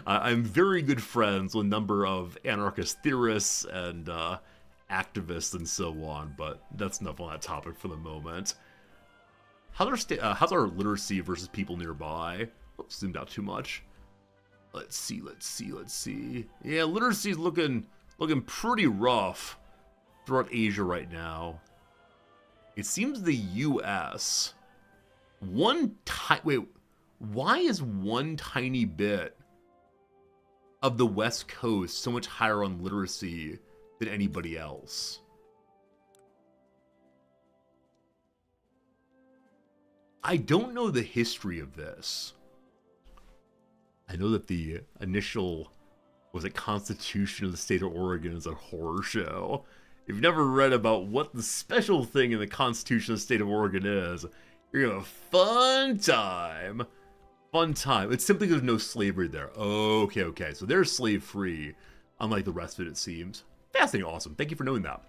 Speaker 1: I'm very good friends with a number of anarchist theorists and activists and so on, but that's enough on that topic for the moment. How's our literacy versus people nearby? Oops, zoomed out too much. Let's see. Yeah, literacy's looking pretty rough throughout Asia right now. It seems the U.S. Why is one tiny bit of the West Coast so much higher on literacy than anybody else? I don't know the history of this. I know that the initial, Constitution of the State of Oregon is a horror show. If you've never read about what the special thing in the Constitution of the State of Oregon is, you're gonna have a fun time. It's simply because there's no slavery there. Okay. So they're slave-free, unlike the rest of it seems. Fascinating, awesome. Thank you for knowing that.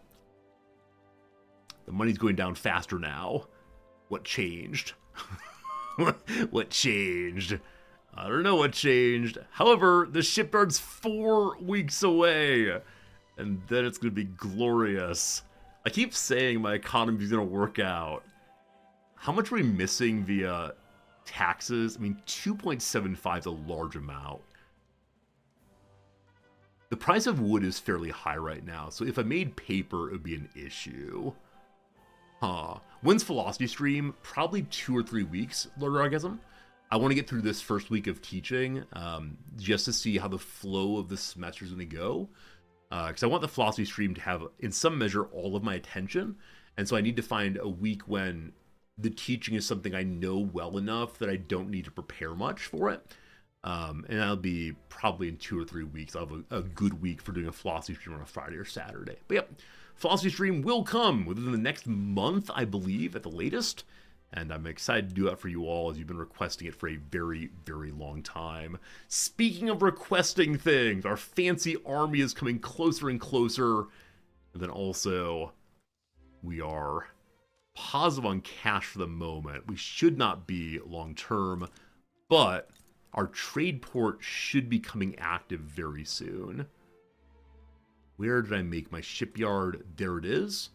Speaker 1: The money's going down faster now. What changed? What changed? I don't know what changed. However, the shipyard's 4 weeks away. And then it's going to be glorious. I keep saying my economy's going to work out. How much are we missing via taxes, I mean, 2.75 is a large amount. The price of wood is fairly high right now, so if I made paper, it would be an issue. When's Philosophy Stream? Probably 2 or 3 weeks, Lord Orgasm. I want to get through this first week of teaching, just to see how the flow of the semester is going to go. Because I want the Philosophy Stream to have, in some measure, all of my attention. And so I need to find a week when the teaching is something I know well enough that I don't need to prepare much for it. And that'll be probably in 2 or 3 weeks. I'll have a good week for doing a Philosophy Stream on a Friday or Saturday. But yep, Philosophy Stream will come within the next month, I believe, at the latest. And I'm excited to do that for you all, as you've been requesting it for a very, very long time. Speaking of requesting things, our fancy army is coming closer and closer. And then also, we are positive on cash for the moment. We should not be long term, but our trade port should be coming active very soon. Where did I make my shipyard? There it is.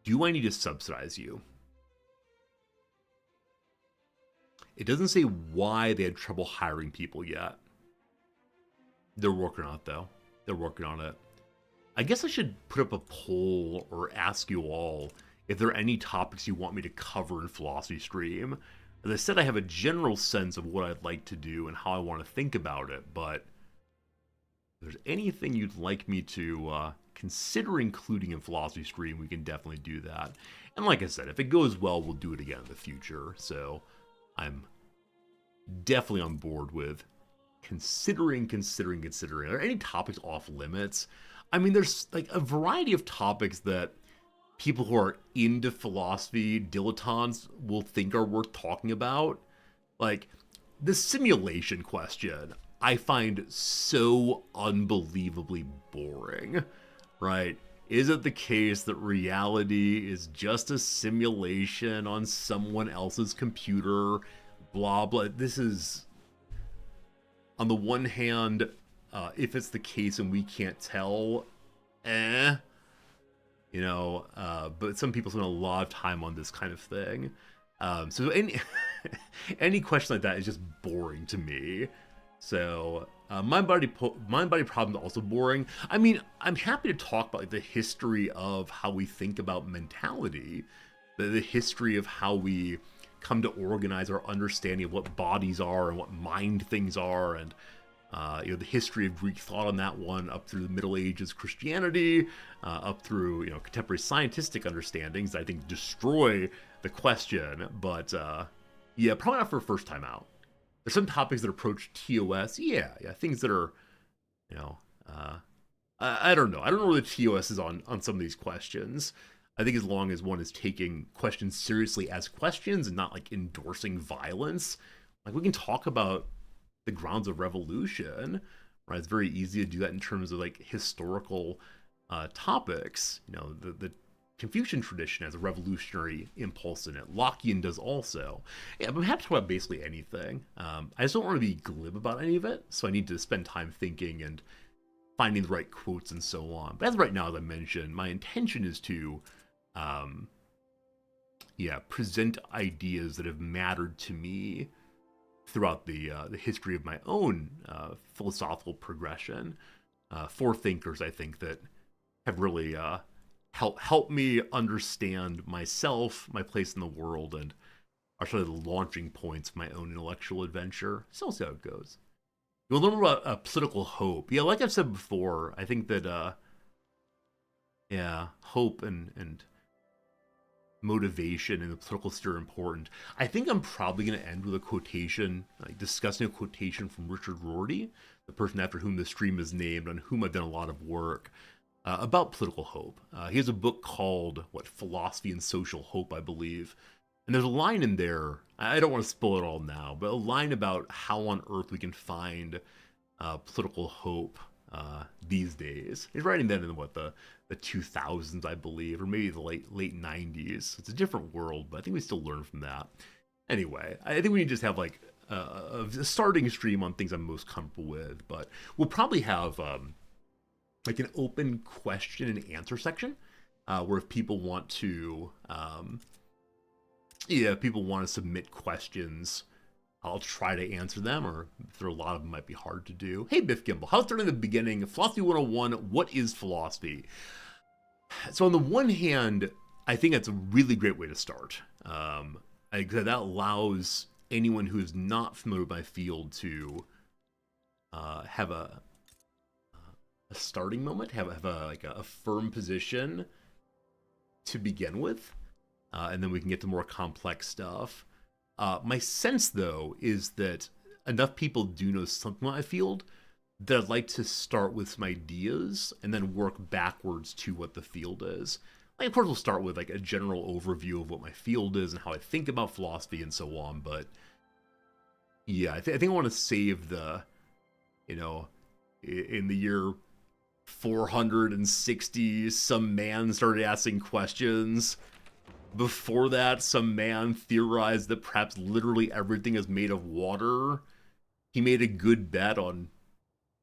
Speaker 1: Do I need to subsidize you? It doesn't say why they had trouble hiring people yet. They're working on it, though. They're working on it. I guess I should put up a poll or ask you all if there are any topics you want me to cover in Philosophy Stream. As I said, I have a general sense of what I'd like to do and how I want to think about it, but if there's anything you'd like me to consider including in Philosophy Stream, we can definitely do that. And like I said, if it goes well, we'll do it again in the future. So I'm definitely on board with considering. Are there any topics off limits? I mean, there's like a variety of topics that people who are into philosophy, dilettantes, will think are worth talking about. Like, the simulation question, I find so unbelievably boring, right? Is it the case that reality is just a simulation on someone else's computer? Blah, blah. This is, on the one hand, if it's the case and we can't tell, you know, but some people spend a lot of time on this kind of thing. So any question like that is just boring to me. So mind body problem is also boring. I mean, I'm happy to talk about like, the history of how we think about mentality, the history of how we come to organize our understanding of what bodies are and what mind things are, and you know, the history of Greek thought on that one, up through the Middle Ages Christianity, up through, you know, contemporary scientific understandings that I think destroy the question. But yeah, probably not for a first time out. There's some topics that approach TOS, yeah, things that are, you know, I don't know. I don't know where the TOS is on some of these questions. I think as long as one is taking questions seriously as questions and not like endorsing violence, like we can talk about the grounds of revolution, right? It's very easy to do that in terms of like historical topics. You know, the Confucian tradition has a revolutionary impulse in it. Lockean does also. Yeah, but I'm happy to talk about basically anything. I just don't want to be glib about any of it, so I need to spend time thinking and finding the right quotes and so on. But as of right now, as I mentioned, my intention is to present ideas that have mattered to me throughout the history of my own philosophical progression. For thinkers, I think, that have really helped me understand myself, my place in the world, and are sort of the launching points of my own intellectual adventure. So we'll see how it goes. You'll learn about political hope. Yeah, like I've said before, I think that hope and motivation in the political sphere are important. I think I'm probably going to end with a quotation, like discussing a quotation from Richard Rorty, the person after whom the stream is named, on whom I've done a lot of work, about political hope. He has a book called, Philosophy and Social Hope, I believe. And there's a line in there, I don't want to spoil it all now, but a line about how on earth we can find political hope these days. He's writing that in the 2000s, I believe, or maybe the late 90s. It's a different world, but I think we still learn from that. Anyway, I think we need to just have like a starting stream on things I'm most comfortable with, but we'll probably have like an open question and answer section where if people want to Yeah, if people want to submit questions, I'll try to answer them, or if there are a lot of them, might be hard to do. Hey, Biff Gimble, how's starting at the beginning? Philosophy 101, what is philosophy? So on the one hand, I think that's a really great way to start. That allows anyone who is not familiar with my field to have a starting moment, have a firm position to begin with, and then we can get to more complex stuff. My sense, though, is that enough people do know something about my field that I'd like to start with some ideas and then work backwards to what the field is. Like, of course, we'll start with like a general overview of what my field is and how I think about philosophy and so on. But yeah, I think I want to save the, in the year 460, some man started asking questions. Before that, some man theorized that perhaps literally everything is made of water. He made a good bet on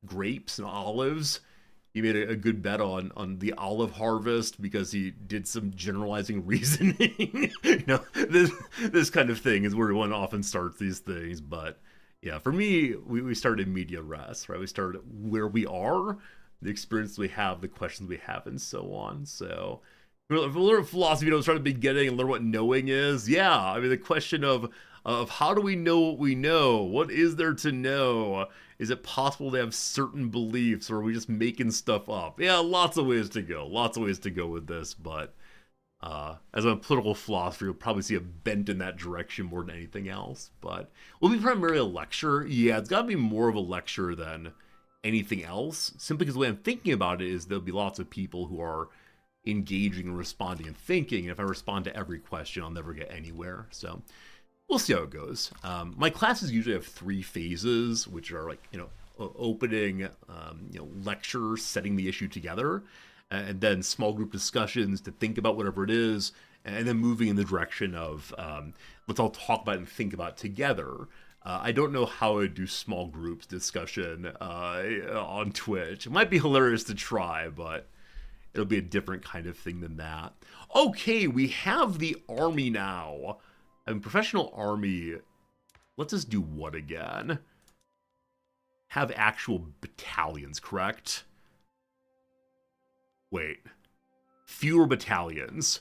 Speaker 1: grapes and olives. He made a good bet on the olive harvest because he did some generalizing reasoning. This kind of thing is where one often starts these things. But yeah, for me, we started in media res, right? We started where we are, the experience we have, the questions we have, and so on. So if we learn philosophy, start at the beginning and learn what knowing is. Yeah, I mean, the question of how do we know what we know? What is there to know? Is it possible to have certain beliefs, or are we just making stuff up? Yeah, lots of ways to go. Lots of ways to go with this, but as a political philosopher, you'll probably see a bent in that direction more than anything else. But will be primarily a lecture. Yeah, it's got to be more of a lecture than anything else, simply because the way I'm thinking about it is there'll be lots of people who are engaging and responding and thinking. And if I respond to every question, I'll never get anywhere. So we'll see how it goes. My classes usually have 3 phases, which are like, opening, lecture, setting the issue together, and then small group discussions to think about whatever it is, and then moving in the direction of let's all talk about it and think about it together. I don't know how I do small groups discussion on Twitch. It might be hilarious to try, but it'll be a different kind of thing than that. Okay, we have the army now. I mean, professional army, let's just do what again? Have actual battalions, correct? Wait. Fewer battalions.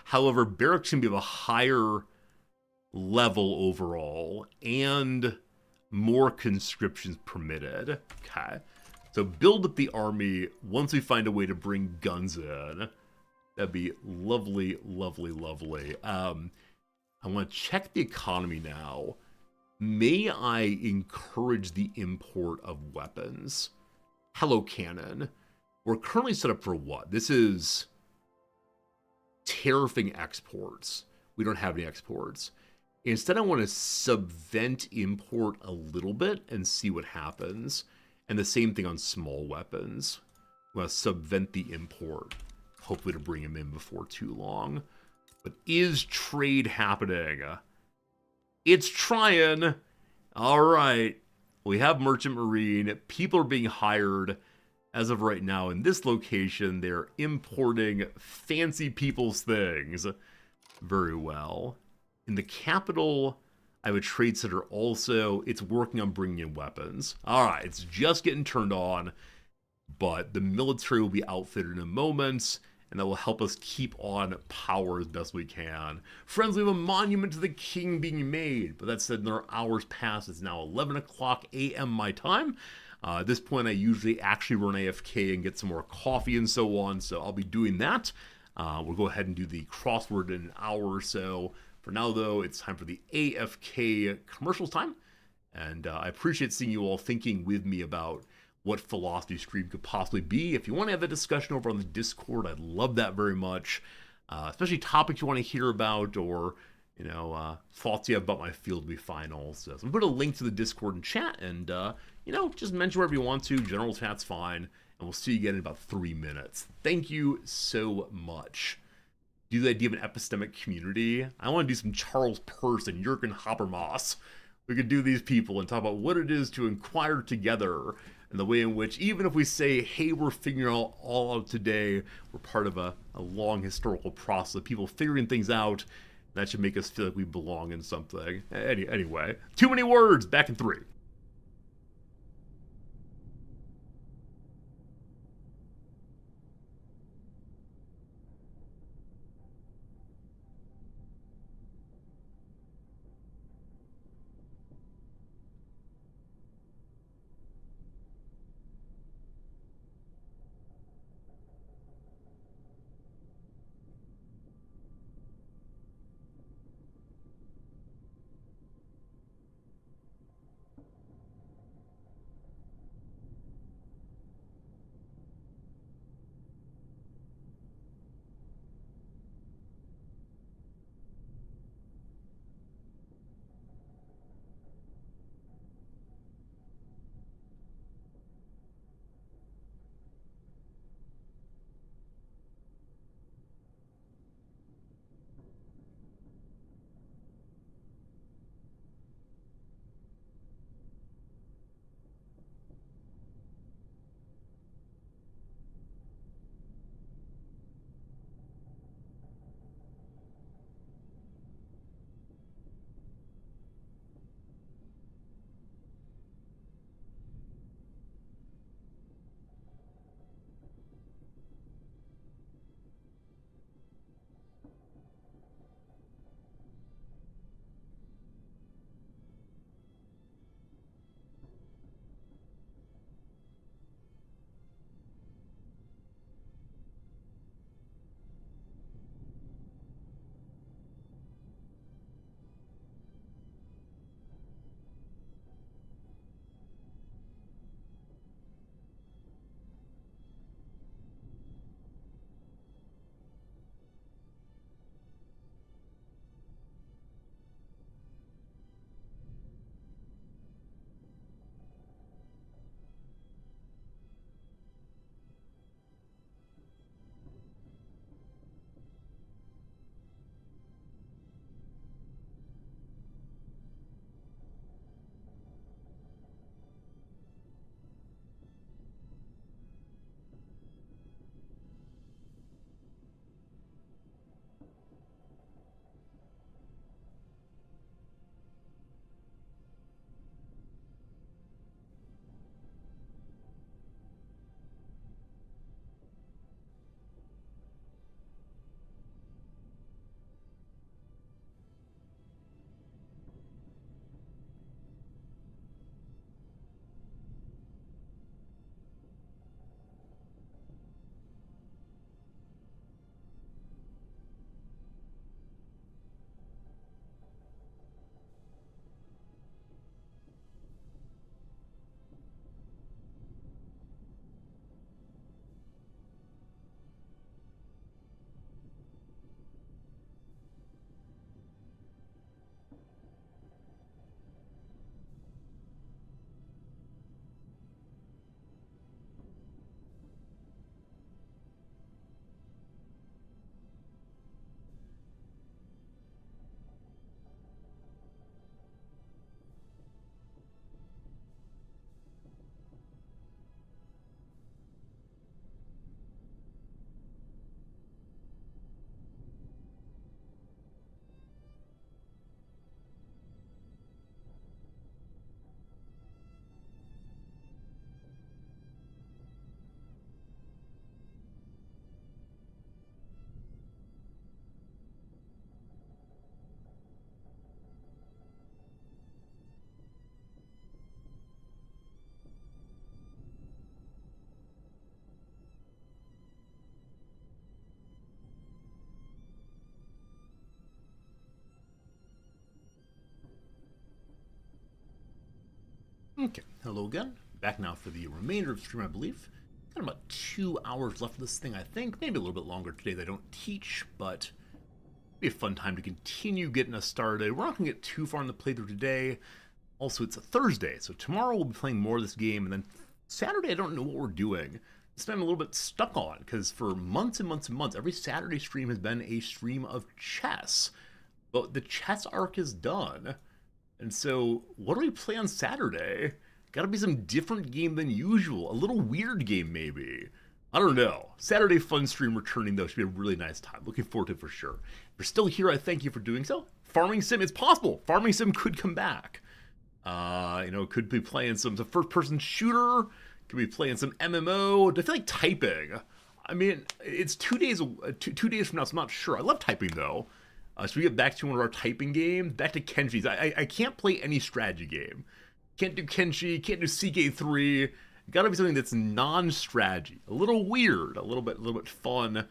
Speaker 1: However, barracks can be of a higher level overall, and more conscriptions permitted. Okay. So build up the army once we find a way to bring guns in. That'd be lovely, lovely, lovely. I want to check the economy now. May I encourage the import of weapons? Hello, cannon. We're currently set up for what? This is tariffing exports. We don't have any exports. Instead, I want to subvent import a little bit and see what happens. And the same thing on small weapons. We want to subvent the import, hopefully to bring him in before too long. But is trade happening? It's trying. All right. We have Merchant Marine. People are being hired. As of right now, in this location, they're importing fancy people's things. Very well. In the capital, I have a trade center also. It's working on bringing in weapons. All right, it's just getting turned on, but the military will be outfitted in a moment, and that will help us keep on power as best we can. Friends, we have a monument to the king being made, but that said, there are hours past. It's now 11 o'clock a.m. my time. At this point, I usually actually run AFK and get some more coffee and so on, so I'll be doing that. We'll go ahead and do the crossword in an hour or so. For now, though, it's time for the AFK commercials time. And I appreciate seeing you all thinking with me about what Philosophy Stream could possibly be. If you want to have a discussion over on the Discord, I'd love that very much. Especially topics you want to hear about, or thoughts you have about my field would be fine also. So I'm going to put a link to the Discord and chat, and just mention wherever you want to. General chat's fine. And we'll see you again in about 3 minutes. Thank you so much. Do the idea of an epistemic community. I want to do some Charles Peirce and Jürgen Habermas. We could do these people and talk about what it is to inquire together and the way in which, even if we say, hey, we're figuring all out today, we're part of a long historical process of people figuring things out. That should make us feel like we belong in something. Anyway, too many words. Back in 3. Okay, hello again. Back now for the remainder of the stream, I believe. Got about 2 hours left of this thing, I think. Maybe a little bit longer today that I don't teach, but it'll be a fun time to continue getting us started. We're not going to get too far in the playthrough today. Also, it's a Thursday, so tomorrow we'll be playing more of this game, and then Saturday I don't know what we're doing. This time I'm a little bit stuck on, because for months and months and months, every Saturday stream has been a stream of chess. But the chess arc is done. And so, what do we play on Saturday? Gotta be some different game than usual. A little weird game, maybe. I don't know. Saturday Fun Stream returning, though, should be a really nice time. Looking forward to it for sure. If you're still here, I thank you for doing so. Farming Sim, it's possible. Farming Sim could come back. Could be playing some first-person shooter. Could be playing some MMO. I feel like typing. I mean, it's 2 days from now, so I'm not sure. I love typing, though. Should we get back to one of our typing games? Back to Kenshi's. I can't play any strategy game. Can't do Kenshi, can't do CK3. Gotta be something that's non-strategy. A little weird, a little bit fun.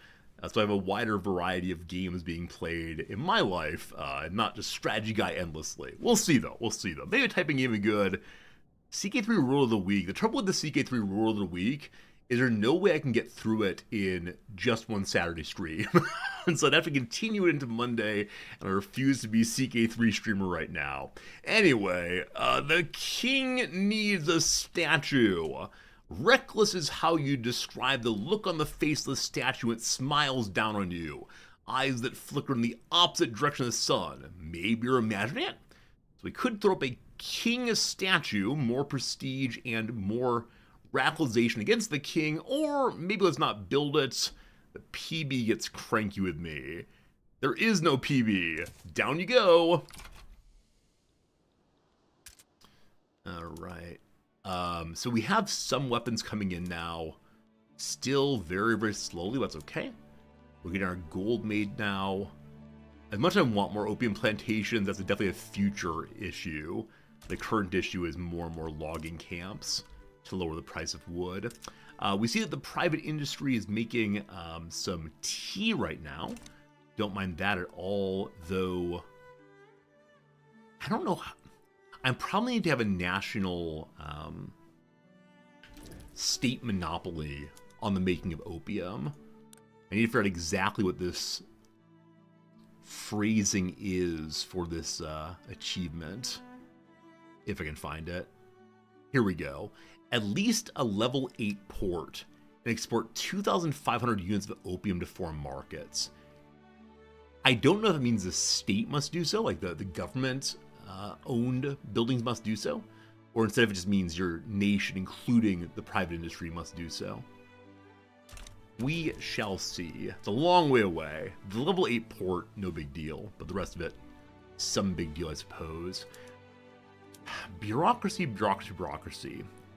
Speaker 1: So I have a wider variety of games being played in my life, not just strategy guy endlessly. We'll see though. Maybe a typing game is good. CK3 Rule of the Week. The trouble with the CK3 Rule of the Week is there's no way I can get through it in just one Saturday stream. And so I'd have to continue it into Monday, and I refuse to be CK3 streamer right now. Anyway, the king needs a statue. Reckless is how you describe the look on the face of the statue when it smiles down on you. Eyes that flicker in the opposite direction of the sun. Maybe you're imagining it? So we could throw up a king statue, more prestige and more radicalization against the king, or maybe let's not build it. The PB gets cranky with me. There is no PB. Down you go. Alright. So we have some weapons coming in now. Still very, very slowly, but that's okay. We're getting our gold made now. As much as I want more opium plantations, that's definitely a future issue. The current issue is more and more logging camps to lower the price of wood. We see that the private industry is making some tea right now. Don't mind that at all, though. I don't know how. I probably need to have a national state monopoly on the making of opium. I need to figure out exactly what this phrasing is for this achievement, if I can find it. Here we go. At least a level 8 port and export 2,500 units of opium to foreign markets. I don't know if it means the state must do so, like the government owned buildings must do so, or instead if it just means your nation, including the private industry, must do so. We shall see. It's a long way away. The level 8 port, no big deal, but the rest of it, some big deal, I suppose. Bureaucracy.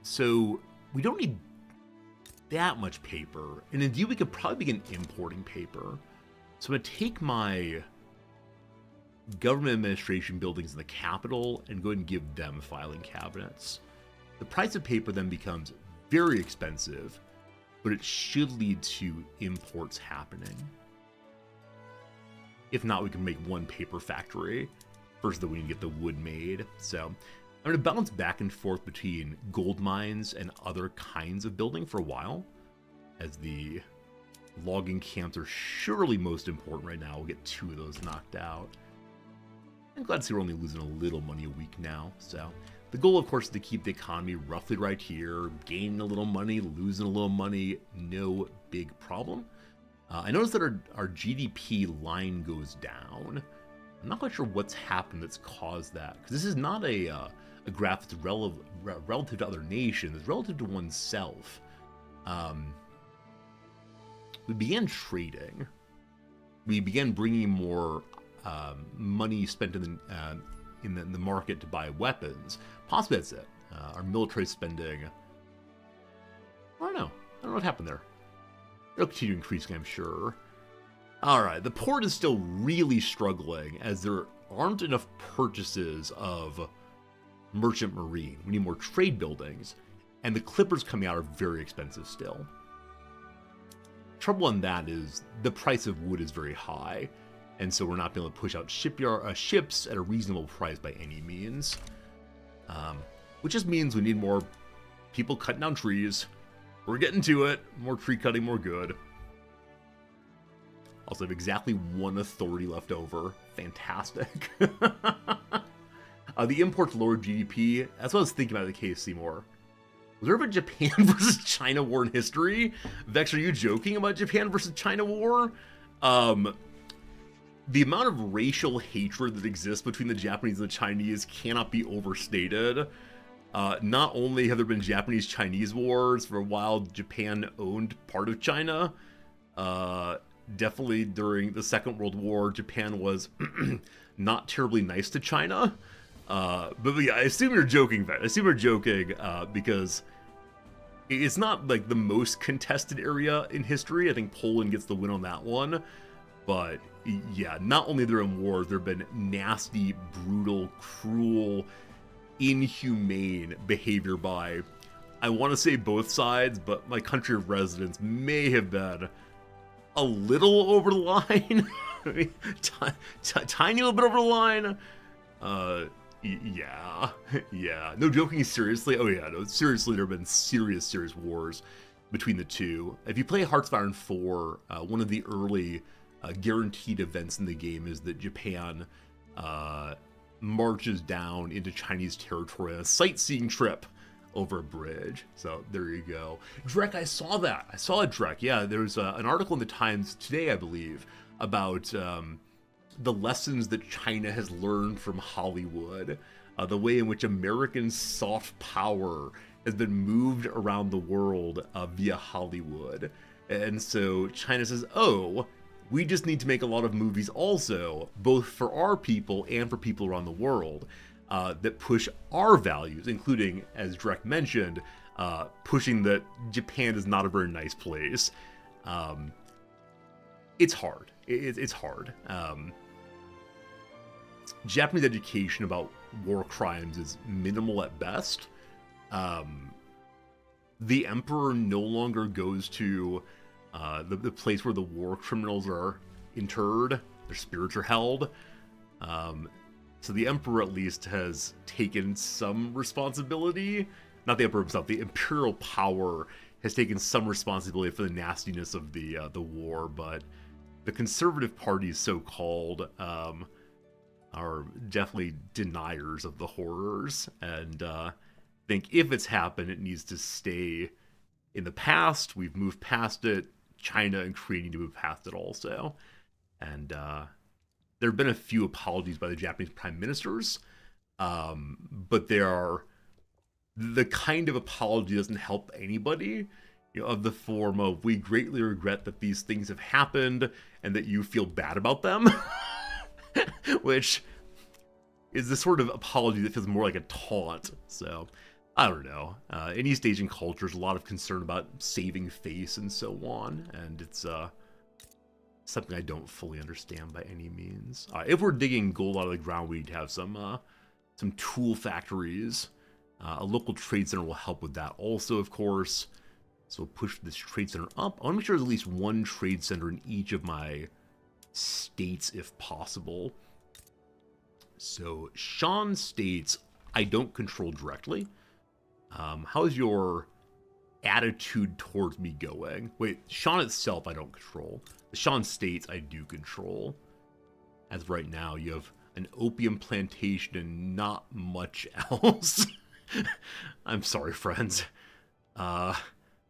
Speaker 1: So we don't need that much paper, and indeed we could probably begin importing paper. So I'm going to take my government administration buildings in the capital and go ahead and give them filing cabinets. The price of paper then becomes very expensive, but it should lead to imports happening. If not, we can make one paper factory. First, though, we need to get the wood made. So I'm going to bounce back and forth between gold mines and other kinds of building for a while, as the logging camps are surely most important right now. We'll get 2 of those knocked out. I'm glad to see we're only losing a little money a week now. So the goal, of course, is to keep the economy roughly right here, gaining a little money, losing a little money, no big problem. I noticed that our GDP line goes down. I'm not quite sure what's happened that's caused that, because this is not a graph that's relative to other nations. It's relative to oneself. We began trading. We began bringing more money spent in the market to buy weapons. Possibly that's it. Our military spending. I don't know what happened there. It'll continue increasing, I'm sure. Alright, the port is still really struggling as there aren't enough purchases of merchant marine. We need more trade buildings, and the clippers coming out are very expensive still. Trouble on that is the price of wood is very high, and so we're not being able to push out ships at a reasonable price by any means. Which just means we need more people cutting down trees. We're getting to it. More tree cutting, more good. Also have exactly 1 authority left over. Fantastic. The imports lower GDP. That's what I was thinking about the case, Seymour. Was there ever a Japan versus China war in history? Vex, are you joking about Japan versus China war? The amount of racial hatred that exists between the Japanese and the Chinese cannot be overstated. Not only have there been Japanese-Chinese wars, for a while Japan owned part of China. Definitely during the Second World War, Japan was not terribly nice to China. But yeah, I assume you're joking, Vet. I assume you're joking because it's not like the most contested area in history. I think Poland gets the win on that one. But yeah, not only there in wars, there have been nasty, brutal, cruel, inhumane behavior by, I want to say both sides, but my country of residence may have been a little over the line. Tiny little bit over the line. Yeah. No, joking seriously. Oh yeah, no, seriously, there have been serious wars between the two. If you play Hearts of Iron 4, one of the early guaranteed events in the game is that Japan marches down into Chinese territory on a sightseeing trip over a bridge. So there you go. Drek, I saw that. I saw it, Drek. Yeah, there's an article in the Times today, I believe, about the lessons that China has learned from Hollywood, the way in which American soft power has been moved around the world via Hollywood. And so China says, oh, we just need to make a lot of movies also, both for our people and for people around the world, that push our values, including, as Drek mentioned, pushing that Japan is not a very nice place. It's hard. It's hard. Japanese education about war crimes is minimal at best. The emperor no longer goes to the place where the war criminals are interred. Their spirits are held. So the emperor at least has taken some responsibility. Not the emperor himself. The imperial power has taken some responsibility for the nastiness of the war, but the conservative parties, so-called, are definitely deniers of the horrors, and think if it's happened, it needs to stay in the past. We've moved past it. China and Korea need to move past it also. And there have been a few apologies by the Japanese prime ministers, but they are the kind of apology that doesn't help anybody, of the form of, we greatly regret that these things have happened and that you feel bad about them. Which is the sort of apology that feels more like a taunt. So, I don't know. In East Asian cultures, a lot of concern about saving face and so on, and it's something I don't fully understand by any means. If we're digging gold out of the ground, we'd have some tool factories. A local trade center will help with that also, of course. So we'll push this trade center up. I want to make sure there's at least one trade center in each of my states, if possible. So Shan states I don't control directly. How's your attitude towards me going? Wait, Shan itself I don't control. The Shan states I do control. As of right now, you have an opium plantation and not much else. I'm sorry, friends.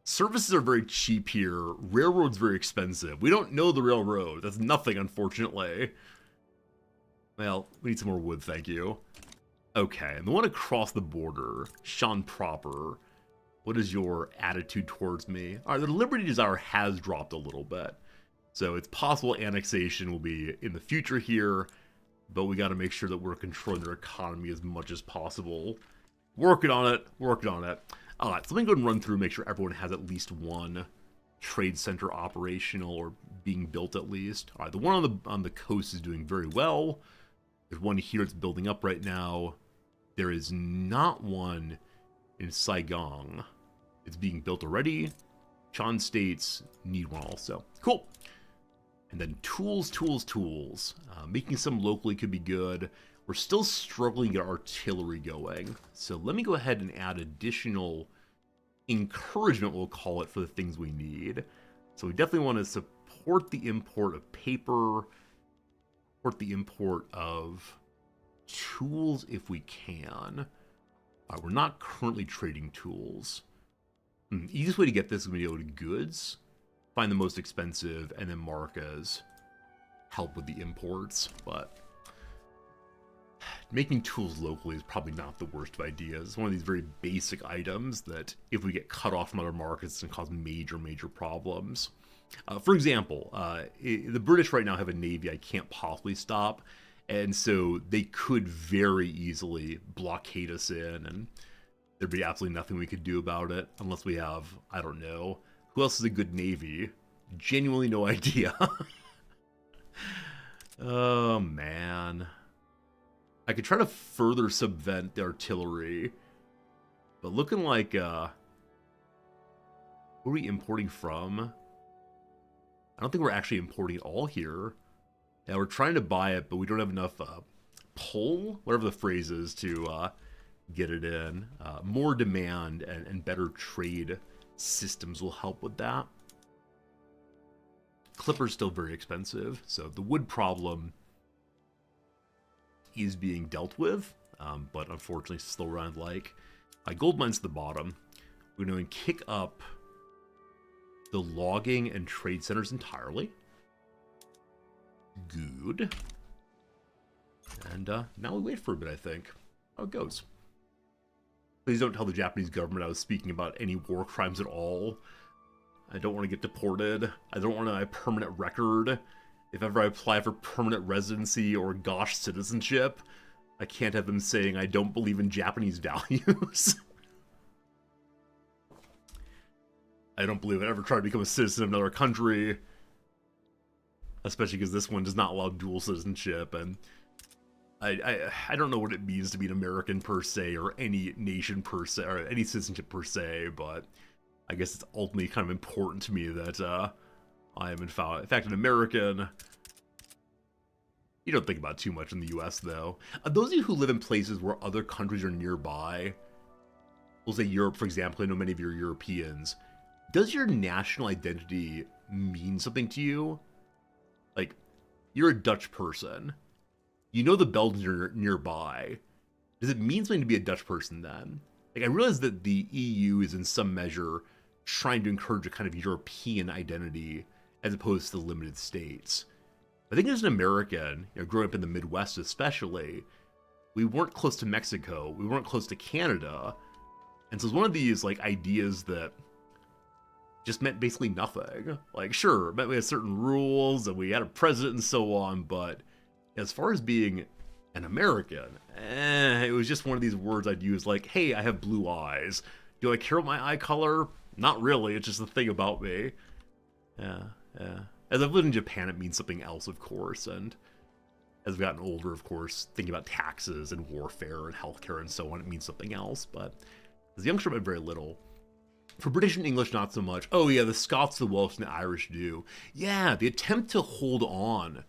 Speaker 1: Services are very cheap here. Railroad's very expensive. We don't know the railroad. That's nothing, unfortunately. Well, we need some more wood, thank you. Okay, and the one across the border, Shan proper. What is your attitude towards me? All right, the Liberty Desire has dropped a little bit. So it's possible annexation will be in the future here, but we got to make sure that we're controlling their economy as much as possible. Working on it, working on it. All right, so let me go ahead and run through and make sure everyone has at least one trade center operational or being built at least. All right, the one on the coast is doing very well. There's one here that's building up right now. There is not one in Saigon. It's being built already. Shan states need one also. Cool. And then tools. Making some locally could be good. We're still struggling to get artillery going. So let me go ahead and add additional encouragement, we'll call it, for the things we need. So we definitely want to support the import of paper, support the import of tools if we can. We're not currently trading tools. Easiest way to get this is going to be go to goods, find the most expensive, and then mark as help with the imports. But making tools locally is probably not the worst of ideas. It's one of these very basic items that if we get cut off from other markets, it's going to cause major, major problems. For example, the British right now have a navy I can't possibly stop, and so they could very easily blockade us in, and there'd be absolutely nothing we could do about it unless we have, I don't know, who else is a good navy? Genuinely no idea. Oh, man. I could try to further subvent the artillery, but looking like, who are we importing from? I don't think we're actually importing it all here. Yeah, we're trying to buy it, but we don't have enough pull, whatever the phrase is, to get it in. More demand and better trade systems will help with that. Clipper's still very expensive, so the wood problem is being dealt with, but unfortunately slower than I'd like. Gold mine's at the bottom. We're going to kick up the logging and trade centers entirely. Good. And now we wait for a bit, I think. How it goes. Please don't tell the Japanese government I was speaking about any war crimes at all. I don't want to get deported. I don't want a permanent record. If ever I apply for permanent residency or Gosh citizenship, I can't have them saying I don't believe in Japanese values. I don't believe I'd ever try to become a citizen of another country. Especially because this one does not allow dual citizenship, and I don't know what it means to be an American per se, or any nation per se, or any citizenship per se, but I guess it's ultimately kind of important to me that I am in fact an American. You don't think about it too much in the US, though. Those of you who live in places where other countries are nearby, we'll say Europe, for example, I know many of you are Europeans. Does your national identity mean something to you? Like, you're a Dutch person. You know the Belgians are nearby. Does it mean something to be a Dutch person then? Like, I realize that the EU is in some measure trying to encourage a kind of European identity as opposed to the limited states. I think as an American, growing up in the Midwest especially, we weren't close to Mexico, we weren't close to Canada, and so it's one of these like ideas that just meant basically nothing. Like, sure, it meant we had certain rules and we had a president and so on, but as far as being an American, it was just one of these words I'd use like, hey, I have blue eyes. Do I care about my eye color? Not really, it's just a thing about me. Yeah. As I've lived in Japan, it means something else, of course, and as I've gotten older, of course, thinking about taxes and warfare and healthcare and so on, it means something else, but as a youngster, I meant very little. For British and English, not so much. Oh yeah, the Scots, the Welsh, and the Irish do. Yeah, the attempt to hold on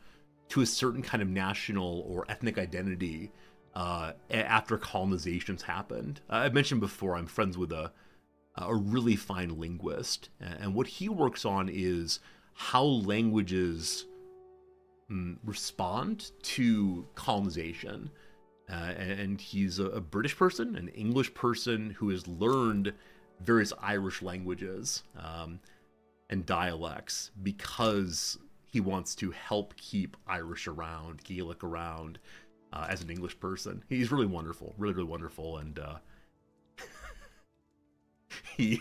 Speaker 1: to a certain kind of national or ethnic identity after colonizations happened. I've mentioned before, I'm friends with a really fine linguist, and what he works on is how languages respond to colonization. And he's a British person, an English person who has learned various Irish languages and dialects because he wants to help keep Irish around, Gaelic around, as an English person. He's really wonderful, really, really wonderful, and he...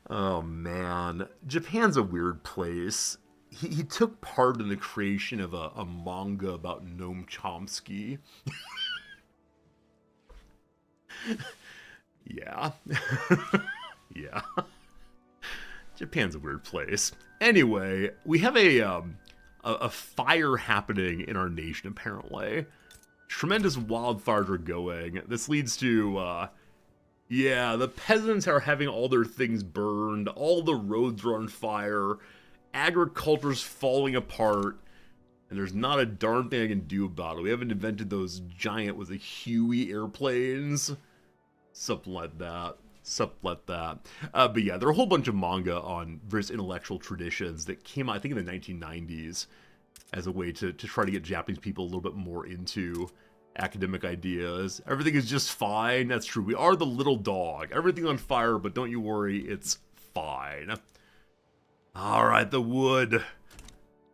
Speaker 1: Oh man, Japan's a weird place. He took part in the creation of a manga about Noam Chomsky. Yeah. Yeah. Japan's a weird place. Anyway, we have a fire happening in our nation, apparently. Tremendous wildfires are going. This leads to, yeah, the peasants are having all their things burned. All the roads are on fire. Agriculture's falling apart. And there's not a darn thing I can do about it. We haven't invented those giant, was it Huey airplanes? Something like that. But yeah, there are a whole bunch of manga on various intellectual traditions that came out, I think, in the 1990s as a way to try to get Japanese people a little bit more into academic ideas. Everything is just fine. That's true. We are the little dog. Everything's on fire, but don't you worry, it's fine. All right, the wood.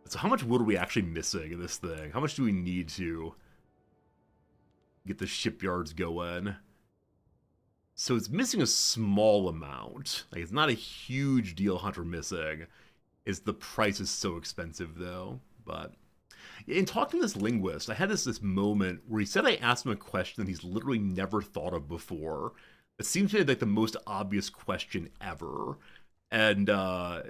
Speaker 1: So how much wood are we actually missing in this thing? How much do we need to Get the shipyards going. So it's missing a small amount. Like, it's not a huge deal Hunter missing. It's the price is so expensive, though. But in talking to this linguist, I had this moment where he said I asked him a question that he's literally never thought of before. It seems to be like the most obvious question ever. And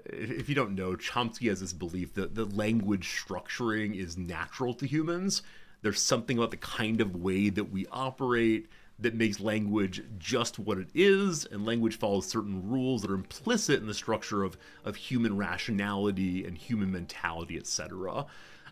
Speaker 1: if you don't know, Chomsky has this belief that the language structuring is natural to humans. There's something about the kind of way that we operate that makes language just what it is, and language follows certain rules that are implicit in the structure of human rationality and human mentality, etc.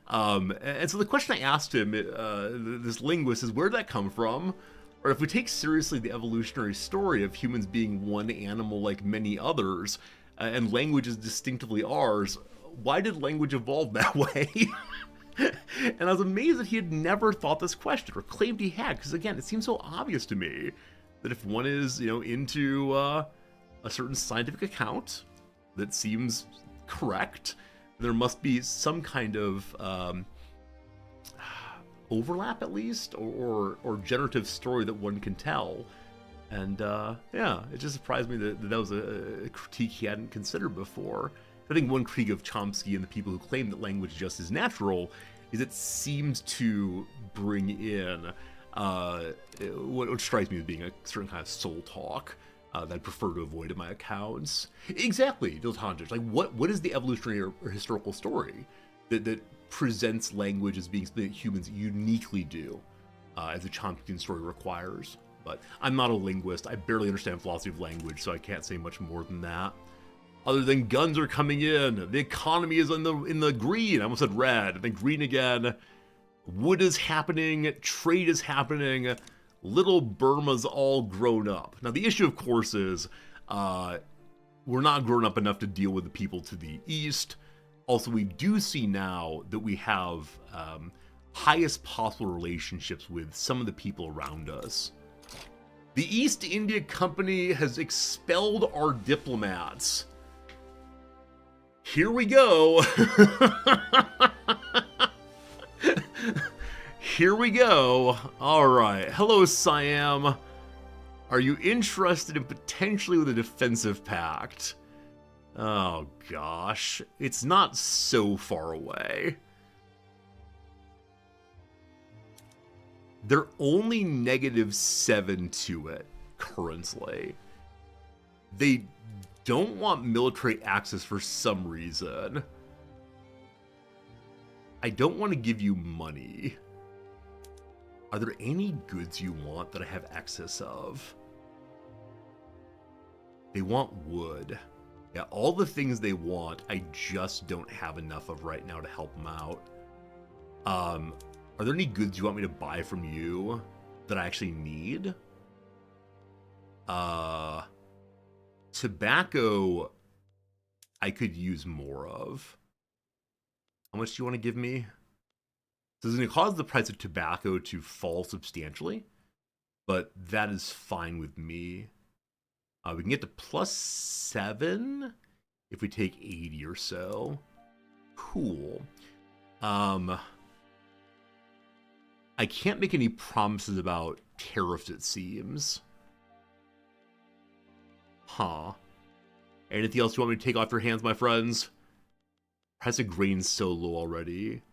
Speaker 1: And so the question I asked him, this linguist, is where'd that come from? Or if we take seriously the evolutionary story of humans being one animal like many others, and language is distinctively ours, why did language evolve that way? And I was amazed that he had never thought this question, or claimed he had, because again, it seems so obvious to me that if one is, into a certain scientific account that seems correct, there must be some kind of overlap, at least, or generative story that one can tell. And yeah, it just surprised me that was a critique he hadn't considered before. I think one critique of Chomsky and the people who claim that language just is natural is it seems to bring in what strikes me as being a certain kind of soul talk that I prefer to avoid in my accounts. Exactly, Diltanjic. Like, what is the evolutionary or historical story that presents language as being something that humans uniquely do, as the Chomsky story requires? But I'm not a linguist. I barely understand philosophy of language, so I can't say much more than that. Other than guns are coming in, the economy is in the green. I almost said red, and then green again. Wood is happening, trade is happening. Little Burma's all grown up. Now the issue, of course, is we're not grown up enough to deal with the people to the east. Also, we do see now that we have highest possible relationships with some of the people around us. The East India Company has expelled our diplomats. Here we go. Here we go. All right. Hello, Siam. Are you interested in potentially with a defensive pact? Oh, gosh. It's not so far away. They're only -7 to it currently. They don't want military access for some reason. I don't want to give you money. Are there any goods you want that I have excess of? They want wood. Yeah, all the things they want, I just don't have enough of right now to help them out. Are there any goods you want me to buy from you that I actually need? Tobacco, I could use more of. How much do you want to give me? So this is going to cause the price of tobacco to fall substantially, but that is fine with me. We can get to +7 if we take 80 or so. Cool. I can't make any promises about tariffs, it seems. Huh. Anything else you want me to take off your hands, my friends? Price of grain's so low already.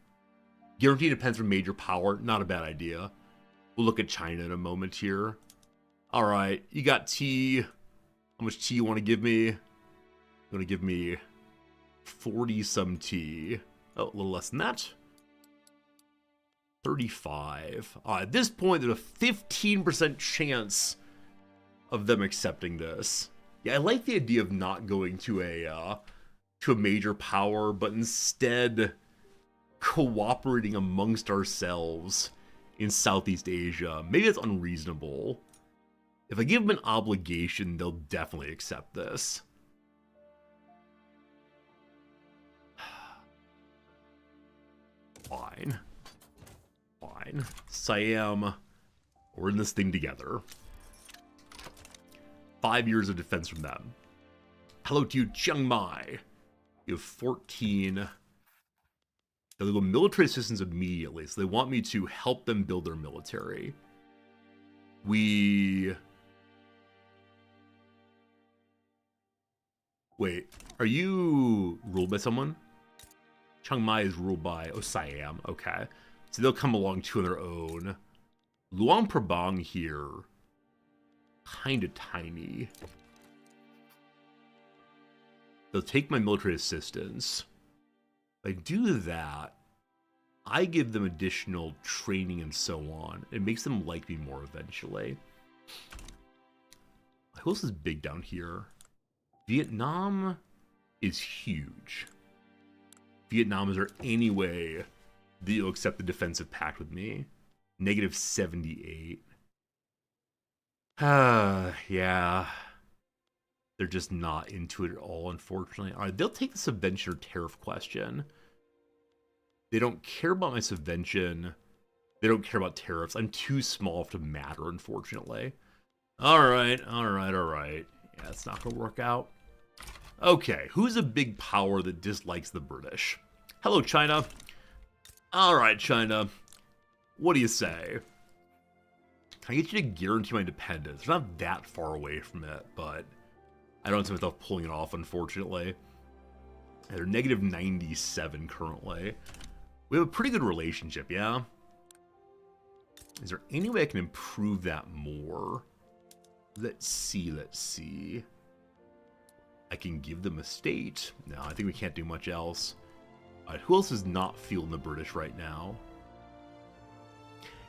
Speaker 1: Guaranteed depends from major power. Not a bad idea. We'll look at China in a moment here. Alright, you got tea. How much tea you want to give me? You want to give me 40-some tea. Oh, a little less than that. 35. At this point, there's a 15% chance of them accepting this. Yeah, I like the idea of not going to a major power, but instead cooperating amongst ourselves in Southeast Asia. Maybe it's unreasonable. If I give them an obligation, they'll definitely accept this. Fine. Fine. Siam, we're in this thing together. 5 years of defense from them. Hello to you, Chiang Mai. You have 14. They'll go military assistance immediately, so they want me to help them build their military. we... Wait, are you ruled by someone? Chiang Mai is ruled by Siam. Okay. So they'll come along too on their own. Luang Prabang here. Kind of tiny. They'll take my military assistance. If I do that, I give them additional training and so on. It makes them like me more eventually. Who else is big down here? Vietnam is huge. Vietnam, is there any way that you'll accept the defensive pact with me? Negative 78. Yeah. They're just not into it at all, unfortunately. All right, they'll take the subvention or tariff question. They don't care about my subvention. They don't care about tariffs. I'm too small to matter, unfortunately. All right. Yeah, it's not going to work out. Okay, who's a big power that dislikes the British? Hello, China. All right, China. What do you say? Can I get you to guarantee my independence? We're not that far away from it, but I don't see myself pulling it off, unfortunately. They're negative 97 currently. We have a pretty good relationship, yeah? Is there any way I can improve that more? Let's see. I can give them a state. No, I think we can't do much else. Alright, who else is not feeling the British right now?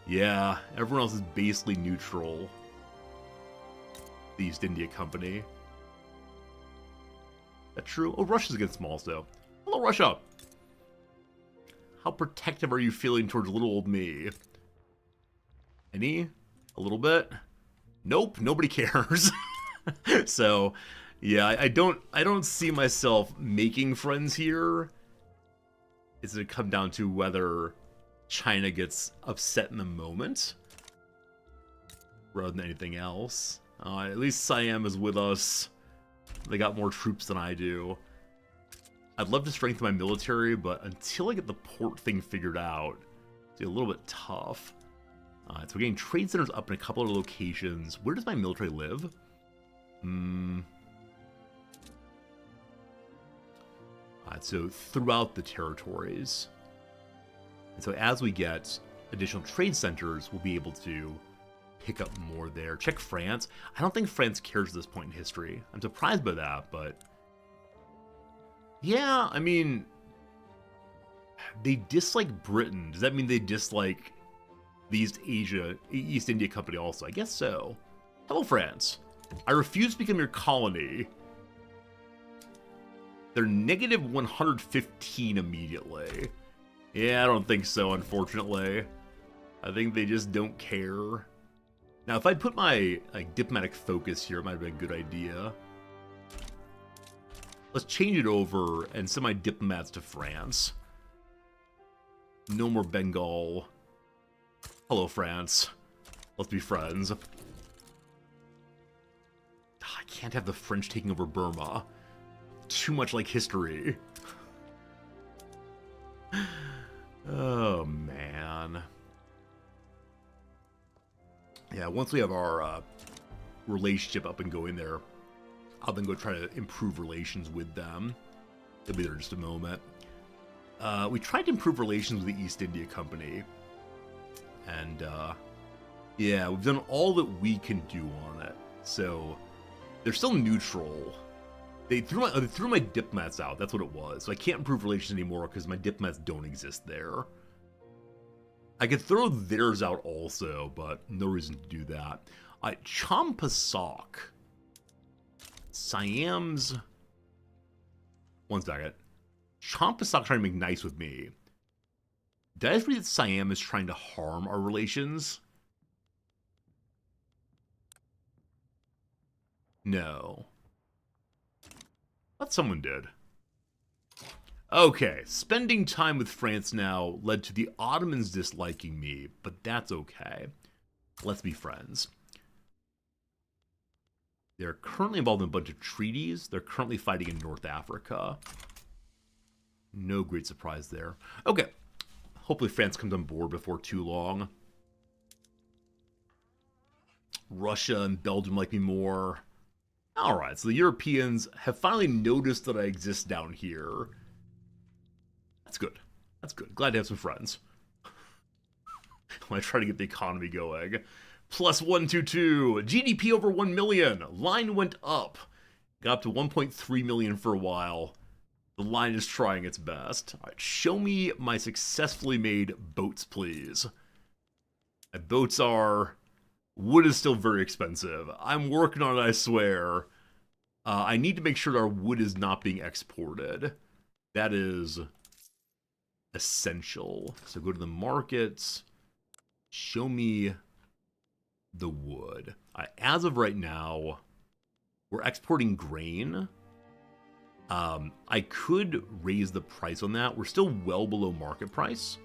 Speaker 1: Yeah, everyone else is basically neutral. The East India Company. That's true. Oh, Russia's against them also. Hello, Russia. How protective are you feeling towards little old me? Any? A little bit? Nope, nobody cares. So, yeah, I don't see myself making friends here. It's gonna come down to whether China gets upset in the moment rather than anything else. At least Siam is with us. They got more troops than I do. I'd love to strengthen my military, but until I get the port thing figured out, it's a little bit tough. So we're getting trade centers up in a couple of locations. Where does my military live? So throughout the territories. And so as we get additional trade centers, we'll be able to pick up more there. Check France. I don't think France cares at this point in history. I'm surprised by that, but yeah, I mean, they dislike Britain. Does that mean they dislike the East India Company also? I guess so. Hello, France. I refuse to become your colony. They're negative 115 immediately. Yeah, I don't think so, unfortunately. I think they just don't care. Now, if I put my diplomatic focus here, it might have been a good idea. Let's change it over and send my diplomats to France. No more Bengal. Hello, France. Let's be friends. I can't have the French taking over Burma. Too much like history. Oh, man. Yeah, once we have our relationship up and going there, I'll then go try to improve relations with them. They'll be there in just a moment. We tried to improve relations with the East India Company. And, yeah, we've done all that we can do on it. So, they're still neutral. They threw my diplomats out. That's what it was. So I can't improve relations anymore because my diplomats don't exist there. I could throw theirs out also, but no reason to do that. Champasak. Siam's... One second. Champasak trying to make nice with me. Did I just read that Siam is trying to harm our relations? No. Thought someone did. Okay, spending time with France now led to the Ottomans disliking me, but that's okay. Let's be friends. They're currently involved in a bunch of treaties. They're currently fighting in North Africa. No great surprise there. Okay, hopefully France comes on board before too long. Russia and Belgium like me more. Alright, so the Europeans have finally noticed that I exist down here. That's good. That's good. Glad to have some friends. When I try to get the economy going. Plus 122. GDP over 1 million. Line went up. Got up to 1.3 million for a while. The line is trying its best. Alright, show me my successfully made boats, please. My boats are... Wood is still very expensive. I'm working on it, I swear. I need to make sure that our wood is not being exported. That is essential. So go to the markets. Show me the wood. As of right now, we're exporting grain. I could raise the price on that. We're still well below market price,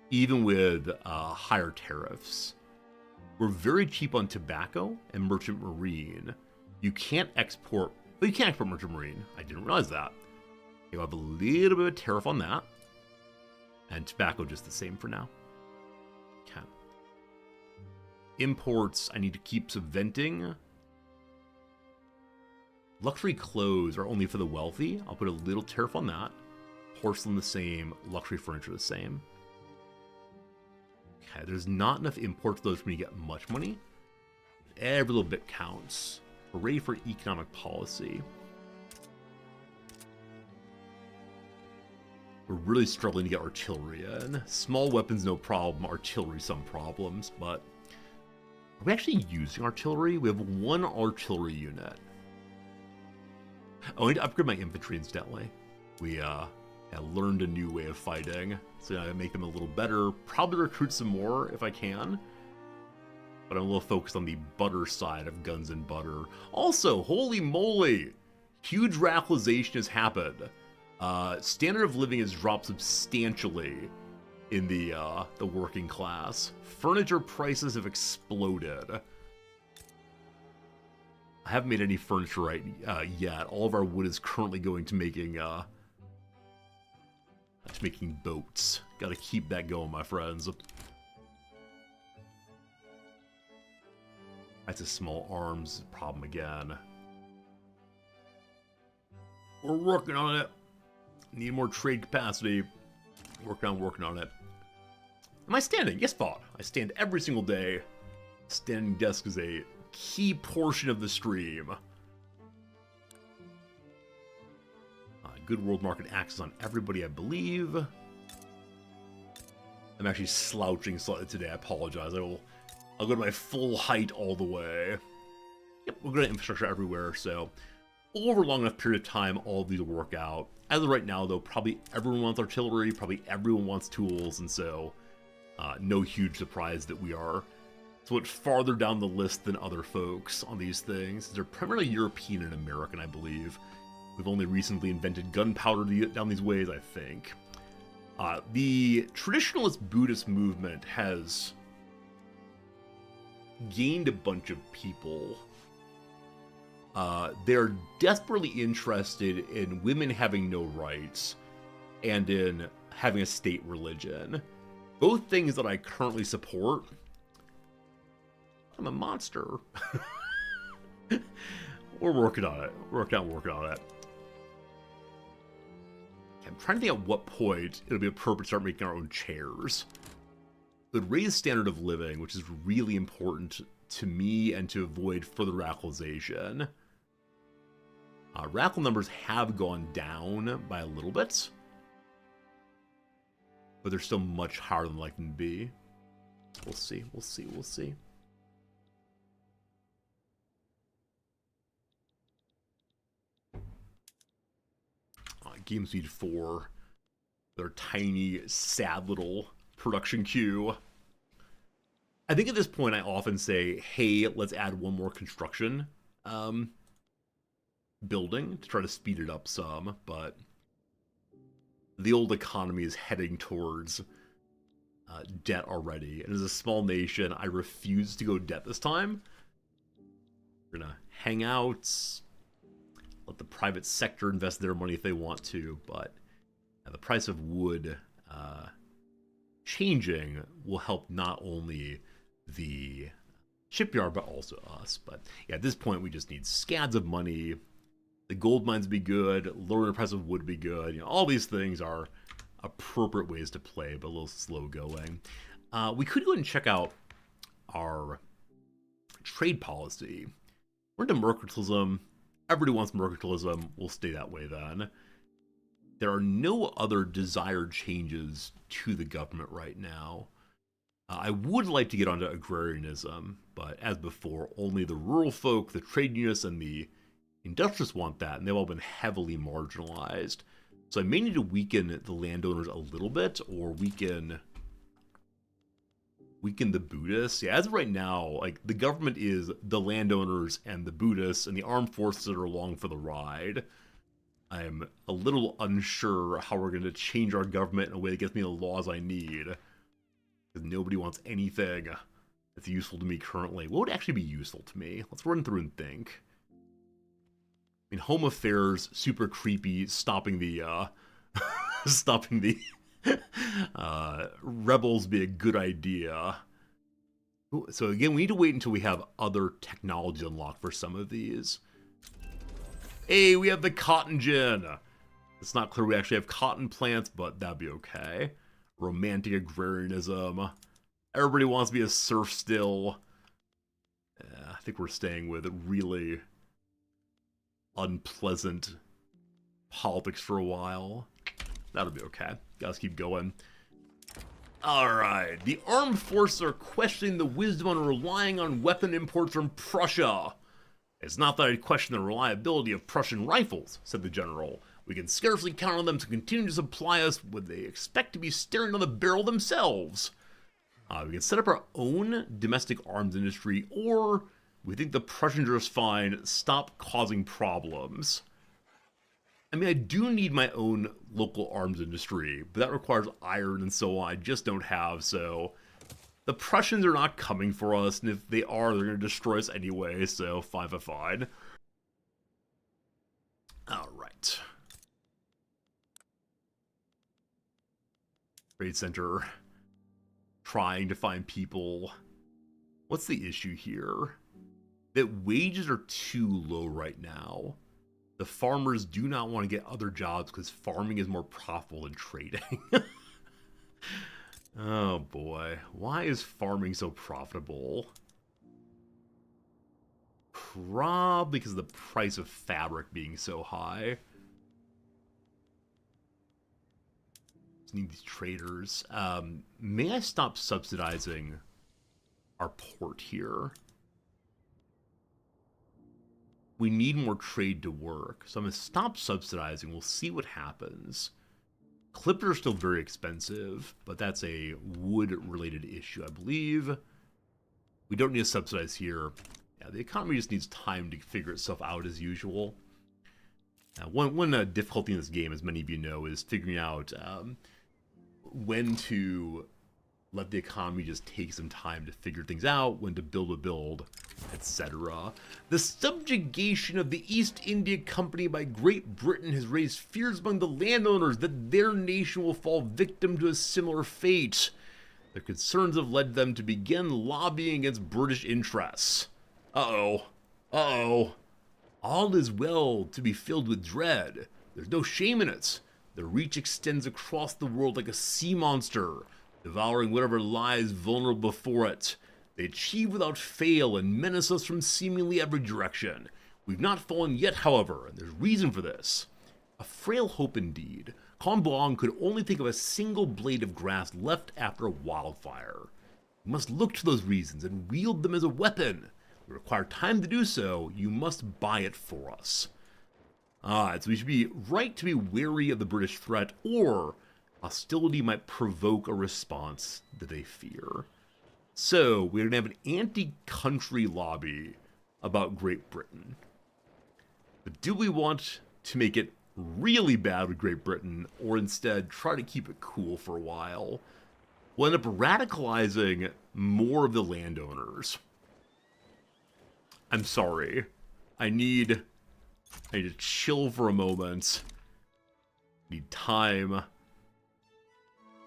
Speaker 1: even with higher tariffs. We're very cheap on tobacco and merchant marine. You can't export... Well, you can't export merchant marine. I didn't realize that. You'll have a little bit of a tariff on that. And tobacco just the same for now. Okay. Imports, I need to keep subventing. Luxury clothes are only for the wealthy. I'll put a little tariff on that. Porcelain the same. Luxury furniture the same. Okay, there's not enough imports those for me to get much money. Every little bit counts. We're ready for economic policy. We're really struggling to get artillery in. Small weapons, no problem. Artillery, some problems. But are we actually using artillery? We have one artillery unit. Oh, I need to upgrade my infantry, incidentally. We learned a new way of fighting, so I make them a little better. Probably recruit some more if I can. But I'm a little focused on the butter side of guns and butter. Also, holy moly! Huge radicalization has happened. Standard of living has dropped substantially in the working class. Furniture prices have exploded. I haven't made any furniture yet. All of our wood is currently going to making boats. Gotta keep that going, my friends. That's a small arms problem again. We're working on it. Need more trade capacity. Working on it. Am I standing? Yes, Bob. I stand every single day. Standing desk is a key portion of the stream. Good world market access on everybody, I believe. I'm actually slouching slightly today. I apologize. I'll go to my full height all the way. Yep, we're going to infrastructure everywhere, so over a long enough period of time, all of these will work out. As of right now, though, probably everyone wants artillery, probably everyone wants tools, and so no huge surprise that we are so much farther down the list than other folks on these things. They're primarily European and American, I believe. We've only recently invented gunpowder down these ways, I think. The traditionalist Buddhist movement has gained a bunch of people. They're desperately interested in women having no rights and in having a state religion. Both things that I currently support. I'm a monster. We're working on it. Working on it. I'm trying to think at what point it'll be appropriate to start making our own chairs. It would raise standard of living, which is really important to me and to avoid further radicalization. Radical numbers have gone down by a little bit, but they're still much higher than I'd like them to be. We'll see. Game speed 4. Their tiny, sad little production queue. I think at this point I often say, hey, let's add one more construction building to try to speed it up some, but the old economy is heading towards debt already. And as a small nation, I refuse to go debt this time. We're gonna hang out, let the private sector invest their money if they want to, but the price of wood changing will help not only the shipyard, but also us. But yeah, at this point, we just need scads of money. The gold mines would be good. Lowering the price of wood would be good. You know, all these things are appropriate ways to play, but a little slow going. We could go ahead and check out our trade policy. We're into mercantilism. Everybody wants mercantilism. We'll stay that way then. There are no other desired changes to the government right now. I would like to get onto agrarianism, but as before, only the rural folk, the trade unionists, and the industrialists want that, and they've all been heavily marginalized. So I may need to weaken the landowners a little bit, or weaken the Buddhists. Yeah, as of right now, like, the government is the landowners and the Buddhists, and the armed forces that are along for the ride. I'm a little unsure how we're going to change our government in a way that gets me the laws I need. Because nobody wants anything that's useful to me currently. What would actually be useful to me? Let's run through and think. I mean, home affairs, super creepy, stopping the rebels be a good idea. So again, we need to wait until we have other technology unlocked for some of these. Hey, we have the cotton gin. It's not clear we actually have cotton plants, but that'd be okay. Romantic agrarianism. Everybody wants to be a serf still. I think we're staying with really unpleasant politics for a while. That'll be okay. Guys, keep going. Alright, the armed forces are questioning the wisdom on relying on weapon imports from Prussia. It's not that I'd question the reliability of Prussian rifles, said the general. We can scarcely count on them to continue to supply us when they expect to be staring on the barrel themselves. We can set up our own domestic arms industry, or we think the Prussians are just fine, stop causing problems. I mean, I do need my own local arms industry, but that requires iron and so on I just don't have, so the Prussians are not coming for us, and if they are, they're going to destroy us anyway, so fine. Alright. Trade center. Trying to find people. What's the issue here? That wages are too low right now. The farmers do not want to get other jobs because farming is more profitable than trading. Oh boy, why is farming so profitable? Probably because of the price of fabric being so high. Just need these traders. May I stop subsidizing our port here? We need more trade to work, so I'm going to stop subsidizing. We'll see what happens. Clippers are still very expensive, but that's a wood-related issue, I believe. We don't need to subsidize here. Yeah, the economy just needs time to figure itself out as usual. One difficulty in this game, as many of you know, is figuring out when to let the economy just take some time to figure things out, when to build a build, etc. The subjugation of the East India Company by Great Britain has raised fears among the landowners that their nation will fall victim to a similar fate. Their concerns have led them to begin lobbying against British interests. Uh-oh. All is well to be filled with dread. There's no shame in it. Their reach extends across the world like a sea monster, devouring whatever lies vulnerable before it. They achieve without fail and menace us from seemingly every direction. We've not fallen yet, however, and there's reason for this. A frail hope indeed. Comblanc could only think of a single blade of grass left after a wildfire. We must look to those reasons and wield them as a weapon. We require time to do so. You must buy it for us. So we should be right to be wary of the British threat, or hostility might provoke a response that they fear. So, we're going to have an anti-country lobby about Great Britain. But do we want to make it really bad with Great Britain, or instead try to keep it cool for a while? We'll end up radicalizing more of the landowners. I'm sorry. I need to chill for a moment. Need time.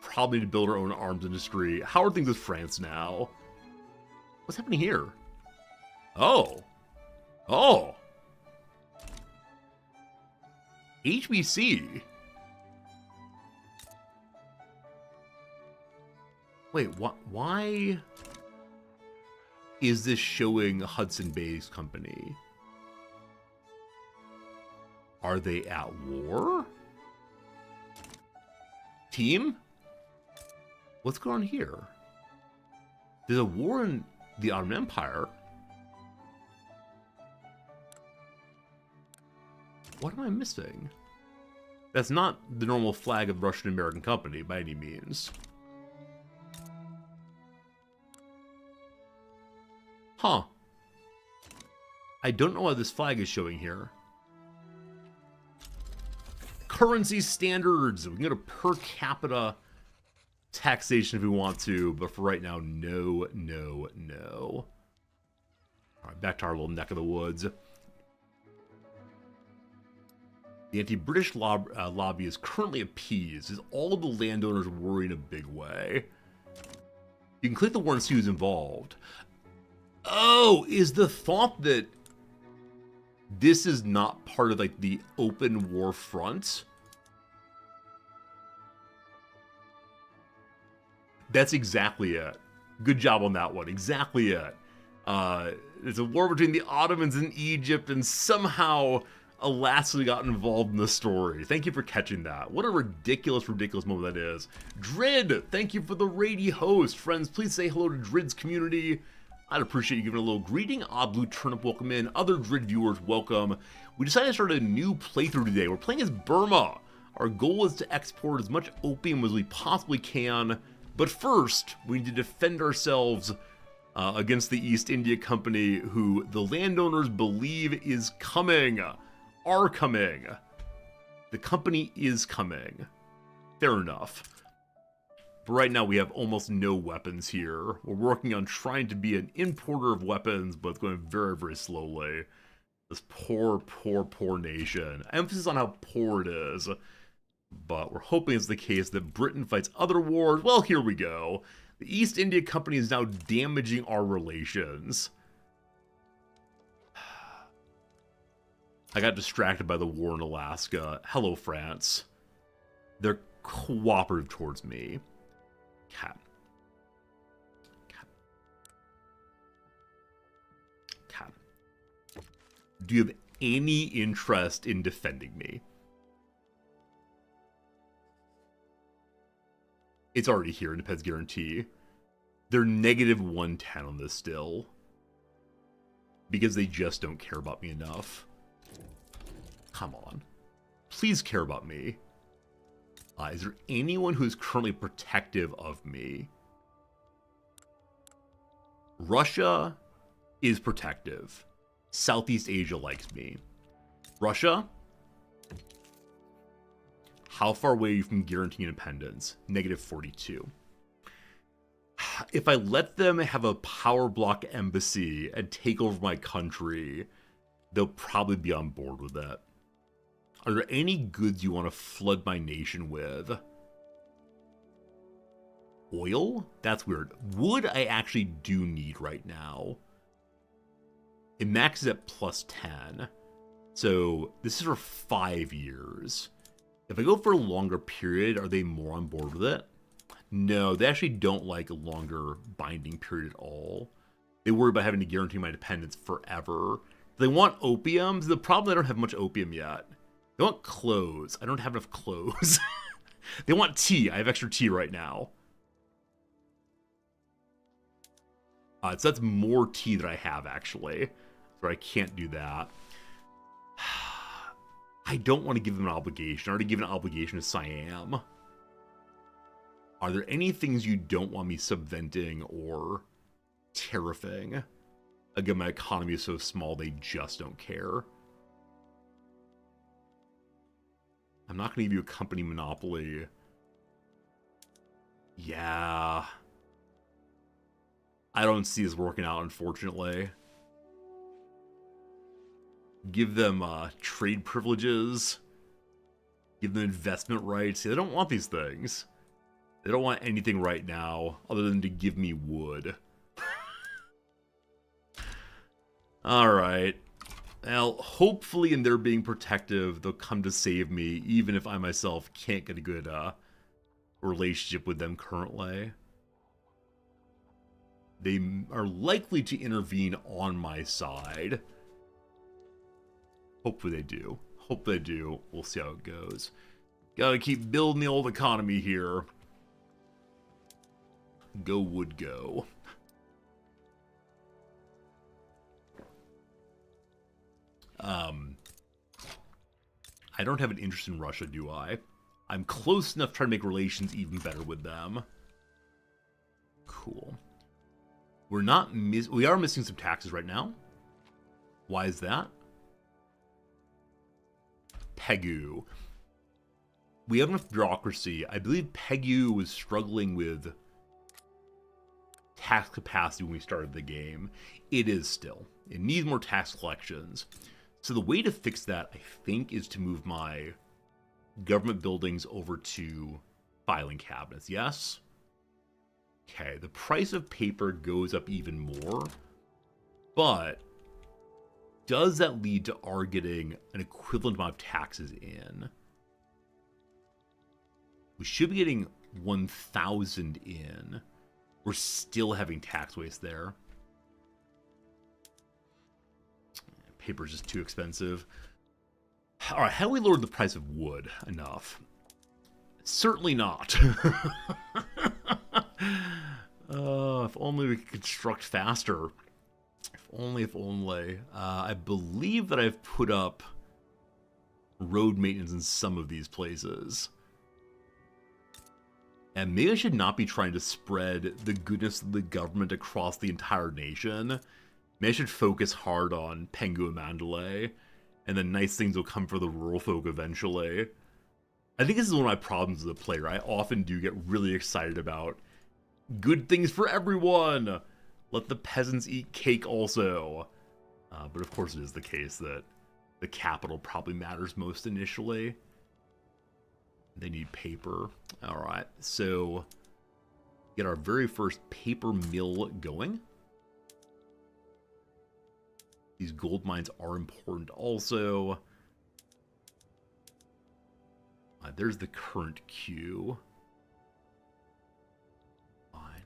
Speaker 1: Probably need to build our own arms industry. How are things with France now? What's happening here? Oh. Oh. HBC. Wait, why is this showing Hudson Bay's company? Are they at war? Team? What's going on here? There's a war in the Ottoman Empire. What am I missing? That's not the normal flag of the Russian-American company by any means. Huh. I don't know why this flag is showing here. Currency standards. We can go to per capita taxation if we want to, but for right now, no, no, no. All right, back to our little neck of the woods. The anti-British lobby is currently appeased, as all of the landowners worry in a big way. You can click the war and see who's involved. Oh, is the thought that this is not part of, like, the open war front? That's exactly it. Good job on that one. Exactly it. There's a war between the Ottomans and Egypt, and somehow Alaska got involved in the story. Thank you for catching that. What a ridiculous, ridiculous moment that is. Drid, thank you for the raid host. Friends, please say hello to Drid's community. I'd appreciate you giving a little greeting. Odd Blue Turnip, welcome in. Other Drid viewers, welcome. We decided to start a new playthrough today. We're playing as Burma. Our goal is to export as much opium as we possibly can. But first, we need to defend ourselves against the East India Company, who the landowners believe is coming. Are coming. The company is coming. Fair enough. But right now we have almost no weapons here. We're working on trying to be an importer of weapons, but it's going very, very slowly. This poor, poor, poor nation. Emphasis on how poor it is. But we're hoping it's the case that Britain fights other wars. Well, here we go. The East India Company is now damaging our relations. I got distracted by the war in Alaska. Hello, France. They're cooperative towards me. Cat. Do you have any interest in defending me? It's already here, Independence Guarantee. They're negative 110 on this still. Because they just don't care about me enough. Come on. Please care about me. Is there anyone who's currently protective of me? Russia is protective. Southeast Asia likes me. Russia? How far away are you from guaranteeing independence? Negative 42. If I let them have a power block embassy and take over my country, they'll probably be on board with that. Are there any goods you want to flood my nation with? Oil? That's weird. Wood I actually do need right now. It maxes at plus 10. So this is for 5 years. If I go for a longer period, are they more on board with it? No, they actually don't like a longer binding period at all. They worry about having to guarantee my independence forever. They want opium. The problem, they don't have much opium yet. They want clothes. I don't have enough clothes. They want tea. I have extra tea right now. So that's more tea than I have, actually. So I can't do that. I don't want to give them an obligation. I already given an obligation to Siam. Are there any things you don't want me subventing or tariffing? Again, my economy is so small, they just don't care. I'm not going to give you a company monopoly. Yeah. I don't see this working out, unfortunately. Give them trade privileges. Give them investment rights. They don't want these things. They don't want anything right now other than to give me wood. Alright. Well, hopefully in their being protective, they'll come to save me, even if I myself can't get a good relationship with them currently. They are likely to intervene on my side. Hopefully they do. Hope they do. We'll see how it goes. Gotta keep building the old economy here. Go would go. I don't have an interest in Russia, do I? I'm close enough to try to make relations even better with them. Cool. We are missing some taxes right now. Why is that? Pegu. We have enough bureaucracy. I believe Pegu was struggling with tax capacity when we started the game. It is still. It needs more tax collections. So the way to fix that, I think, is to move my government buildings over to filing cabinets. Yes? Okay, the price of paper goes up even more. But does that lead to our getting an equivalent amount of taxes in? We should be getting 1,000 in. We're still having tax waste there. Paper's just too expensive. Alright, how do we lower the price of wood enough? Certainly not. If only we could construct faster. If only. I believe that I've put up road maintenance in some of these places. And maybe I should not be trying to spread the goodness of the government across the entire nation. Maybe I should focus hard on Penghu and Mandalay, and then nice things will come for the rural folk eventually. I think this is one of my problems as a player. I often do get really excited about good things for everyone. Let the peasants eat cake also. But of course it is the case that the capital probably matters most initially. They need paper. Alright, so get our very first paper mill going. These gold mines are important also. There's the current queue. Fine.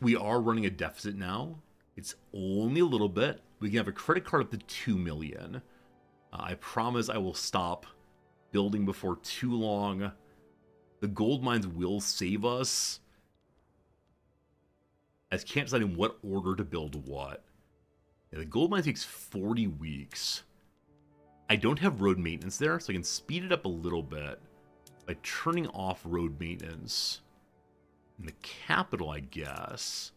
Speaker 1: We are running a deficit now. It's only a little bit. We can have a credit card up to 2 million. I promise I will stop building before too long. The gold mines will save us. I just can't decide in what order to build what. Yeah, the gold mine takes 40 weeks. I don't have road maintenance there, so I can speed it up a little bit by turning off road maintenance in the capital, I guess,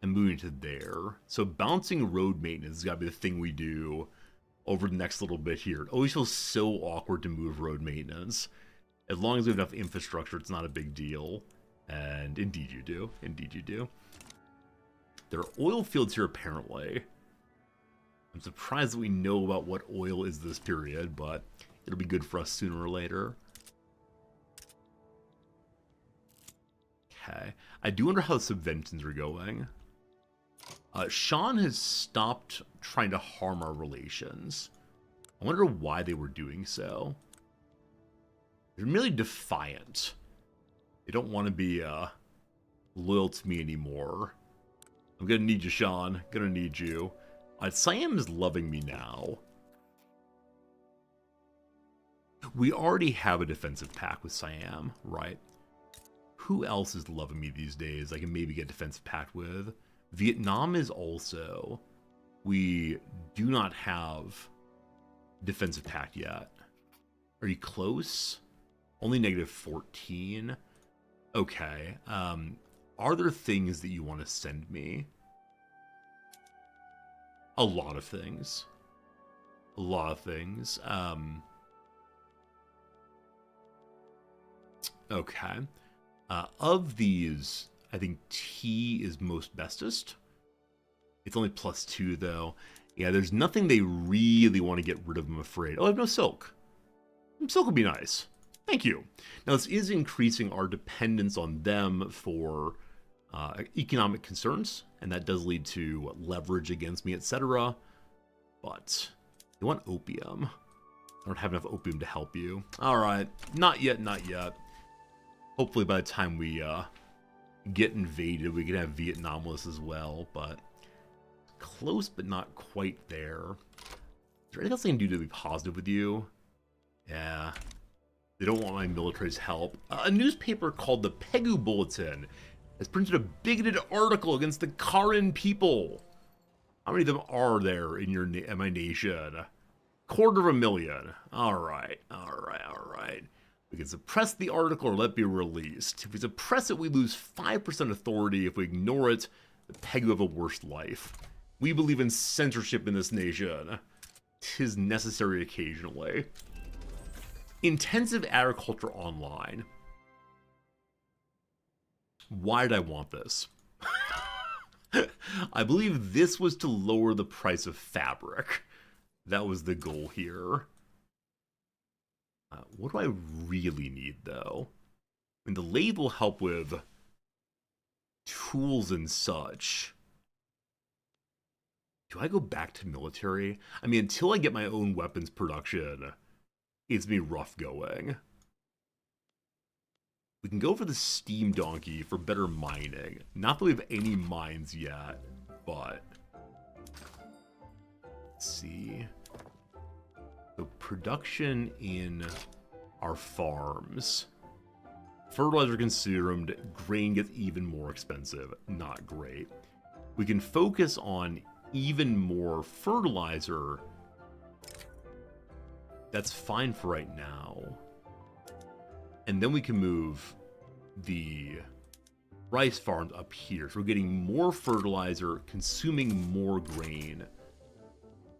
Speaker 1: and moving to there. So bouncing road maintenance has got to be the thing we do over the next little bit here. It always feels so awkward to move road maintenance. As long as we have enough infrastructure, it's not a big deal. And indeed you do. Indeed you do. There are oil fields here, apparently. I'm surprised that we know about what oil is this period, but it'll be good for us sooner or later. Okay. I do wonder how subventions are going. Sean has stopped trying to harm our relations. I wonder why they were doing so. They're merely defiant. They don't want to be loyal to me anymore. I'm gonna need you, Sean. Gonna need you. Siam is loving me now. We already have a defensive pact with Siam, right? Who else is loving me these days I can maybe get a defensive pact with? Vietnam is also. We do not have defensive pact yet. Are you close? Only negative 14. Okay. Are there things that you want to send me? A lot of things. A lot of things. Okay. Of these, I think tea is most bestest. It's only +2 though. Yeah, there's nothing they really want to get rid of, I'm afraid. Oh, I have no silk. Silk would be nice. Thank you. Now, this is increasing our dependence on them for economic concerns, and that does lead to leverage against me, etc. But you want opium. I don't have enough opium to help you. Alright, not yet, not yet. Hopefully by the time we get invaded, we can have Vietnam with us as well, but close but not quite there. Is there anything else I can do to be positive with you? Yeah. They don't want my military's help. A newspaper called the Pegu Bulletin has printed a bigoted article against the Karen people. How many of them are there in my nation? 250,000. Alright. We can suppress the article or let it be released. If we suppress it, we lose 5% authority. If we ignore it, the Pegu have a worse life. We believe in censorship in this nation. 'Tis necessary occasionally. Intensive agriculture online. Why did I want this? I believe this was to lower the price of fabric. That was the goal here. What do I really need, though? I mean, the lathe will help with tools and such. Do I go back to military? I mean, until I get my own weapons production, it's me rough going. We can go for the steam donkey for better mining. Not that we have any mines yet, but let's see. So production in our farms. Fertilizer consumed, grain gets even more expensive. Not great. We can focus on even more fertilizer. That's fine for right now. And then we can move the rice farms up here. So we're getting more fertilizer, consuming more grain.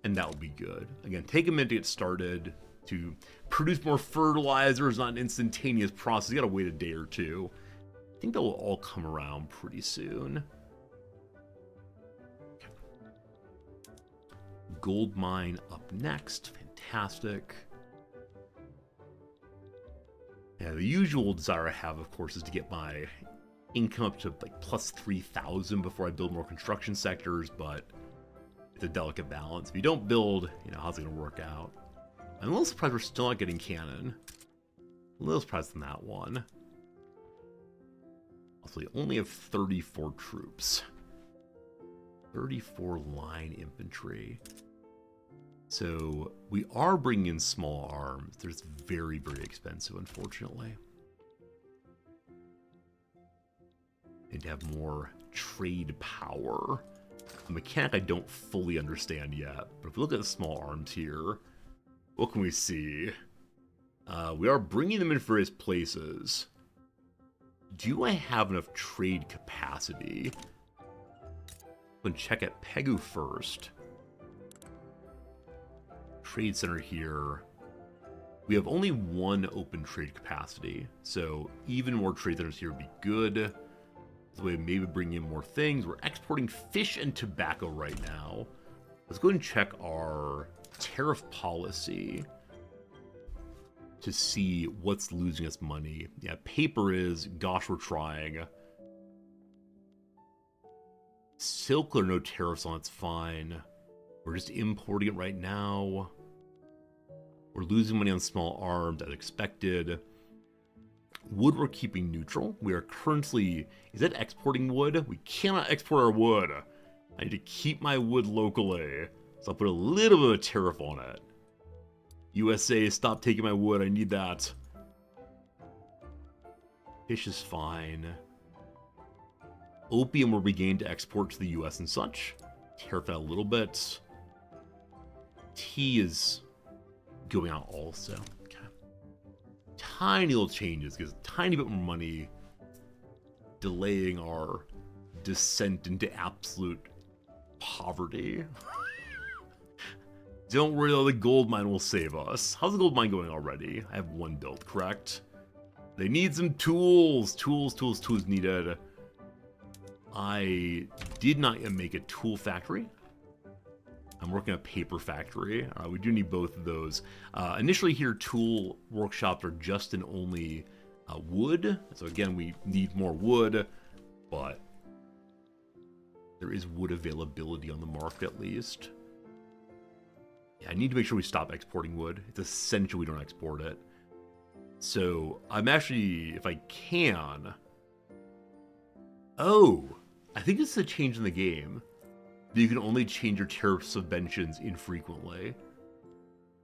Speaker 1: And that will be good. Again, take a minute to get started. To produce more fertilizer is not an instantaneous process. You gotta wait a day or two. I think that will all come around pretty soon. Okay. Gold mine up next. Fantastic. Yeah, the usual desire I have, of course, is to get my income up to like plus 3,000 before I build more construction sectors, but it's a delicate balance. If you don't build, you know, how's it going to work out? I'm a little surprised we're still not getting cannon. A little surprised on that one. Also, we only have 34 troops. 34 line infantry. So we are bringing in small arms. They're just very, very expensive, unfortunately. Need to have more trade power. A mechanic I don't fully understand yet, but if we look at the small arms here, what can we see? We are bringing them in various places. Do I have enough trade capacity? I'm going to check at Pegu first. Trade center here. We have only one open trade capacity, so even more trade centers here would be good. So we maybe bring in more things. We're exporting fish and tobacco right now. Let's go ahead and check our tariff policy to see what's losing us money. Yeah, paper is, gosh, we're trying. Silk, or no tariffs on, it's fine. We're just importing it right now. We're losing money on small arms as expected. Wood we're keeping neutral. We are currently... Is that exporting wood? We cannot export our wood. I need to keep my wood locally. So I'll put a little bit of a tariff on it. USA, stop taking my wood. I need that. Fish is fine. Opium will be gained to export to the US and such. Tariff that a little bit. Tea is going out also. Okay. Tiny little changes, gives a tiny bit more money, delaying our descent into absolute poverty. Don't worry though, the gold mine will save us. How's the gold mine going already? I have one built, correct? They need some tools. Tools needed. I did not yet make a tool factory. I'm working on a paper factory. We do need both of those. Initially here, tool workshops are just and only wood. So again, we need more wood, but is wood availability on the market at least. Yeah, I need to make sure we stop exporting wood. It's essential we don't export it. So I'm actually, if I can... Oh, I think this is a change in the game. You can only change your tariff subventions infrequently.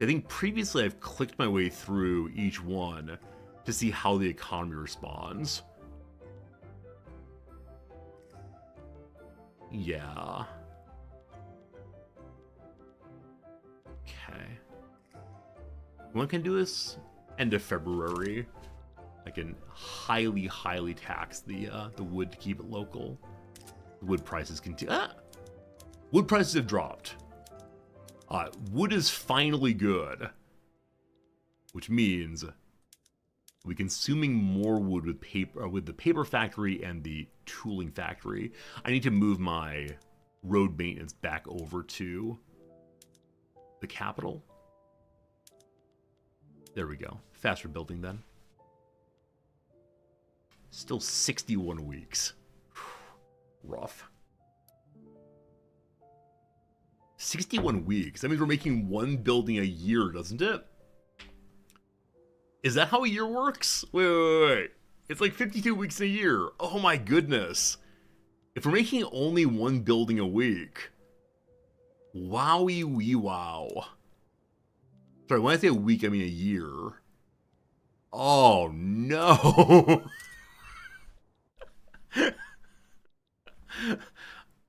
Speaker 1: I think previously I've clicked my way through each one to see how the economy responds. Yeah. Okay. When can do this? End of February. I can highly, highly tax the wood to keep it local. The wood prices continue. Wood prices have dropped. Wood is finally good, which means we're consuming more wood with paper, with the paper factory and the tooling factory. I need to move my road maintenance back over to the capital. There we go. Faster building then. Still 61 weeks. Rough. 61 weeks. That means we're making one building a year, doesn't it? Is that how a year works? Wait. It's like 52 weeks a year. Oh my goodness. If we're making only one building a week. Wowie wee wow. Sorry, when I say a week, I mean a year. Oh no.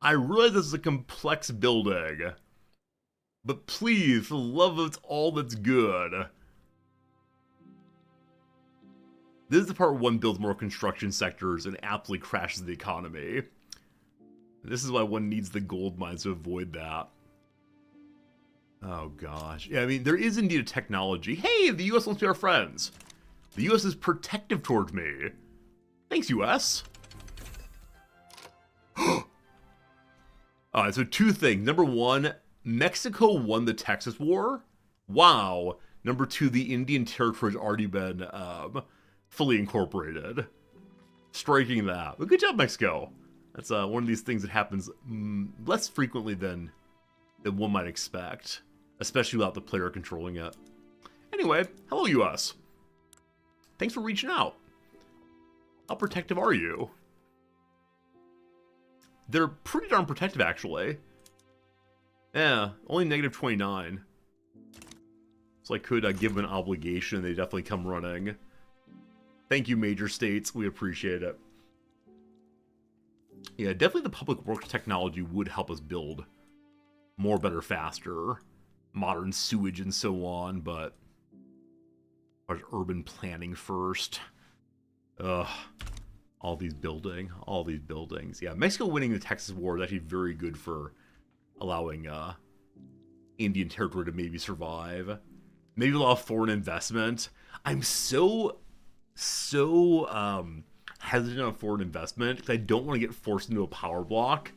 Speaker 1: I realize this is a complex building, but please, for the love of all that's good. This is the part where one builds more construction sectors and aptly crashes the economy. This is why one needs the gold mines to avoid that. Oh gosh. Yeah, I mean, there is indeed a technology. Hey, the US wants to be our friends. The US is protective towards me. Thanks, US. Alright, so two things. Number one, Mexico won the Texas War. Wow. Number two, the Indian Territory has already been fully incorporated. Striking that. But good job, Mexico. That's one of these things that happens less frequently than one might expect. Especially without the player controlling it. Anyway, hello, US. Thanks for reaching out. How protective are you? They're pretty darn protective, actually. Yeah, only negative 29. So I could give them an obligation. They definitely come running. Thank you, major states. We appreciate it. Yeah, definitely the public works technology would help us build more, better, faster. Modern sewage and so on, but... urban planning first. Ugh. All these buildings. Yeah, Mexico winning the Texas War is actually very good for allowing Indian Territory to maybe survive. Maybe a lot of foreign investment. I'm so hesitant on foreign investment because I don't want to get forced into a power block.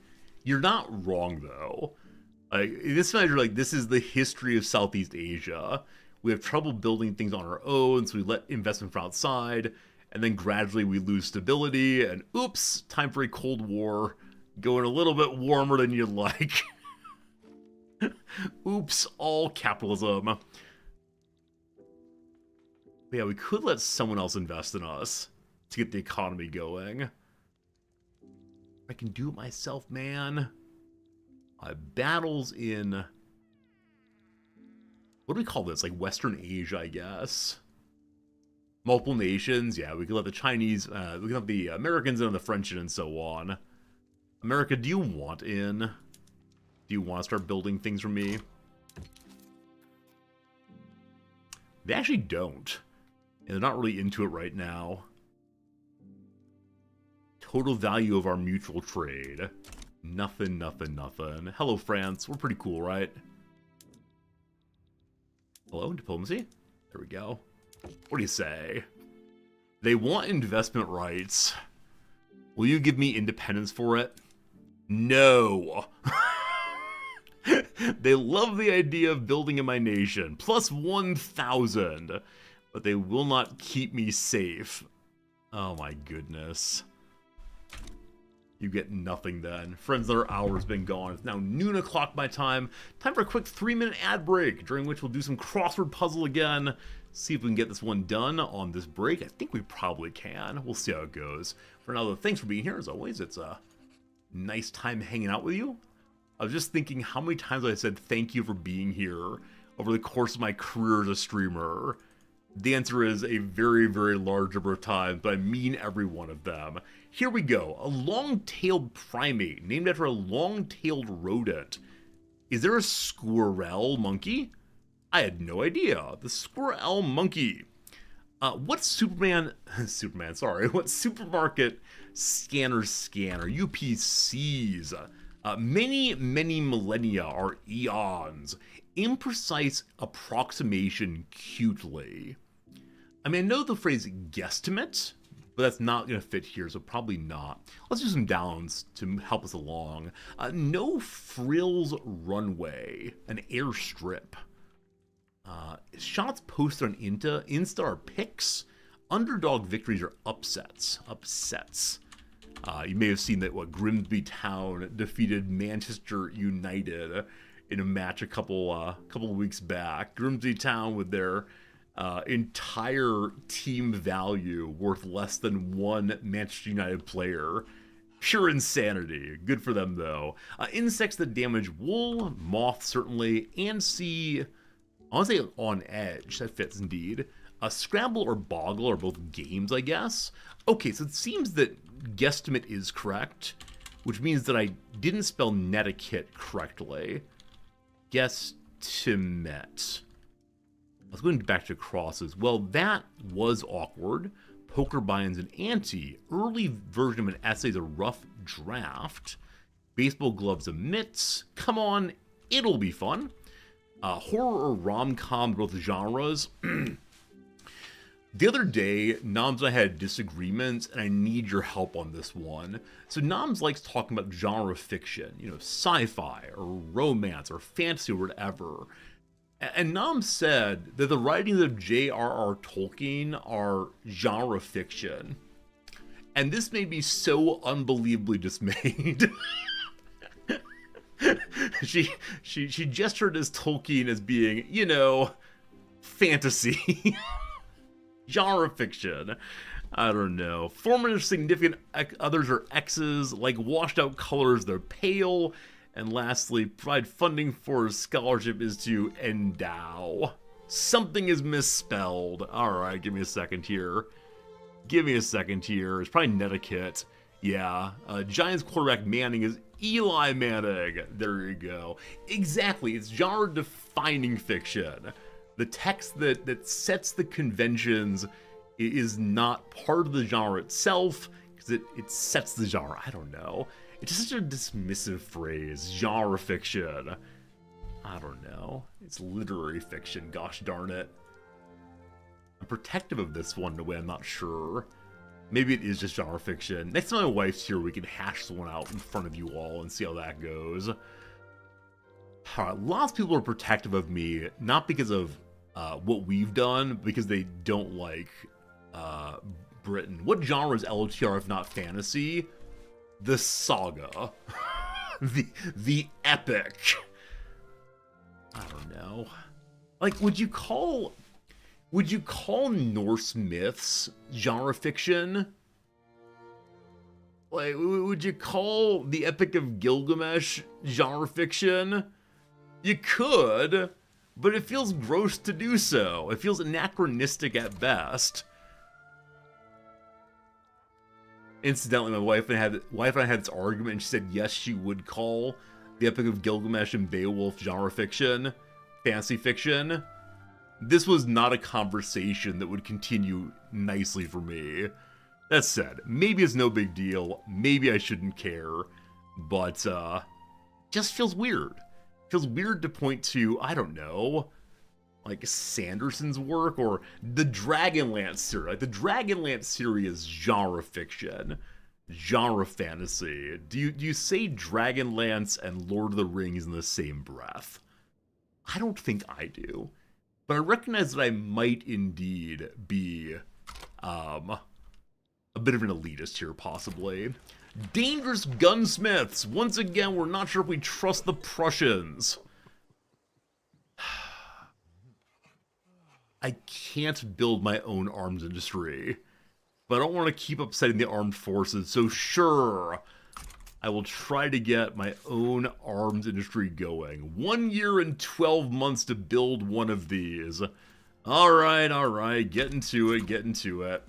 Speaker 1: You're not wrong, though. Like, in this measure, like, this is the history of Southeast Asia. We have trouble building things on our own, so we let investment from outside. And then gradually we lose stability, and oops, time for a Cold War, going a little bit warmer than you'd like. Oops, all capitalism. But yeah, we could let someone else invest in us to get the economy going. I can do it myself, man. Battles in... what do we call this? Like Western Asia, I guess. Multiple nations, yeah, we could let the Chinese, we can let the Americans in, and the French in, and so on. America, do you want in? Do you want to start building things for me? They actually don't. And they're not really into it right now. Total value of our mutual trade. Nothing, nothing, nothing. Hello, France. We're pretty cool, right? Hello, diplomacy? There we go. What do you say? They want investment rights. Will you give me independence for it? No. They love the idea of building in my nation. Plus 1,000. But they will not keep me safe. Oh my goodness. You get nothing then. Friends, another hour's been gone. It's now noon o'clock my time. Time for a quick 3-minute ad break, during which we'll do some crossword puzzle again. See if we can get this one done on this break. I think we probably can. We'll see how it goes. For now, though, thanks for being here. As always, it's a nice time hanging out with you. I was just thinking how many times I said thank you for being here over the course of my career as a streamer. The answer is a very, very large number of times, but I mean every one of them. Here we go. A long-tailed primate named after a long-tailed rodent. Is there a squirrel monkey? I had no idea. The squirrel monkey. What what supermarket scanner, UPCs? Many millennia are eons. Imprecise approximation cutely. I mean, I know the phrase guesstimate, but that's not going to fit here, so probably not. Let's do some downs to help us along. No frills runway, an airstrip. Shots posted on Insta are picks. Underdog victories are upsets. You may have seen that Grimsby Town defeated Manchester United in a match a couple of weeks back. Grimsby Town with their entire team value worth less than one Manchester United player. Pure insanity. Good for them, though. Insects that damage wool, moth certainly, and sea. I want to say on edge. That fits indeed. Scrabble or Boggle are both games, I guess. Okay, so it seems that guesstimate is correct, which means that I didn't spell netiquette correctly. Guesstimate. I was going back to crosses. Well, that was awkward. Poker binds an ante. Early version of an essay is a rough draft. Baseball gloves and mitts. Come on, it'll be fun. Horror or rom-com, both genres. The other day, Noms and I had disagreements, and I need your help on this one. So Noms likes talking about genre fiction, sci-fi, or romance, or fantasy, or whatever. And Noms said that the writings of J.R.R. Tolkien are genre fiction. And this made me so unbelievably dismayed. She gestured as Tolkien as being, fantasy. Genre fiction. I don't know. Formative significant others are X's, like washed out colors, they're pale. And lastly, provide funding for a scholarship is to endow. Something is misspelled. Alright, give me a second here. It's probably netiquette. Yeah, Giants quarterback Manning is Eli Manning. There you go. Exactly, it's genre-defining fiction. The text that sets the conventions is not part of the genre itself, because it sets the genre. I don't know. It's just such a dismissive phrase. Genre fiction. I don't know. It's literary fiction, gosh darn it. I'm protective of this one in a way I'm not sure. Maybe it is just genre fiction. Next time my wife's here, we can hash this one out in front of you all and see how that goes. Alright, lots of people are protective of me, not because of what we've done, but because they don't like Britain. What genre is LOTR if not fantasy? The saga. the epic. I don't know. Like, would you call Norse myths genre fiction? Like, would you call the Epic of Gilgamesh genre fiction? You could, but it feels gross to do so. It feels anachronistic at best. Incidentally, my wife and I had this argument, and she said yes, she would call the Epic of Gilgamesh and Beowulf genre fiction, fantasy fiction. This was not a conversation that would continue nicely for me. That said, maybe it's no big deal, maybe I shouldn't care, but just feels weird. Feels weird to point to, I don't know, like Sanderson's work or the Dragonlance series. Like the Dragonlance series is genre fiction, genre fantasy. Do you say Dragonlance and Lord of the Rings in the same breath? I don't think I do. But I recognize that I might indeed be a bit of an elitist here, possibly. Dangerous gunsmiths. Once again, we're not sure if we trust the Prussians. I can't build my own arms industry, but I don't want to keep upsetting the armed forces, so sure, I will try to get my own arms industry going. 1 year and 12 months to build one of these. Alright, get into it.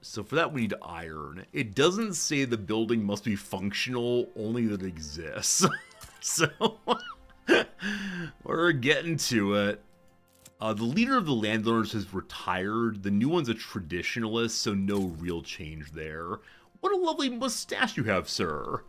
Speaker 1: So for that we need iron. It doesn't say the building must be functional, only that it exists. So, we're getting to it. The leader of the landowners has retired. The new one's a traditionalist, so no real change there. What a lovely mustache you have, sir.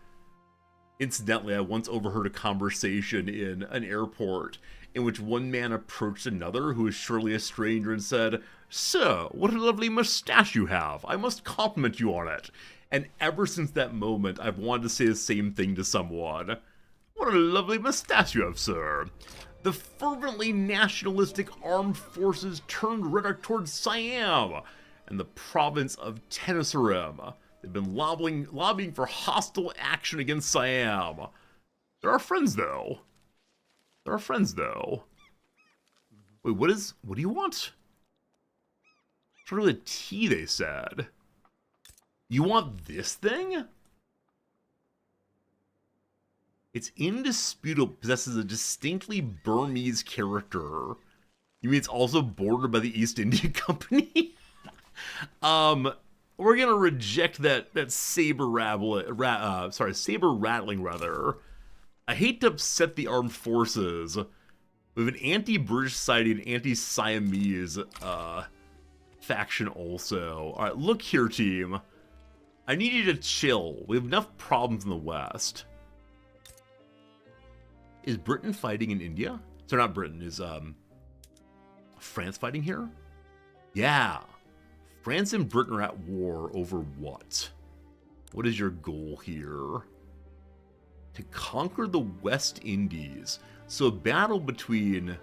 Speaker 1: Incidentally, I once overheard a conversation in an airport in which one man approached another, who was surely a stranger, and said, "Sir, what a lovely mustache you have. I must compliment you on it." And ever since that moment, I've wanted to say the same thing to someone. What a lovely mustache you have, sir. The fervently nationalistic armed forces turned rhetoric towards Siam and the province of Tenasserim. They've been lobbying for hostile action against Siam. They're our friends, though. Wait, what do you want? Sort of a tea, they said. You want this thing? It's indisputable, possesses a distinctly Burmese character. You mean it's also bordered by the East India Company? We're gonna reject that saber rattling rather. I hate to upset the armed forces. We have an anti-British society and anti-Siamese faction also. All right, look here, team. I need you to chill. We have enough problems in the West. Is Britain fighting in India? So not Britain, is France fighting here? Yeah. France and Britain are at war over what? What is your goal here? To conquer the West Indies. So a battle between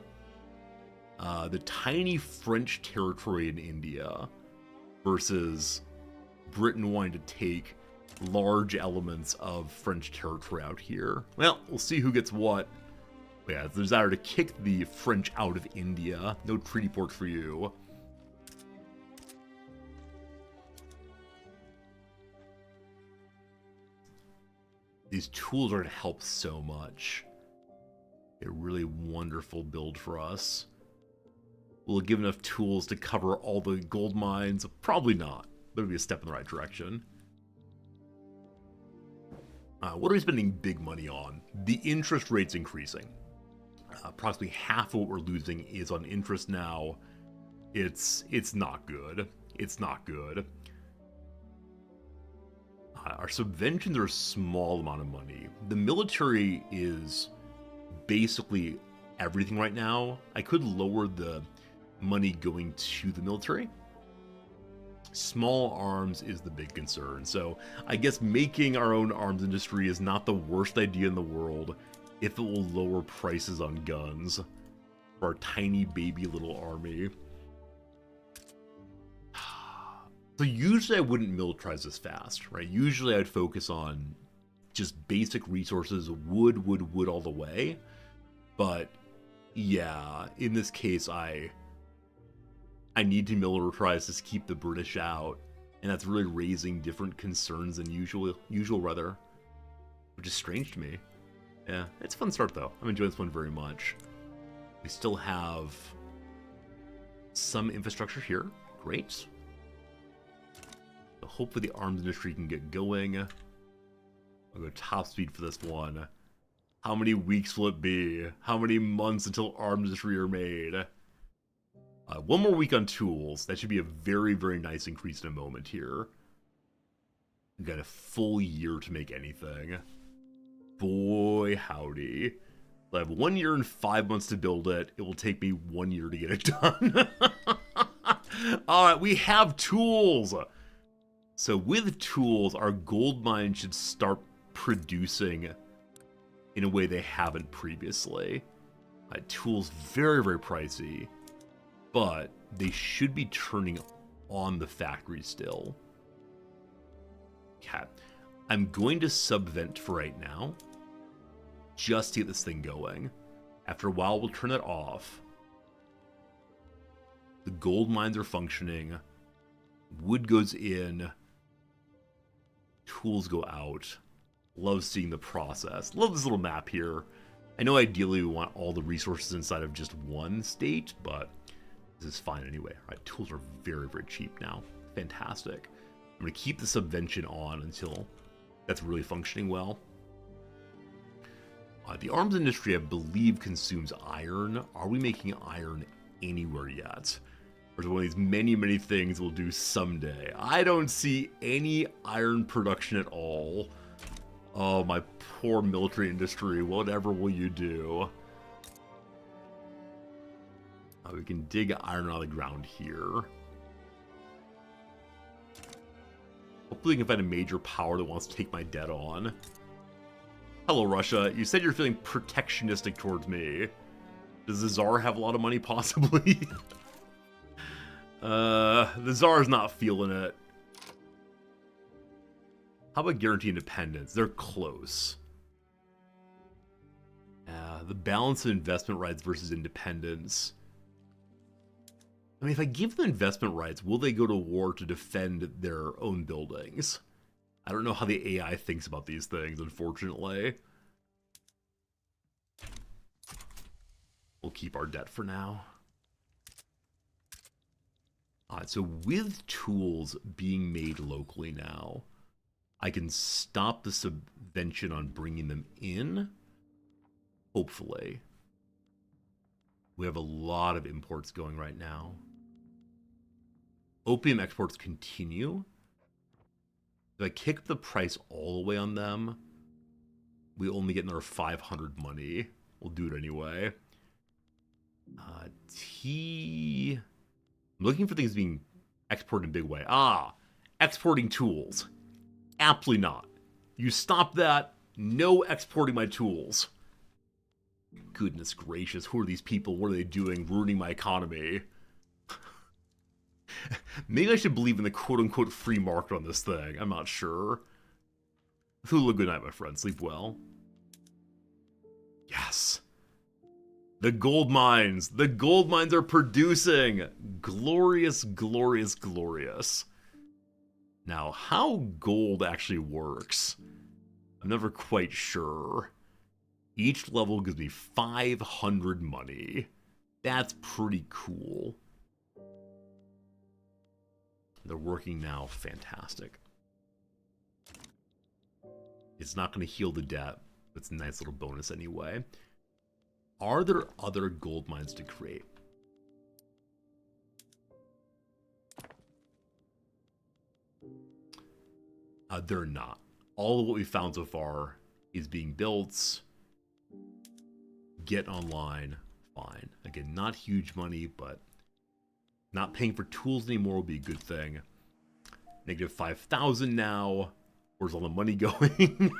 Speaker 1: the tiny French territory in India versus Britain wanting to take large elements of French territory out here. Well, we'll see who gets what. Yeah, the desire to kick the French out of India. No treaty port for you. These tools are going to help so much. A really wonderful build for us. Will it give enough tools to cover all the gold mines? Probably not, but it'll be a step in the right direction. What are we spending big money on? The interest rate's increasing. Approximately half of what we're losing is on interest now. It's not good. It's not good. Our subventions are a small amount of money. The military is basically everything right now. I could lower the money going to the military. Small arms is the big concern. So I guess making our own arms industry is not the worst idea in the world if it will lower prices on guns for our tiny baby little army. So usually I wouldn't militarize this fast, right? Usually I'd focus on just basic resources, wood all the way. But yeah, in this case, I need to militarize to keep the British out, and that's really raising different concerns than usual rather, which is strange to me. Yeah, it's a fun start though. I'm enjoying this one very much. We still have some infrastructure here. Great. So hopefully the arms industry can get going. I'll go top speed for this one. How many weeks will it be? How many months until arms industry are made? One more week on tools. That should be a very, very nice increase in a moment here. We've got a full year to make anything. Boy, howdy. I have 1 year and 5 months to build it. It will take me 1 year to get it done. Alright, we have tools. So with tools, our gold mine should start producing in a way they haven't previously. Tools very, very pricey, but they should be turning on the factory still. Okay. I'm going to subvent for right now, just to get this thing going. After a while, we'll turn it off. The gold mines are functioning. Wood goes in. Tools go out. Love seeing the process. Love this little map here. I know ideally we want all the resources inside of just one state, but this is fine anyway. All right, tools are very, very cheap now. Fantastic. I'm going to keep the subvention on until that's really functioning well. The arms industry, I believe, consumes iron. Are we making iron anywhere yet? Or is it one of these many, many things we'll do someday? I don't see any iron production at all. Oh, my poor military industry. Whatever will you do? We can dig iron out of the ground here. Hopefully we can find a major power that wants to take my debt on. Hello, Russia. You said you're feeling protectionistic towards me. Does the Tsar have a lot of money, possibly? The Tsar's not feeling it. How about guarantee independence? They're close. The balance of investment rights versus independence. I mean, if I give them investment rights, will they go to war to defend their own buildings? I don't know how the AI thinks about these things, unfortunately. We'll keep our debt for now. Alright, so with tools being made locally now, I can stop the subvention on bringing them in. Hopefully. We have a lot of imports going right now. Opium exports continue. If I kick the price all the way on them, we only get another 500 money. We'll do it anyway. Tea. I'm looking for things being exported in a big way. Exporting tools. Absolutely not. You stop that. No exporting my tools. Goodness gracious, who are these people? What are they doing? Ruining my economy. Maybe I should believe in the quote-unquote free market on this thing. I'm not sure. Hulu, good night, my friend. Sleep well. Yes. The gold mines. The gold mines are producing. Glorious, glorious, glorious. Now, how gold actually works, I'm never quite sure. Each level gives me 500 money. That's pretty cool. They're working now. Fantastic. It's not going to heal the debt. It's a nice little bonus anyway. Are there other gold mines to create? They're not. All of what we found so far is being built. Get online. Fine. Again, not huge money, but not paying for tools anymore will be a good thing. Negative 5,000 now. Where's all the money going?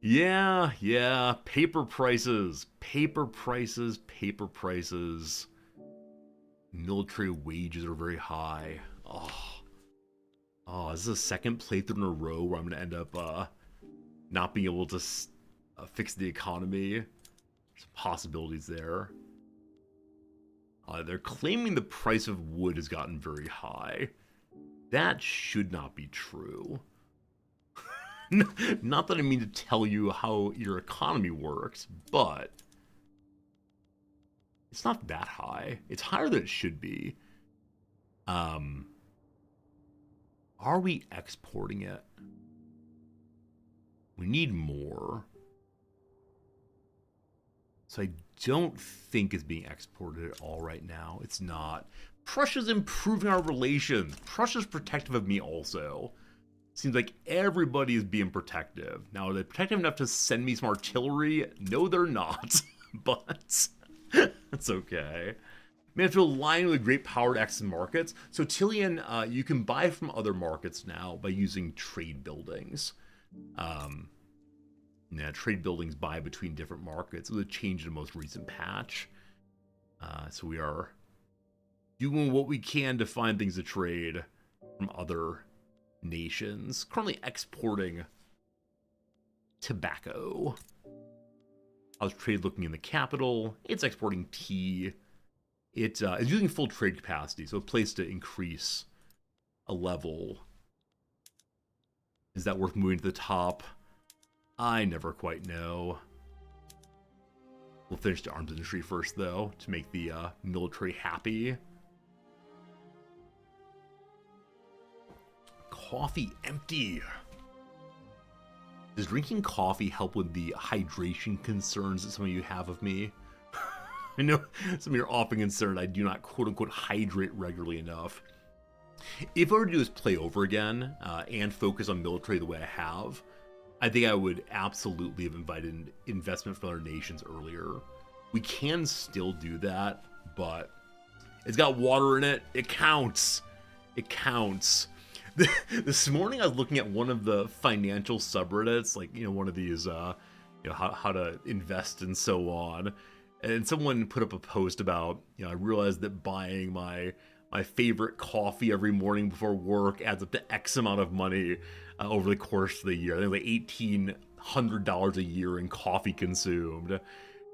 Speaker 1: Yeah. Paper prices. Paper prices. Paper prices. Military wages are very high. Oh, this is a second playthrough in a row where I'm going to end up not being able to fix the economy. There's possibilities there. They're claiming the price of wood has gotten very high. That should not be true. Not that I mean to tell you how your economy works, but it's not that high. It's higher than it should be. Are we exporting it? We need more. So I don't think it's being exported at all right now. It's not. Prussia's improving our relations. Prussia's protective of me also. Seems like everybody is being protective. Now, are they protective enough to send me some artillery? No, they're not. But that's okay. We have to align with great powered access markets. So Tillian, you can buy from other markets now by using trade buildings. Trade buildings buy between different markets. It was a change in the most recent patch. So we are doing what we can to find things to trade from other nations. Currently exporting tobacco. How's trade looking in the capital? It's exporting tea. It's using full trade capacity, so a place to increase a level. Is that worth moving to the top? I never quite know. We'll finish the arms industry first, though, to make the military happy. Coffee empty. Does drinking coffee help with the hydration concerns that some of you have of me? I know some of you are often concerned I do not quote-unquote hydrate regularly enough. If I were to do this play over again and focus on military the way I have, I think I would absolutely have invited investment from other nations earlier. We can still do that, but it's got water in it. It counts. It counts. This morning I was looking at one of the financial subreddits, like, you know, one of these, how to invest and so on. And someone put up a post about, I realized that buying my favorite coffee every morning before work adds up to X amount of money over the course of the year. I think like $1,800 a year in coffee consumed.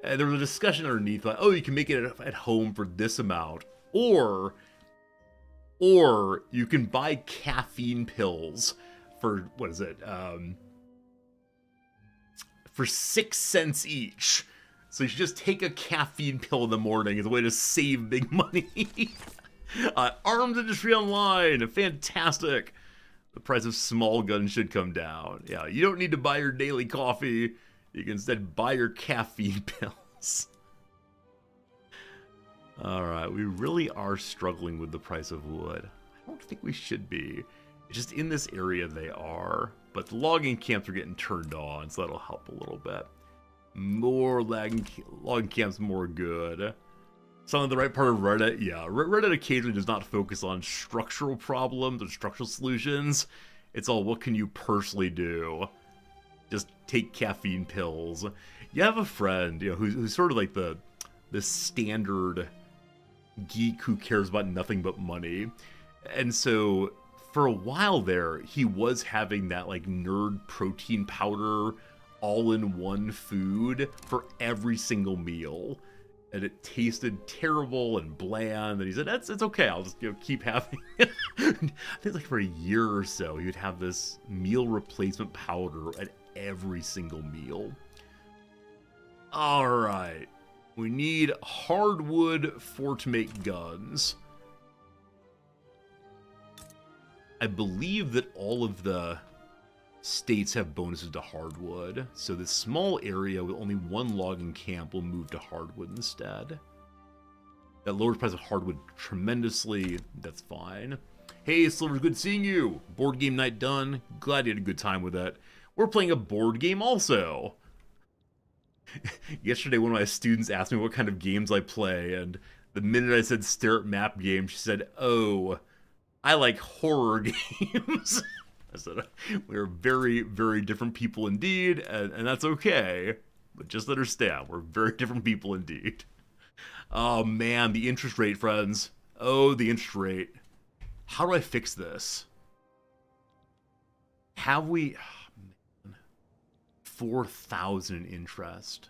Speaker 1: And there was a discussion underneath, like, oh, you can make it at home for this amount, or you can buy caffeine pills for, what is it, for 6 cents each. So you should just take a caffeine pill in the morning as a way to save big money. Arms industry online, fantastic. The price of small guns should come down. Yeah, you don't need to buy your daily coffee. You can instead buy your caffeine pills. Alright, we really are struggling with the price of wood. I don't think we should be. It's just in this area they are. But the logging camps are getting turned on, so that'll help a little bit. More logging camps, more good. Some of the right part of Reddit, yeah. Reddit occasionally does not focus on structural problems or structural solutions. It's all, what can you personally do? Just take caffeine pills. You have a friend, who's sort of like the standard geek who cares about nothing but money. And so for a while there, he was having that like nerd protein powder all-in-one food for every single meal. And it tasted terrible and bland. And he said, it's okay, I'll just keep having it. I think like for a year or so, he would have this meal replacement powder at every single meal. Alright. We need hardwood to make guns. I believe that all of the states have bonuses to hardwood, so this small area with only one logging camp will move to hardwood instead. That lowers the price of hardwood tremendously. That's fine. Hey, Silver, good seeing you. Board game night done. Glad you had a good time with it. We're playing a board game also. Yesterday, one of my students asked me what kind of games I play, and the minute I said stare at map games, she said, oh, I like horror games. I said, we're very, very different people indeed, and that's okay. But just understand, we're very different people indeed. Oh man, the interest rate, friends. Oh, the interest rate. How do I fix this? Have we... Oh, man. 4,000 in interest.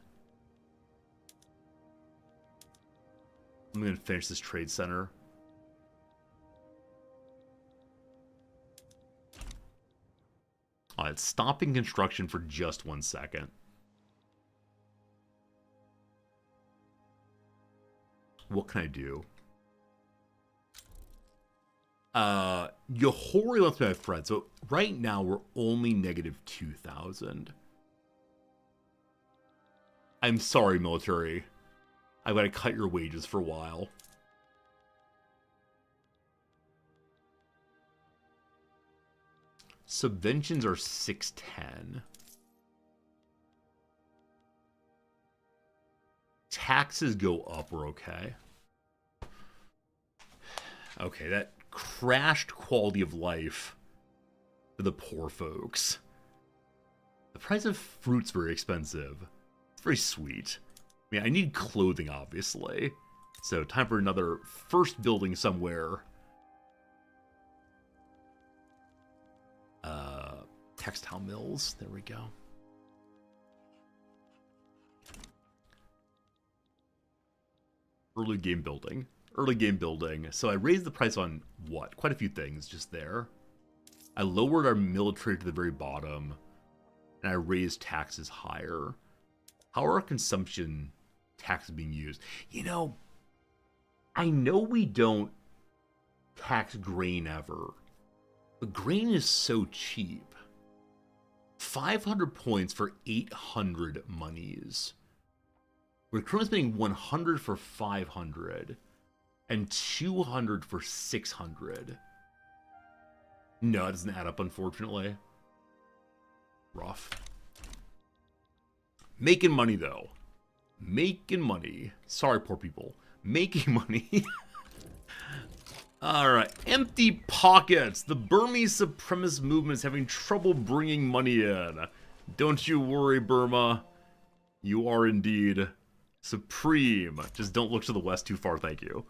Speaker 1: I'm going to finish this trade center. It's stopping construction for just 1 second. What can I do? Yohori wants me to my friend. So right now we're only negative 2,000. I'm sorry, military. I've got to cut your wages for a while. Subventions are 610. Taxes go up, we're okay. Okay, that crashed quality of life for the poor folks. The price of fruit's very expensive. It's very sweet. I mean, I need clothing, obviously. So time for another first building somewhere. Textile mills. There we go. Early game building. Early game building. So I raised the price on what? Quite a few things just there. I lowered our military to the very bottom. And I raised taxes higher. How are our consumption taxes being used? You know, I know we don't tax grain ever. But grain is so cheap. 500 points for 800 monies. We're currently spending 100 for 500 and 200 for 600. No, it doesn't add up, unfortunately. Rough. Making money, though. Making money. Sorry, poor people. Making money. Alright, empty pockets. The Burmese supremacist movement is having trouble bringing money in. Don't you worry, Burma. You are indeed supreme. Just don't look to the west too far, thank you.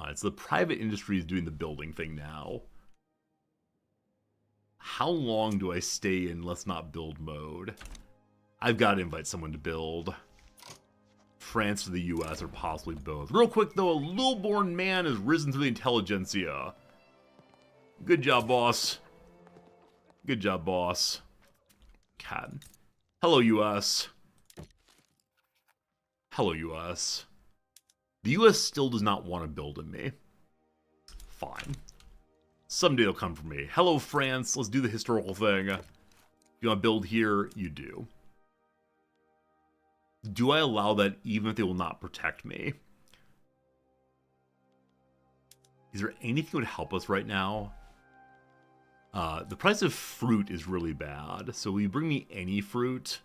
Speaker 1: It's the private industry is doing the building thing now. How long do I stay in let's not build mode? I've got to invite someone to build. France or the US, or possibly both. Real quick, though, a little-born man has risen to the intelligentsia. Good job, boss. Good job, boss. God. Hello, US. Hello, US. The US still does not want to build in me. Fine. Someday it'll come for me. Hello, France. Let's do the historical thing. If you want to build here, you do. Do I allow that even if they will not protect me? Is there anything that would help us right now? The price of fruit is really bad. So will you bring me any fruit?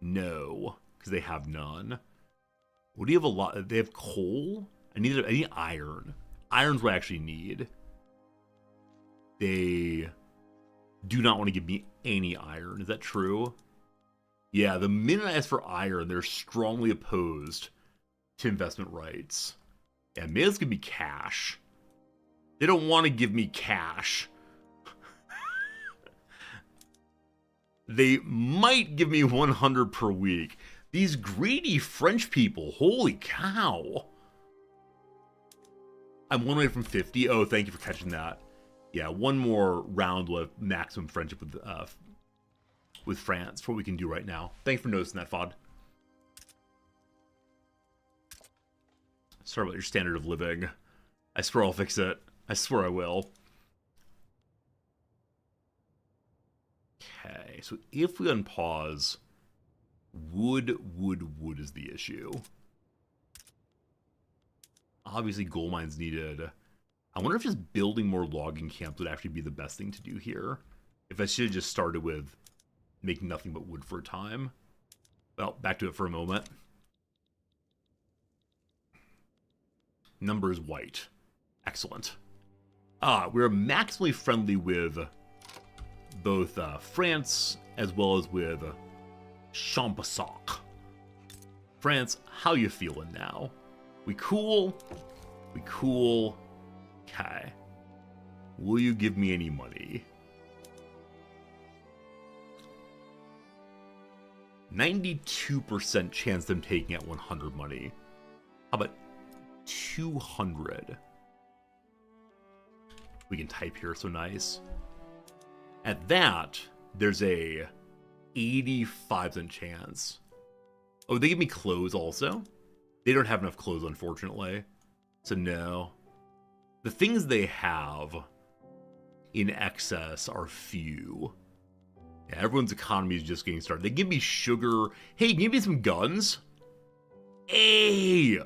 Speaker 1: No, because they have none. What do you have a lot? They have coal? I need iron. Iron's what I actually need. They do not want to give me any iron. Is that true? Yeah, the minute I ask for iron, they're strongly opposed to investment rights. Yeah, maybe it's going to be cash. They don't want to give me cash. They might give me 100 per week. These greedy French people, holy cow. I'm one away from 50. Oh, thank you for catching that. Yeah, one more round will have maximum friendship with France for what we can do right now. Thanks for noticing that, Fod. Sorry about your standard of living. I swear I'll fix it. I swear I will. Okay, so if we unpause, wood is the issue. Obviously, gold mines needed. I wonder if just building more logging camps would actually be the best thing to do here. If I should have just started with making nothing but wood for a time. Well, back to it for a moment. Number is white. Excellent. We're maximally friendly with both France as well as with Champassac. France, how you feeling now? We cool? We cool? Okay. Will you give me any money? 92% chance of them taking out 100 money. How about 200? We can type here, so nice. At that, there's a 85% chance. Oh, they give me clothes also? They don't have enough clothes, unfortunately. So no. The things they have in excess are few. Yeah, everyone's economy is just getting started. They give me sugar. Hey, give me some guns. Hey!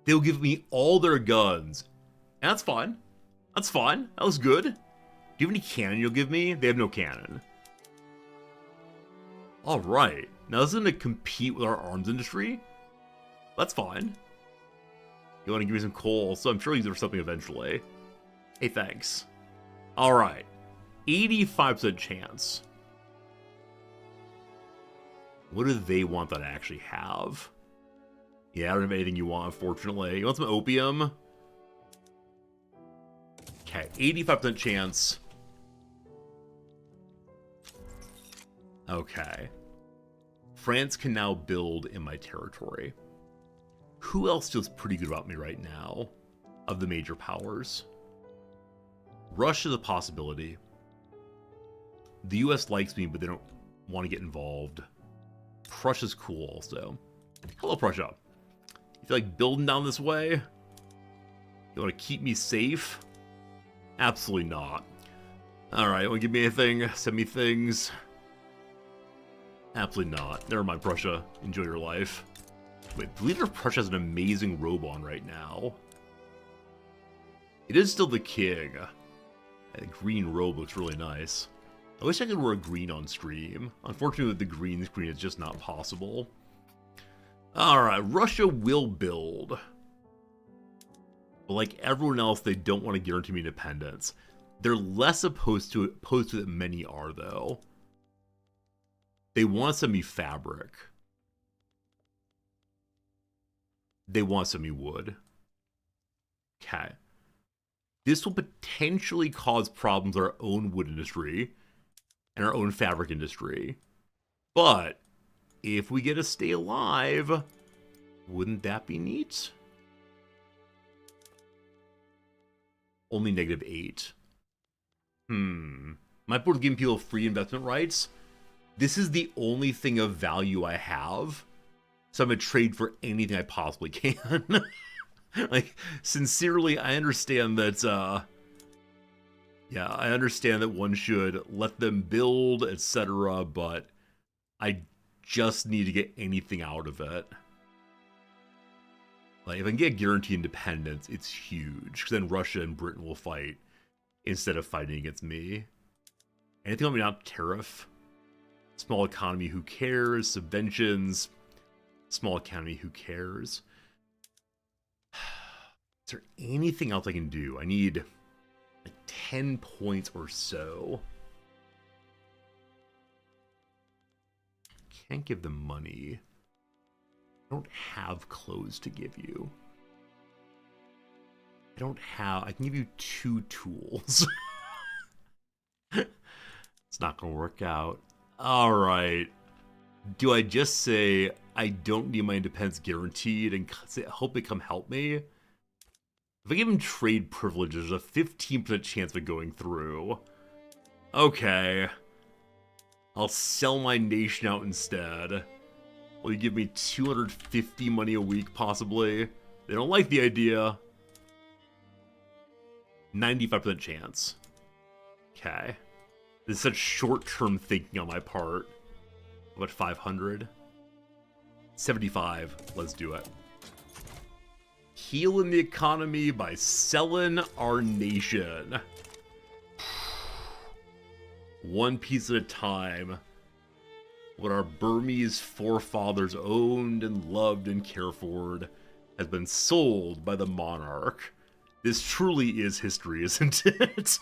Speaker 1: They'll give me all their guns. And that's fine. That's fine. That was good. Do you have any cannon you'll give me? They have no cannon. Alright. Now this is going to compete with our arms industry. That's fine. You want to give me some coal? So I'm sure you'll use it for something eventually. Hey, thanks. Alright. 85% chance. What do they want that I actually have? Yeah, I don't have anything you want, unfortunately. You want some opium? Okay, 85% chance. Okay. France can now build in my territory. Who else feels pretty good about me right now of the major powers? Russia's a possibility. The US likes me, but they don't want to get involved. Prussia's cool also. Hello, Prussia. You feel like building down this way? You want to keep me safe? Absolutely not. Alright, want to give me anything? Send me things? Absolutely not. Never mind, Prussia. Enjoy your life. Wait, the leader of Prussia has an amazing robe on right now. It is still the king. That green robe looks really nice. I wish I could wear a green on stream. Unfortunately, with the green screen, it's just not possible. Alright, Russia will build. But like everyone else, they don't want to guarantee me independence. They're less opposed to it than many are, though. They want to send me fabric. They want to send me wood. Okay. This will potentially cause problems with our own wood industry and our own fabric industry. But if we get to stay alive, wouldn't that be neat? Only -8. My board giving people free investment rights. This is the only thing of value I have. So I'm going to trade for anything I possibly can. Like, sincerely, I understand that, yeah, I understand that one should let them build, etc., but I just need to get anything out of it. Like, if I can get guaranteed independence, it's huge, because then Russia and Britain will fight instead of fighting against me. Anything on me not tariff? Small economy, who cares? Subventions. Small economy, who cares? Is there anything else I can do? I need like 10 points or so. Can't give them money. I don't have clothes to give you. I can give you 2 tools. It's not gonna work out. Alright. Do I just say I don't need my independence guaranteed and hope they come help me? If I give them trade privileges, there's a 15% chance of it going through. Okay. I'll sell my nation out instead. Will you give me 250 money a week, possibly? They don't like the idea. 95% chance. Okay. This is such short-term thinking on my part. What, 500? 75. Let's do it. Healing the economy by selling our nation. One piece at a time. What our Burmese forefathers owned and loved and cared for has been sold by the monarch. This truly is history, isn't it?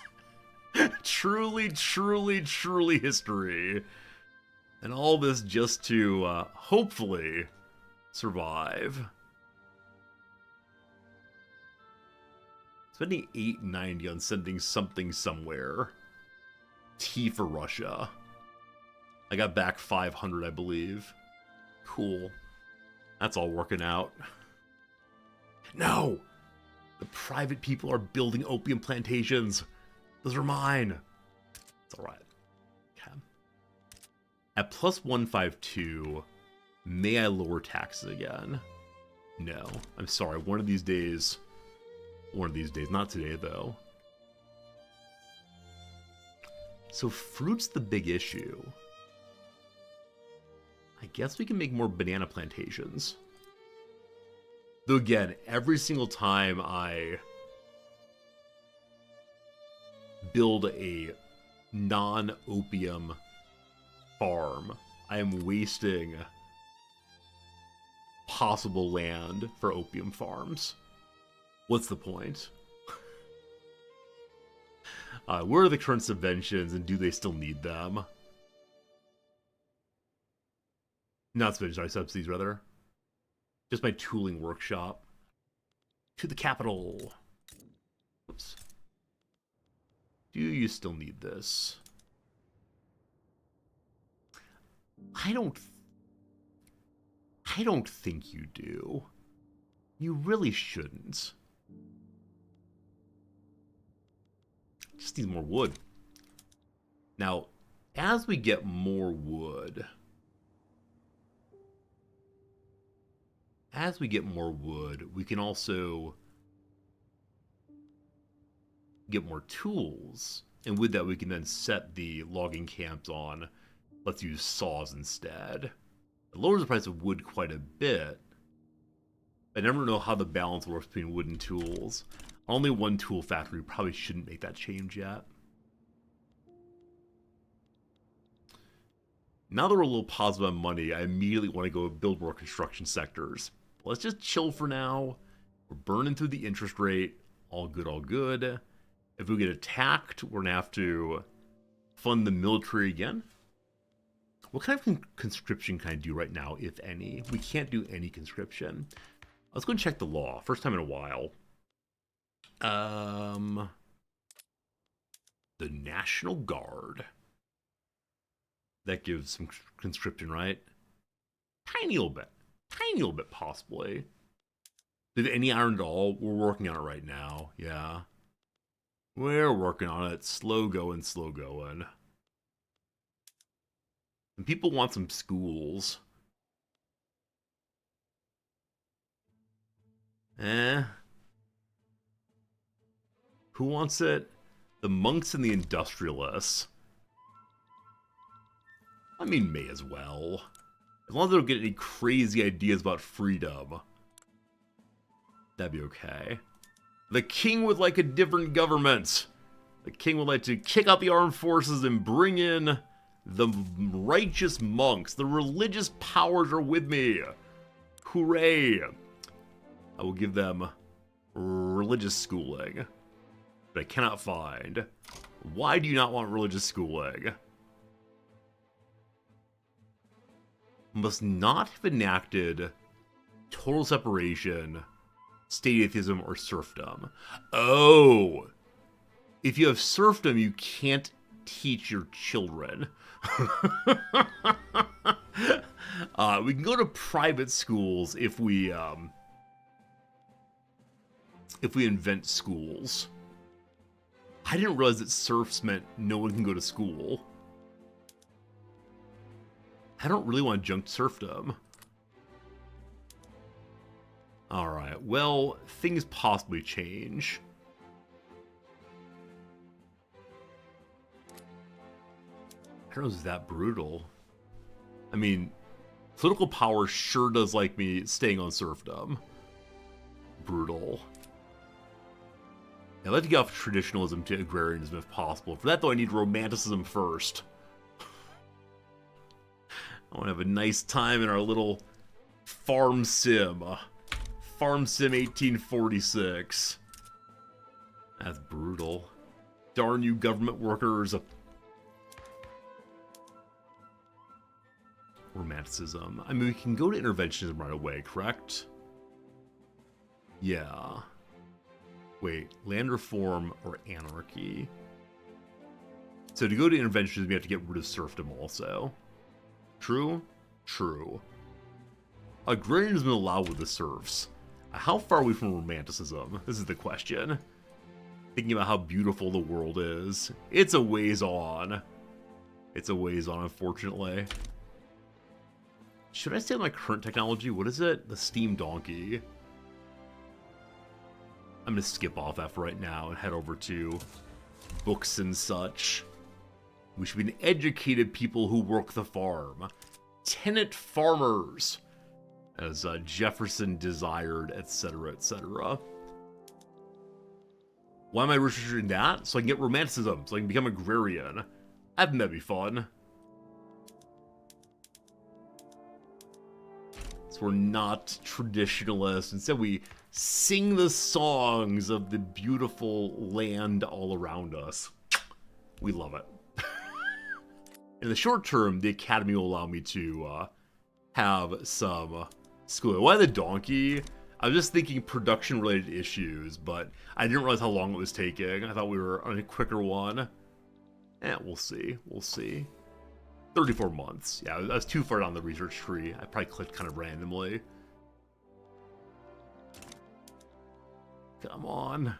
Speaker 1: Truly, truly, truly history. And all this just to, hopefully, survive. Spending $890 on sending something somewhere. T for Russia. I got back 500, I believe. Cool. That's all working out. No! The private people are building opium plantations. Those are mine. It's alright. Okay. At plus 152, may I lower taxes again? No. I'm sorry. One of these days. Not today, though. So fruit's the big issue. I guess we can make more banana plantations. Though again, every single time I build a non-opium farm, I am wasting possible land for opium farms. What's the point? Where are the current subventions and do they still need them? Not subsidies, sorry, subsidies rather. Just my tooling workshop. To the capital. Oops. Do you still need this? I don't think you do. You really shouldn't. Just need more wood. Now, as we get more wood, we can also get more tools. And with that, we can then set the logging camps on. Let's use saws instead. It lowers the price of wood quite a bit. I never know how the balance works between wood and tools. Only one tool factory, probably shouldn't make that change yet. Now that we're a little positive on money, I immediately want to go build more construction sectors. Let's just chill for now. We're burning through the interest rate. All good, all good. If we get attacked, we're going to have to fund the military again. What kind of conscription can I do right now, if any? We can't do any conscription. Let's go and check the law. First time in a while. The National Guard. That gives some conscription, right? Tiny little bit. Tiny little bit, possibly. Did any iron at all? We're working on it right now. Yeah. We're working on it. Slow going, slow going. And people want some schools. Who wants it? The monks and the industrialists. I mean, may as well. As long as they don't get any crazy ideas about freedom. That'd be okay. The king would like a different government. The king would like to kick out the armed forces and bring in the righteous monks. The religious powers are with me. Hooray. I will give them religious schooling. But I cannot find. Why do you not want religious schooling? Must not have enacted total separation, state atheism, or serfdom. Oh! If you have serfdom, you can't teach your children. We can go to private schools if we invent schools. I didn't realize that serfs meant no one can go to school. I don't really want junk serfdom. Alright, well, things possibly change. I don't know if it's that brutal. I mean, political power sure does like me staying on serfdom. Brutal. I'd like to get off traditionalism to agrarianism if possible. For that, though, I need romanticism first. I want to have a nice time in our little farm sim. Farm sim 1846. That's brutal. Darn you government workers. Romanticism. I mean, we can go to interventionism right away, correct? Yeah. Wait, land reform or anarchy? So to go to interventionism, we have to get rid of serfdom also. True? True. Agrarianism is allowed with the serfs. How far are we from romanticism? This is the question. Thinking about how beautiful the world is. It's a ways on. It's a ways on, unfortunately. Should I stay on my current technology? What is it? The steam donkey. I'm going to skip off that for right now and head over to books and such. We should be an educated people who work the farm. Tenant farmers, as Jefferson desired, etc., etc. Why am I researching that? So I can get romanticism, so I can become agrarian. I think that'd be fun. So we're not traditionalists. Instead, we sing the songs of the beautiful land all around us. We love it. In the short term, the academy will allow me to have some schooling. Why the donkey? I was just thinking production-related issues, but I didn't realize how long it was taking. I thought we were on a quicker one. We'll see. We'll see. 34 months. Yeah, I was too far down the research tree. I probably clicked kind of randomly. Come on.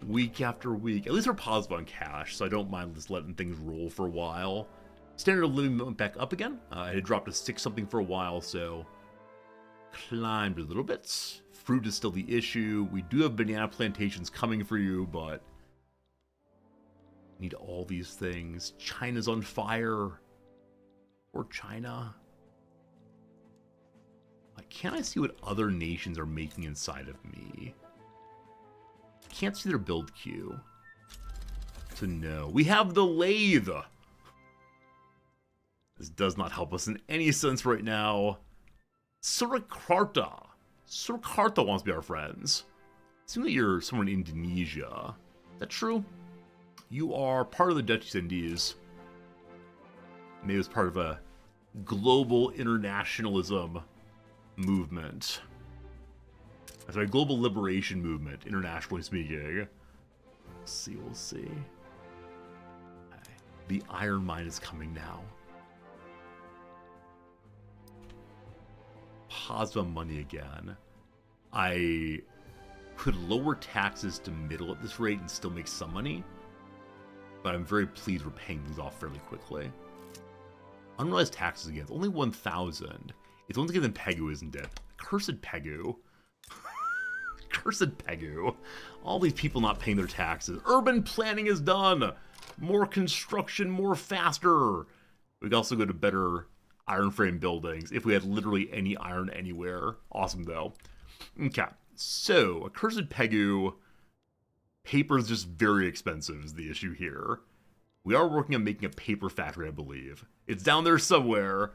Speaker 1: Week after week. At least we're positive on cash, so I don't mind just letting things roll for a while. Standard of living went back up again. It had dropped to 6 something for a while, so climbed a little bit. Fruit is still the issue. We do have banana plantations coming for you, but need all these things. China's on fire. Or China. Like, can I see what other nations are making inside of me? Can't see their build queue. So no. We have the lathe. This does not help us in any sense right now. Surakarta. Surakarta wants to be our friends. Seems like you're somewhere in Indonesia. Is that true? You are part of the Dutch Indies. Maybe it's part of a global internationalism movement. Sorry, global liberation movement, internationally speaking. We'll see. Okay. The iron mine is coming now. Positive money again. I could lower taxes to middle at this rate and still make some money, but I'm very pleased we're paying these off fairly quickly. Unrealized taxes again. It's only 1,000. It's only given Pegu, isn't it? Cursed Pegu. Cursed Pegu. All these people not paying their taxes. Urban planning is done. More construction, more faster. We could also go to better iron frame buildings if we had literally any iron anywhere. Awesome, though. Okay. So, a Cursed Pegu. Paper is just very expensive is the issue here. We are working on making a paper factory, I believe. It's down there somewhere.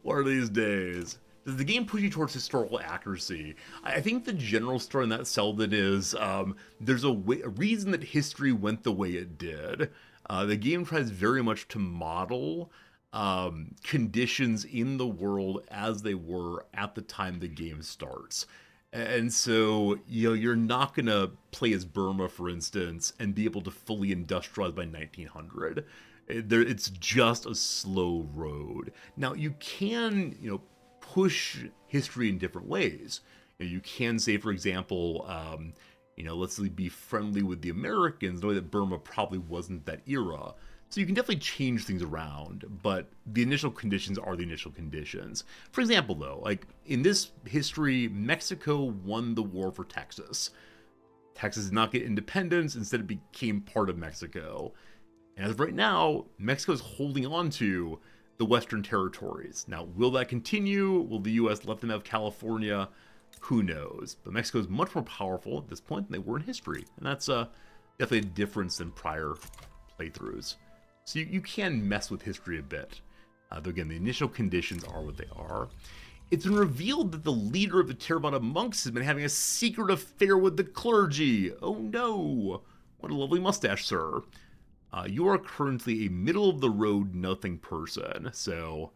Speaker 1: One of these days. Does the game push you towards historical accuracy? I think the general story in that Selden is there's a reason that history went the way it did. The game tries very much to model conditions in the world as they were at the time the game starts. And so, you know, you're not going to play as Burma, for instance, and be able to fully industrialize by 1900. It's just a slow road. Now, you can, you know, push history in different ways. You can say, for example, you know, let's be friendly with the Americans, knowing that Burma probably wasn't that era. So you can definitely change things around, but the initial conditions are the initial conditions. For example, though, like in this history, Mexico won the war for Texas. Texas did not get independence, instead it became part of Mexico. And as of right now, Mexico is holding on to the Western territories. Now, will that continue? Will the U.S. let them have California? Who knows? But Mexico is much more powerful at this point than they were in history. And that's definitely a difference than prior playthroughs. So you can mess with history a bit. Though again, the initial conditions are what they are. It's been revealed that the leader of the Theravada monks has been having a secret affair with the clergy. Oh no! What a lovely mustache, sir. You are currently a middle-of-the-road nothing person. So,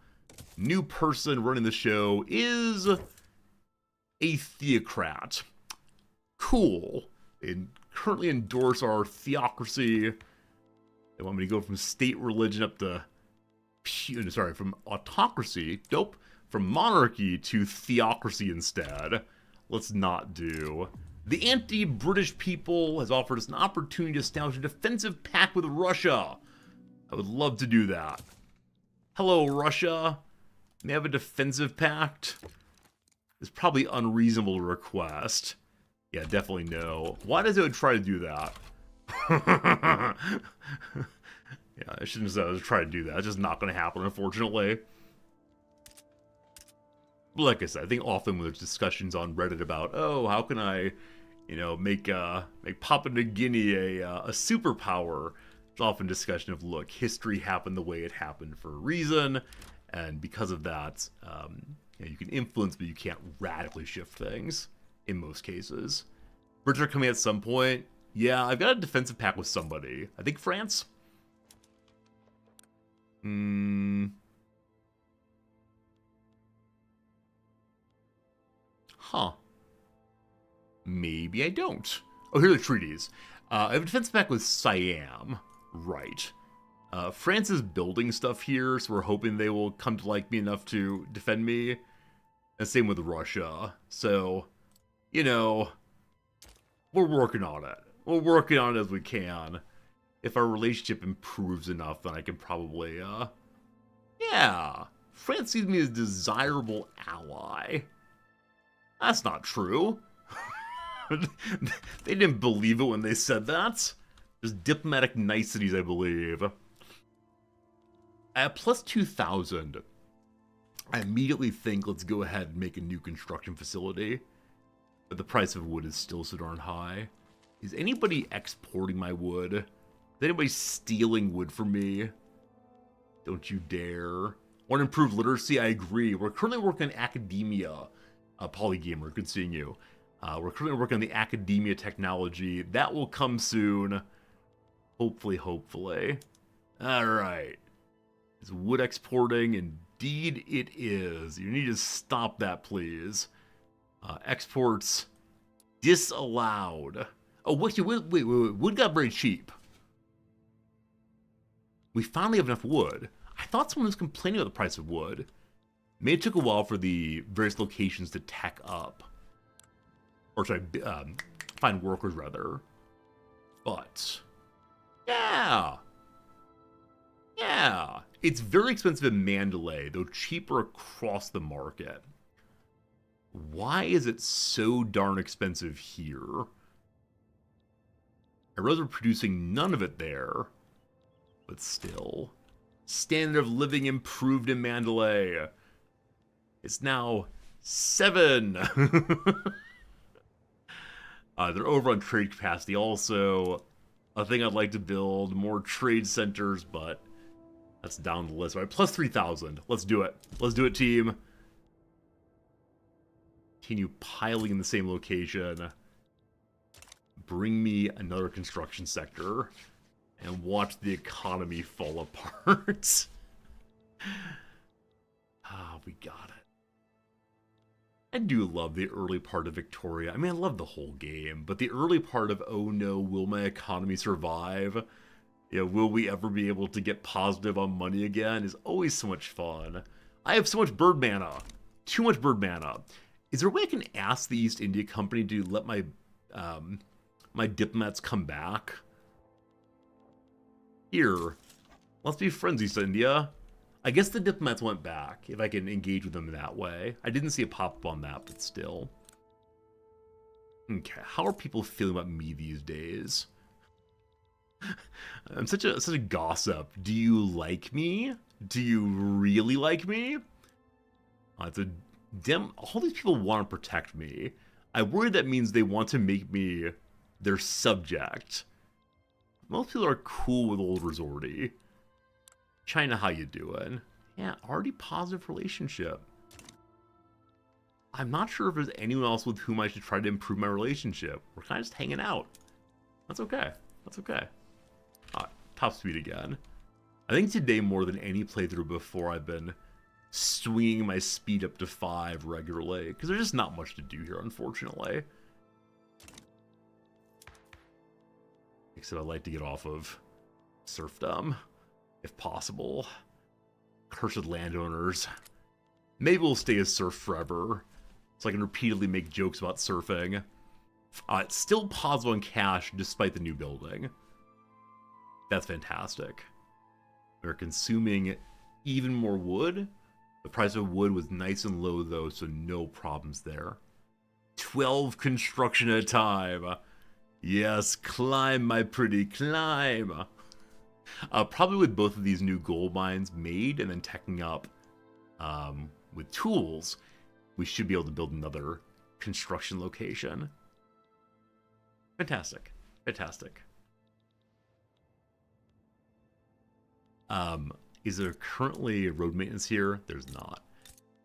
Speaker 1: new person running the show is a theocrat. Cool. They currently endorse our theocracy. They want me to go from state religion up to, from autocracy, nope, from monarchy to theocracy instead. Let's not do. The anti-British people has offered us an opportunity to establish a defensive pact with Russia. I would love to do that. Hello, Russia. May I have a defensive pact? It's probably unreasonable to request. Yeah, definitely no. Why does it try to do that? Yeah, I shouldn't have said I was trying to do that. It's just not going to happen, unfortunately. But like I said, I think often when there's discussions on Reddit about, oh, how can I, you know, make Papua New Guinea a superpower? There's often discussion of, look, history happened the way it happened for a reason, and because of that, you know, you can influence, but you can't radically shift things in most cases. Brits are coming at some point. Yeah, I've got a defensive pact with somebody. I think France? Huh. Maybe I don't. Oh, here are the treaties. I have a defense pact with Siam. Right. France is building stuff here, so we're hoping they will come to like me enough to defend me. And same with Russia. So, you know, we're working on it. We're working on it as we can. If our relationship improves enough, then I can probably, yeah. France sees me as a desirable ally. That's not true. They didn't believe it when they said that. Just diplomatic niceties, I believe. At plus 2,000, I immediately think let's go ahead and make a new construction facility. But the price of wood is still so darn high. Is anybody exporting my wood? Is anybody stealing wood from me? Don't you dare. Want to improve literacy? I agree. We're currently working on academia. Polygamer, good seeing you. We're currently working on the academia technology. That will come soon. Hopefully. Alright. Is wood exporting? Indeed it is. You need to stop that, please. Exports disallowed. Oh, wait. Wood got very cheap. We finally have enough wood. I thought someone was complaining about the price of wood. Maybe it took a while for the various locations to tech up. Or sorry, find workers, rather. But, yeah. It's very expensive in Mandalay, though cheaper across the market. Why is it so darn expensive here? I realize we're producing none of it there. But still. Standard of living improved in Mandalay. It's now 7. They're over on trade capacity also. A thing I'd like to build, more trade centers, but that's down the list. All right, plus 3,000. Let's do it. Let's do it, team. Continue piling in the same location. Bring me another construction sector. And watch the economy fall apart. We got it. I do love the early part of Victoria. I mean, I love the whole game, but the early part of, oh no, will my economy survive? You know, will we ever be able to get positive on money again? Is always so much fun. I have so much bird mana. Too much bird mana. Is there a way I can ask the East India Company to let my my diplomats come back? Here, let's be friends, East India. I guess the diplomats went back, if I can engage with them that way. I didn't see a pop-up on that, but still. Okay, how are people feeling about me these days? I'm such a gossip. Do you like me? Do you really like me? It's a all these people want to protect me. I worry that means they want to make me their subject. Most people are cool with old Resorty. China, how you doing? Yeah, already positive relationship. I'm not sure if there's anyone else with whom I should try to improve my relationship. We're kind of just hanging out. That's okay. That's okay. Top speed again. I think today more than any playthrough before I've been swinging my speed up to 5 regularly. Because there's just not much to do here, unfortunately. Except I'd like to get off of serfdom, if possible. Cursed landowners. Maybe we'll stay as serf forever, so I can repeatedly make jokes about surfing. It's still positive on cash despite the new building. That's fantastic. We're consuming even more wood. The price of wood was nice and low though, so no problems there. 12 construction at a time. Yes, climb, my pretty, climb. Probably with both of these new gold mines made and then teching up with tools, we should be able to build another construction location. Fantastic. Fantastic. Is there currently road maintenance here? There's not.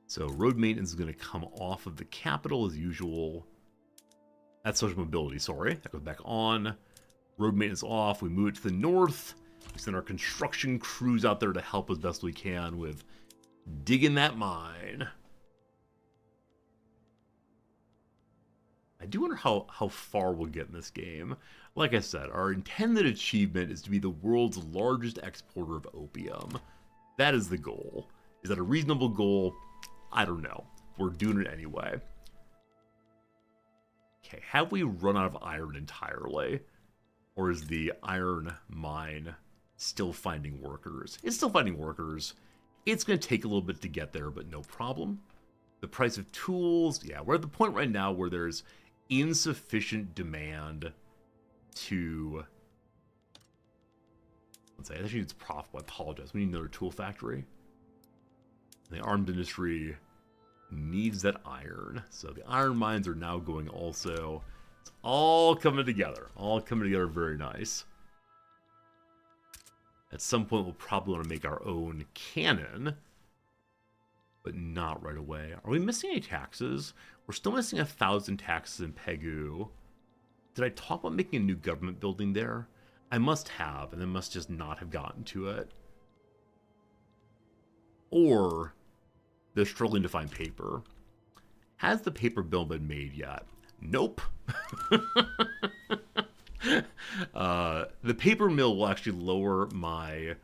Speaker 1: So road maintenance is going to come off of the capital as usual. That's social mobility, sorry. That goes back on. Road maintenance off. We move it to the north. We send our construction crews out there to help as best we can with digging that mine. I do wonder how far we'll get in this game. Like I said, our intended achievement is to be the world's largest exporter of opium. That is the goal. Is that a reasonable goal? I don't know. We're doing it anyway. Okay, have we run out of iron entirely? Or is the iron mine still finding workers? It's still finding workers. It's going to take a little bit to get there, but no problem. The price of tools, yeah, we're at the point right now where there's insufficient demand to... Let's say, I think it's profitable. I apologize. We need another tool factory. The arms industry needs that iron. So the iron mines are now going also. It's all coming together. All coming together very nice. At some point, we'll probably want to make our own cannon. But not right away. Are we missing any taxes? We're still missing 1,000 taxes in Pegu. Did I talk about making a new government building there? I must have, and I must just not have gotten to it. Or they're struggling to find paper. Has the paper bill been made yet? Nope. The paper mill will actually lower my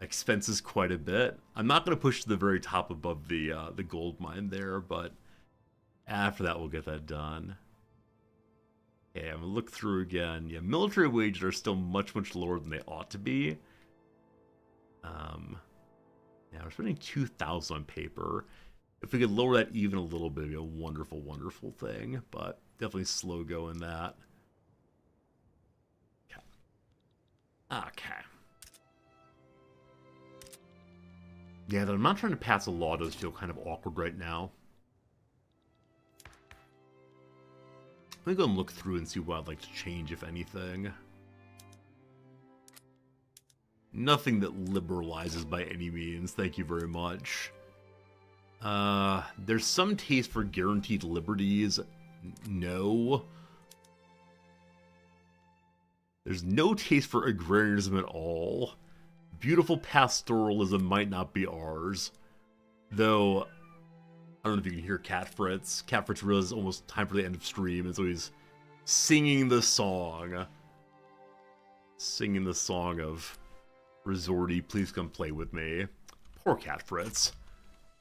Speaker 1: expenses quite a bit. I'm not going to push to the very top above the gold mine there, but after that we'll get that done. Okay, I'm going to look through again. Yeah, military wages are still much, much lower than they ought to be. Yeah, we're spending 2,000 on paper. If we could lower that even a little bit, it'd be a wonderful, wonderful thing, but definitely slow going that. Okay. Okay. Yeah, that I'm not trying to pass a law does feel kind of awkward right now. Let me go and look through and see what I'd like to change, if anything. Nothing that liberalizes by any means, thank you very much. There's some taste for guaranteed liberties. No. There's no taste for agrarianism at all. Beautiful pastoralism might not be ours. Though, I don't know if you can hear Cat Fritz. Cat Fritz realizes it's almost time for the end of stream, and so he's singing the song. Singing the song of Resorty, please come play with me. Poor Cat Fritz.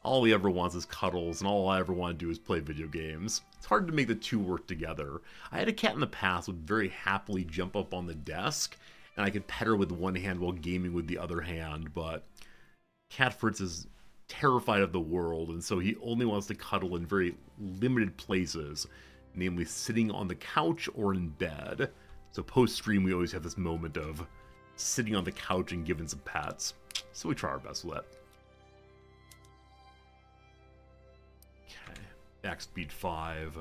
Speaker 1: All he ever wants is cuddles, and all I ever want to do is play video games. It's hard to make the two work together. I had a cat in the past who would very happily jump up on the desk, and I could pet her with one hand while gaming with the other hand, but Cat Fritz is terrified of the world, and so he only wants to cuddle in very limited places, namely sitting on the couch or in bed. So post-stream, we always have this moment of sitting on the couch and giving some pats. So we try our best with that. Okay, back speed 5.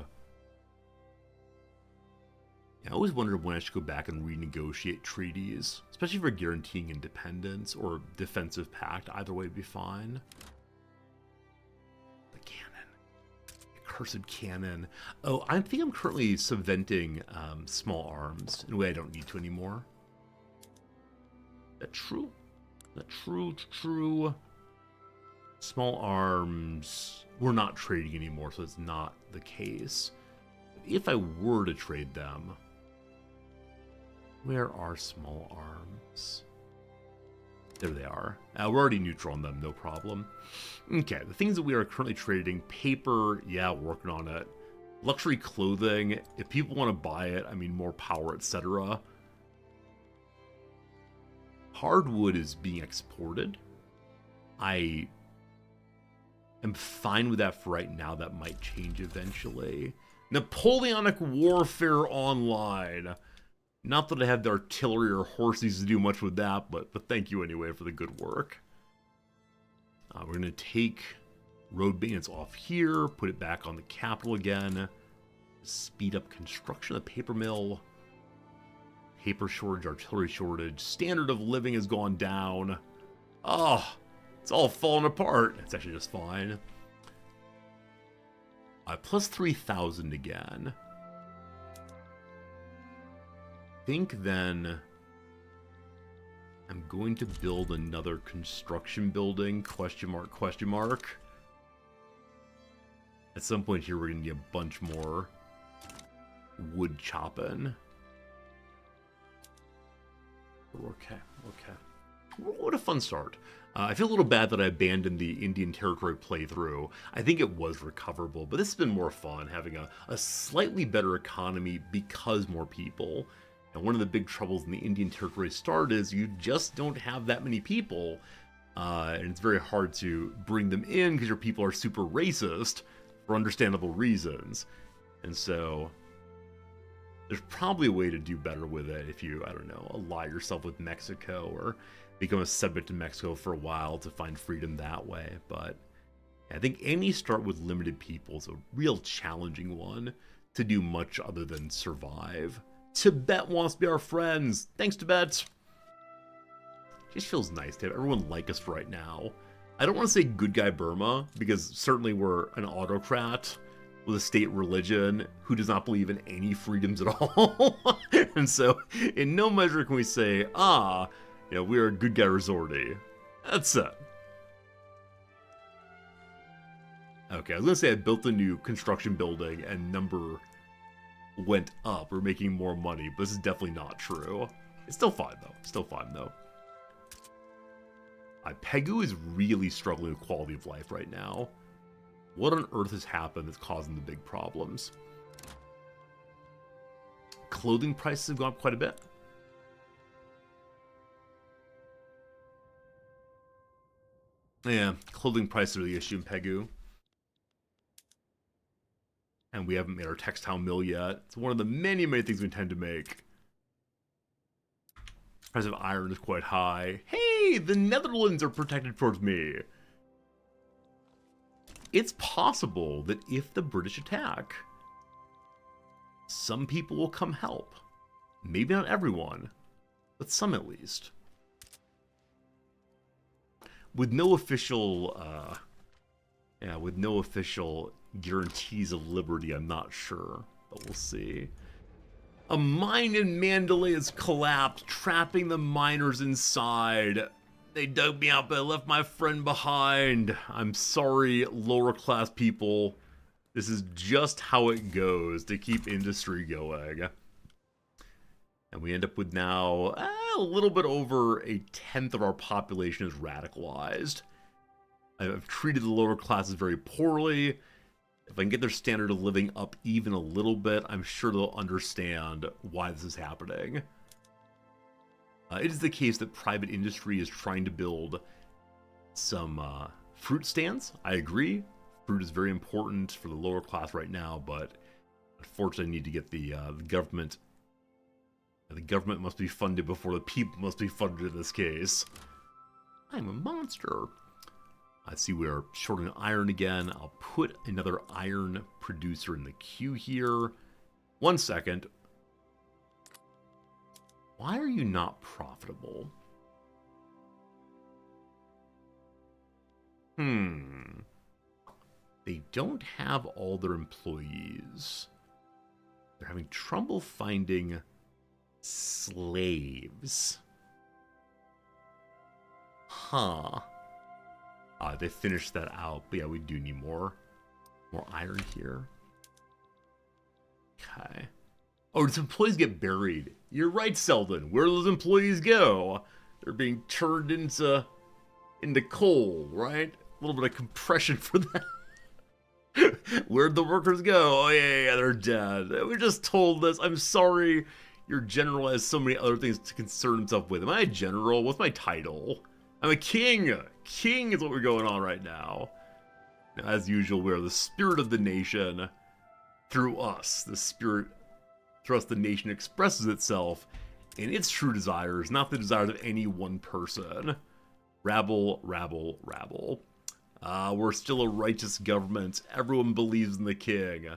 Speaker 1: I always wondered when I should go back and renegotiate treaties, especially for guaranteeing independence or defensive pact. Either way would be fine. The cannon. The cursed cannon. Oh, I think I'm currently subventing small arms in a way I don't need to anymore. Is that true? Is that true? True. Small arms. We're not trading anymore, so it's not the case. If I were to trade them, where are small arms? There they are. We're already neutral on them, no problem. Okay, the things that we are currently trading. Paper, yeah, working on it. Luxury clothing, if people want to buy it, I mean, more power, etc. Hardwood is being exported. I am fine with that for right now. That might change eventually. Napoleonic Warfare Online. Not that I have the artillery or horses to do much with that, but thank you anyway for the good work. We're going to take road maintenance off here, put it back on the capital again, speed up construction of the paper mill. Paper shortage, artillery shortage, standard of living has gone down. Oh, it's all falling apart. It's actually just fine. Plus 3,000 again. I think then I'm going to build another construction building, question mark, question mark. At some point here we're going to get a bunch more. wood chopping. Okay. What a fun start. I feel a little bad that I abandoned the Indian Territory playthrough. I think it was recoverable, but this has been more fun, having a slightly better economy because more people. And one of the big troubles in the Indian Territory start is you just don't have that many people, and it's very hard to bring them in because your people are super racist for understandable reasons. And so there's probably a way to do better with it if you, I don't know, ally yourself with Mexico or become a subject to Mexico for a while to find freedom that way. But I think any start with limited people is a real challenging one to do much other than survive. Tibet wants to be our friends. Thanks, Tibet. Just feels nice to have everyone like us right now. I don't want to say good guy Burma, because certainly we're an autocrat with a state religion who does not believe in any freedoms at all. And so in no measure can we say, we're a good guy resorty. That's it. Okay, I was gonna say I built a new construction building and number went up. We're making more money, but this is definitely not true. It's still fine though. Pegu is really struggling with quality of life right now. What on earth has happened that's causing the big problems? Clothing prices have gone up quite a bit. Yeah, clothing prices are the issue in Pegu. And we haven't made our textile mill yet. It's one of the many things we intend to make. Price of iron is quite high. Hey, the Netherlands are protected towards me. It's possible that if the British attack, some people will come help. Maybe not everyone, but some at least. With no official, guarantees of liberty, I'm not sure, but we'll see. A mine in Mandalay has collapsed, trapping the miners inside. They dug me out, but I left my friend behind. I'm sorry, lower class people. This is just how it goes to keep industry going. And we end up with now a little bit over a tenth of our population is radicalized. I've treated the lower classes very poorly. If I can get their standard of living up even a little bit, I'm sure they'll understand why this is happening. It is the case that private industry is trying to build some fruit stands. I agree. Fruit is very important for the lower class right now, but unfortunately I need to get the government. The government must be funded before the people must be funded in this case. I'm a monster. I see we are short on iron again. I'll put another iron producer in the queue here. 1 second. Why are you not profitable? They don't have all their employees. They're having trouble finding slaves. Huh. They finished that out, but yeah, we do need more iron here. Okay. Oh, does employees get buried? You're right, Selden. Where do those employees go? They're being turned into coal, right? A little bit of compression for them. Where'd the workers go? Oh, yeah, they're dead. We just told this. I'm sorry. Your general has so many other things to concern himself with. Am I a general? What's my title? I'm a king. King is what we're going on right now. As usual, we are the spirit of the nation. Through us, the spirit, through us, the nation expresses itself in its true desires, not the desires of any one person. Rabble, rabble, rabble. We're still a righteous government. Everyone believes in the king.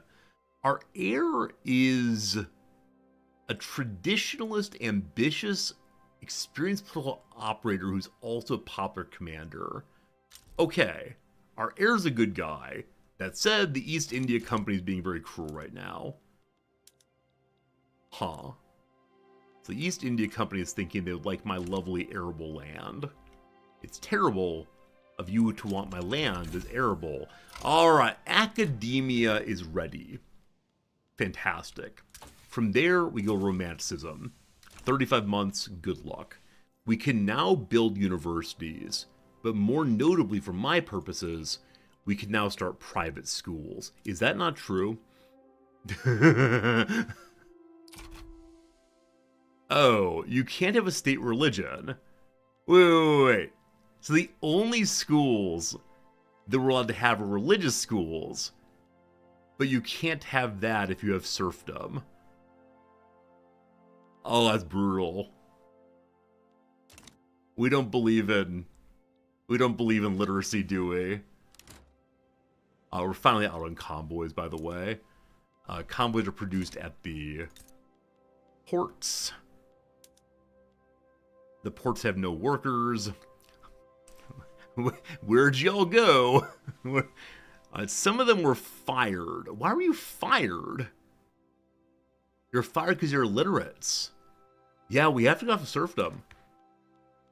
Speaker 1: Our heir is a traditionalist, ambitious, experienced political operator who's also a popular commander. Okay, our heir's a good guy. That said, the East India Company is being very cruel right now. Huh. So the East India Company is thinking they would like my lovely arable land. It's terrible of you to want my land as arable. Alright, academia is ready. Fantastic. From there, we go romanticism. 35 months, good luck. We can now build universities, but more notably for my purposes, we can now start private schools. Is that not true? Oh, you can't have a state religion. Wait. So the only schools that we're allowed to have are religious schools, but you can't have that if you have serfdom. Oh, that's brutal. We don't believe in literacy, do we? We're finally out on convoys, by the way. Convoys are produced at the ports. The ports have no workers. Where'd y'all go? Some of them were fired. Why were you fired? You're fired because you're illiterates. Yeah, we have to go off of serfdom.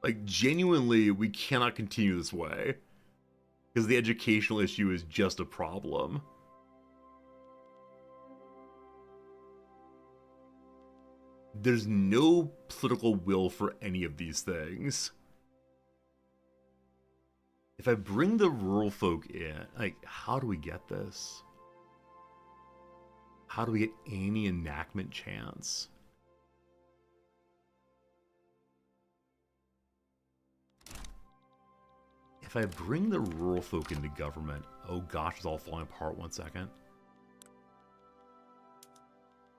Speaker 1: Like, genuinely, we cannot continue this way. Because the educational issue is just a problem. There's no political will for any of these things. If I bring the rural folk in, like, how do we get this? How do we get any enactment chance? If I bring the rural folk into government, oh gosh, it's all falling apart. 1 second.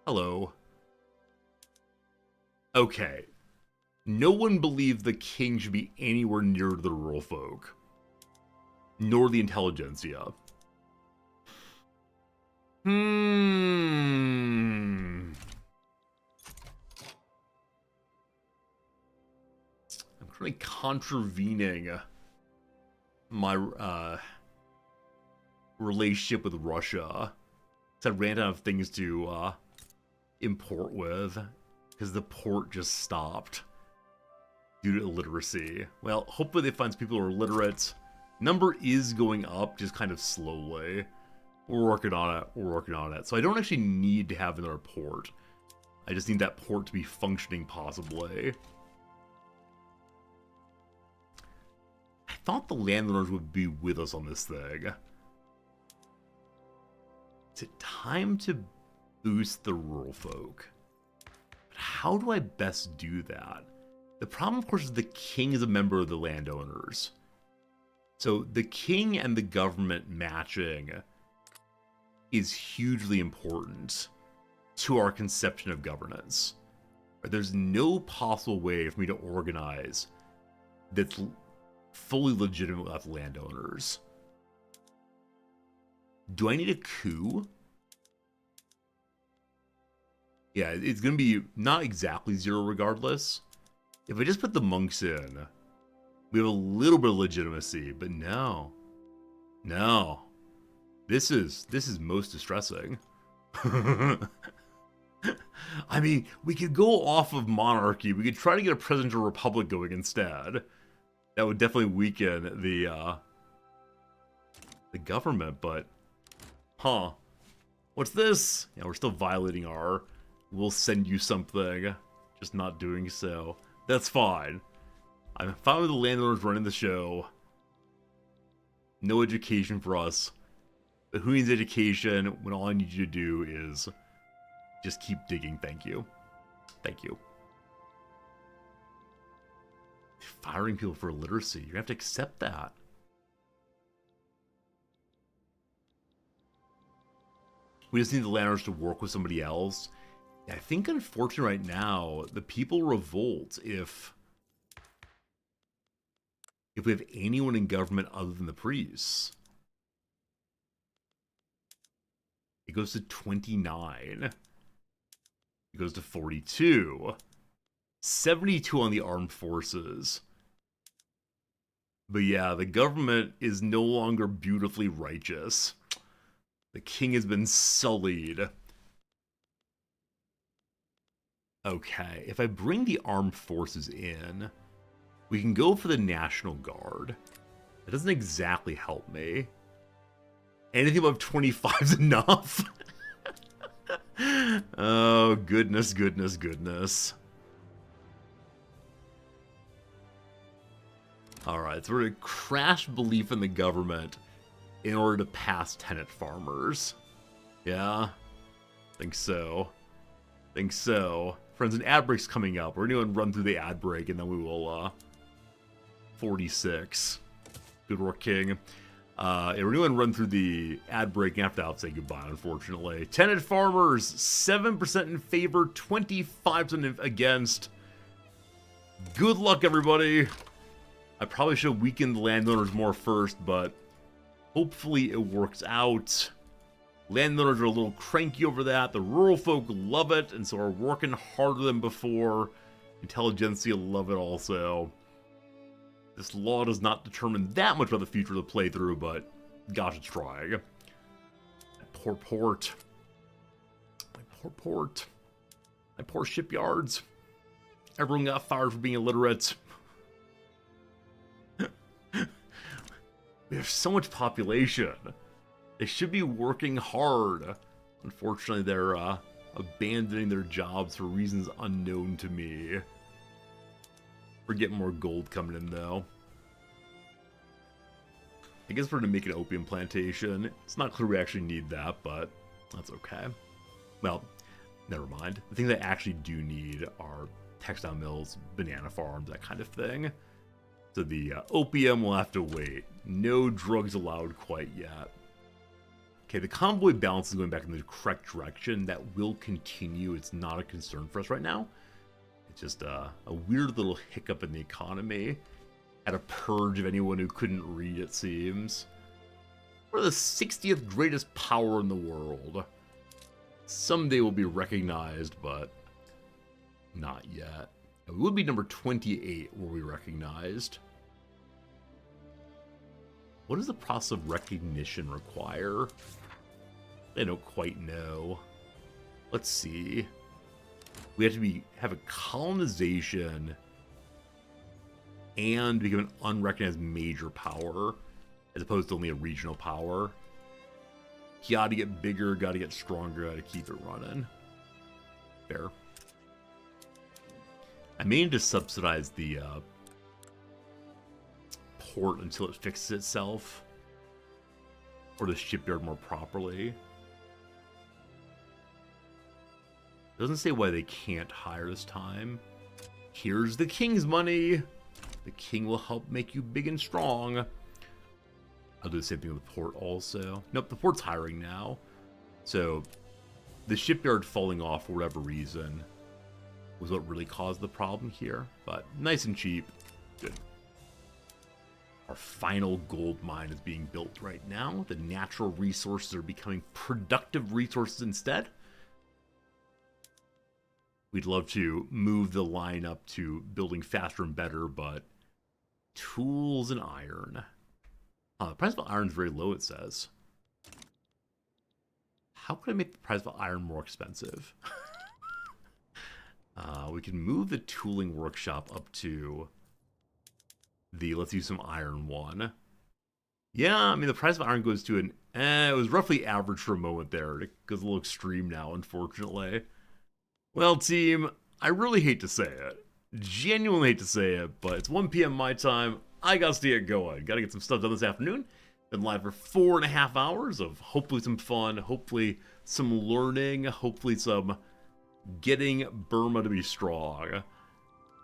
Speaker 1: Hello. Okay. No one believes the king should be anywhere near the rural folk. Nor the intelligentsia. I'm currently contravening my relationship with Russia. So I ran out of things to import with because the port just stopped due to illiteracy. Well, hopefully they find some people who are literate. Number is going up, just kind of slowly. We're working on it. So I don't actually need to have another port. I just need that port to be functioning possibly. I thought the landowners would be with us on this thing. Is it time to boost the rural folk? But how do I best do that? The problem, of course, is the king is a member of the landowners. So the king and the government matching is hugely important to our conception of governance. There's no possible way for me to organize that's fully legitimate without landowners. Do I need a coup? Yeah, it's going to be not exactly zero regardless. If I just put the monks in, we have a little bit of legitimacy, but no. No. This is most distressing. I mean, we could go off of monarchy. We could try to get a presidential republic going instead. That would definitely weaken the government, but huh. What's this? Yeah, we're still violating our we'll send you something, just not doing so. That's fine. I'm fine with the landowners running the show. No education for us. But who needs education when all I need you to do is just keep digging? Thank you. Thank you. Firing people for illiteracy. You're gonna have to accept that. We just need the landowners to work with somebody else. I think, unfortunately, right now, the people revolt if we have anyone in government other than the priests. It goes to 29. It goes to 42. 72 on the armed forces. But yeah, the government is no longer beautifully righteous. The king has been sullied. Okay, if I bring the armed forces in, we can go for the National Guard. That doesn't exactly help me. Anything above 25 is enough. Oh, goodness, goodness, goodness. Alright, so we're going to crash belief in the government in order to pass tenant farmers. Yeah? Think so. Think so. Friends, an ad break's coming up. We're going to run through the ad break, and then we will, 46. Good work, King. Yeah, we're going to run through the ad break, and after that, I'll say goodbye, unfortunately. Tenant farmers, 7% in favor, 25% against. Good luck, everybody. I probably should have weakened the landowners more first, but hopefully it works out. Landowners are a little cranky over that. The rural folk love it, and so are working harder than before. Intelligentsia love it also. This law does not determine that much about the future of the playthrough, but gosh, it's trying. Poor port. My poor port. My poor shipyards. Everyone got fired for being illiterate. We have so much population. They should be working hard. Unfortunately, they're abandoning their jobs for reasons unknown to me. We're getting more gold coming in, though. I guess we're going to make an opium plantation. It's not clear we actually need that, but that's okay. Well, never mind. The things I actually do need are textile mills, banana farms, that kind of thing. So the opium will have to wait. No drugs allowed quite yet. Okay, the convoy balance is going back in the correct direction. That will continue. It's not a concern for us right now. It's just a weird little hiccup in the economy. At a purge of anyone who couldn't read, it seems. We're the 60th greatest power in the world. Someday we'll be recognized, but not yet. We would be number 28 were we recognized. What does the process of recognition require? I don't quite know. Let's see. We have to have a colonization and become an unrecognized major power, as opposed to only a regional power. Gotta get bigger, gotta get stronger, gotta keep it running. Fair. I may need to subsidize the port until it fixes itself, or the shipyard more properly. Doesn't say why they can't hire this time. Here's the king's money. The king will help make you big and strong. I'll do the same thing with the port also. Nope, the port's hiring now. So the shipyard falling off for whatever reason was what really caused the problem here. But nice and cheap. Good. Our final gold mine is being built right now. The natural resources are becoming productive resources instead. We'd love to move the line up to building faster and better, but tools and iron. The price of iron is very low, it says. How could I make the price of iron more expensive? We can move the tooling workshop up to the, let's use some iron one. Yeah, I mean, the price of iron goes to an, it was roughly average for a moment there. It goes a little extreme now, unfortunately. Well, team, I really hate to say it. Genuinely hate to say it, but it's 1 p.m. my time. I gotta stay it going. Gotta get some stuff done this afternoon. Been live for 4.5 hours of hopefully some fun, hopefully some learning, hopefully some getting Burma to be strong.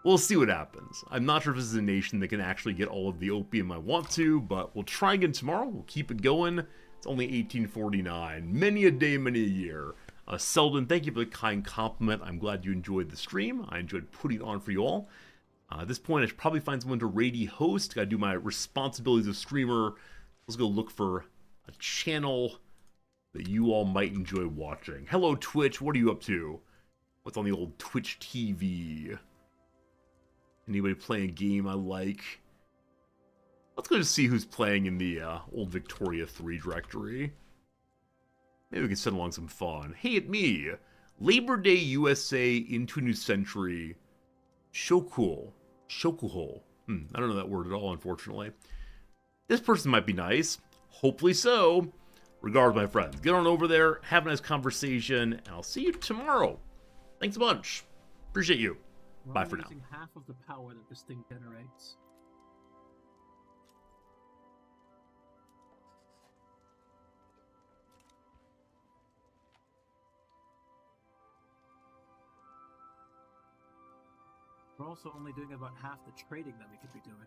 Speaker 1: We'll see what happens. I'm not sure if this is a nation that can actually get all of the opium I want to, but we'll try again tomorrow. We'll keep it going. It's only 1849. Many a day, many a year. Selden, thank you for the kind compliment. I'm glad you enjoyed the stream. I enjoyed putting it on for you all. At this point, I should probably find someone to raid host. Gotta do my responsibilities as streamer. Let's go look for a channel that you all might enjoy watching. Hello, Twitch. What are you up to? What's on the old Twitch TV? Anybody playing a game I like? Let's go just see who's playing in the old Victoria 3 directory. Maybe we can send along some fun. Hey, it's me. Labor Day USA into a new century. Shokuhol. Shokuhol. I don't know that word at all, unfortunately. This person might be nice. Hopefully so. Regardless, my friends, get on over there, have a nice conversation, and I'll see you tomorrow. Thanks a bunch. Appreciate you. Bye for now.
Speaker 2: We're using half of the power that this thing generates. We're also only doing about half the trading that we could be doing.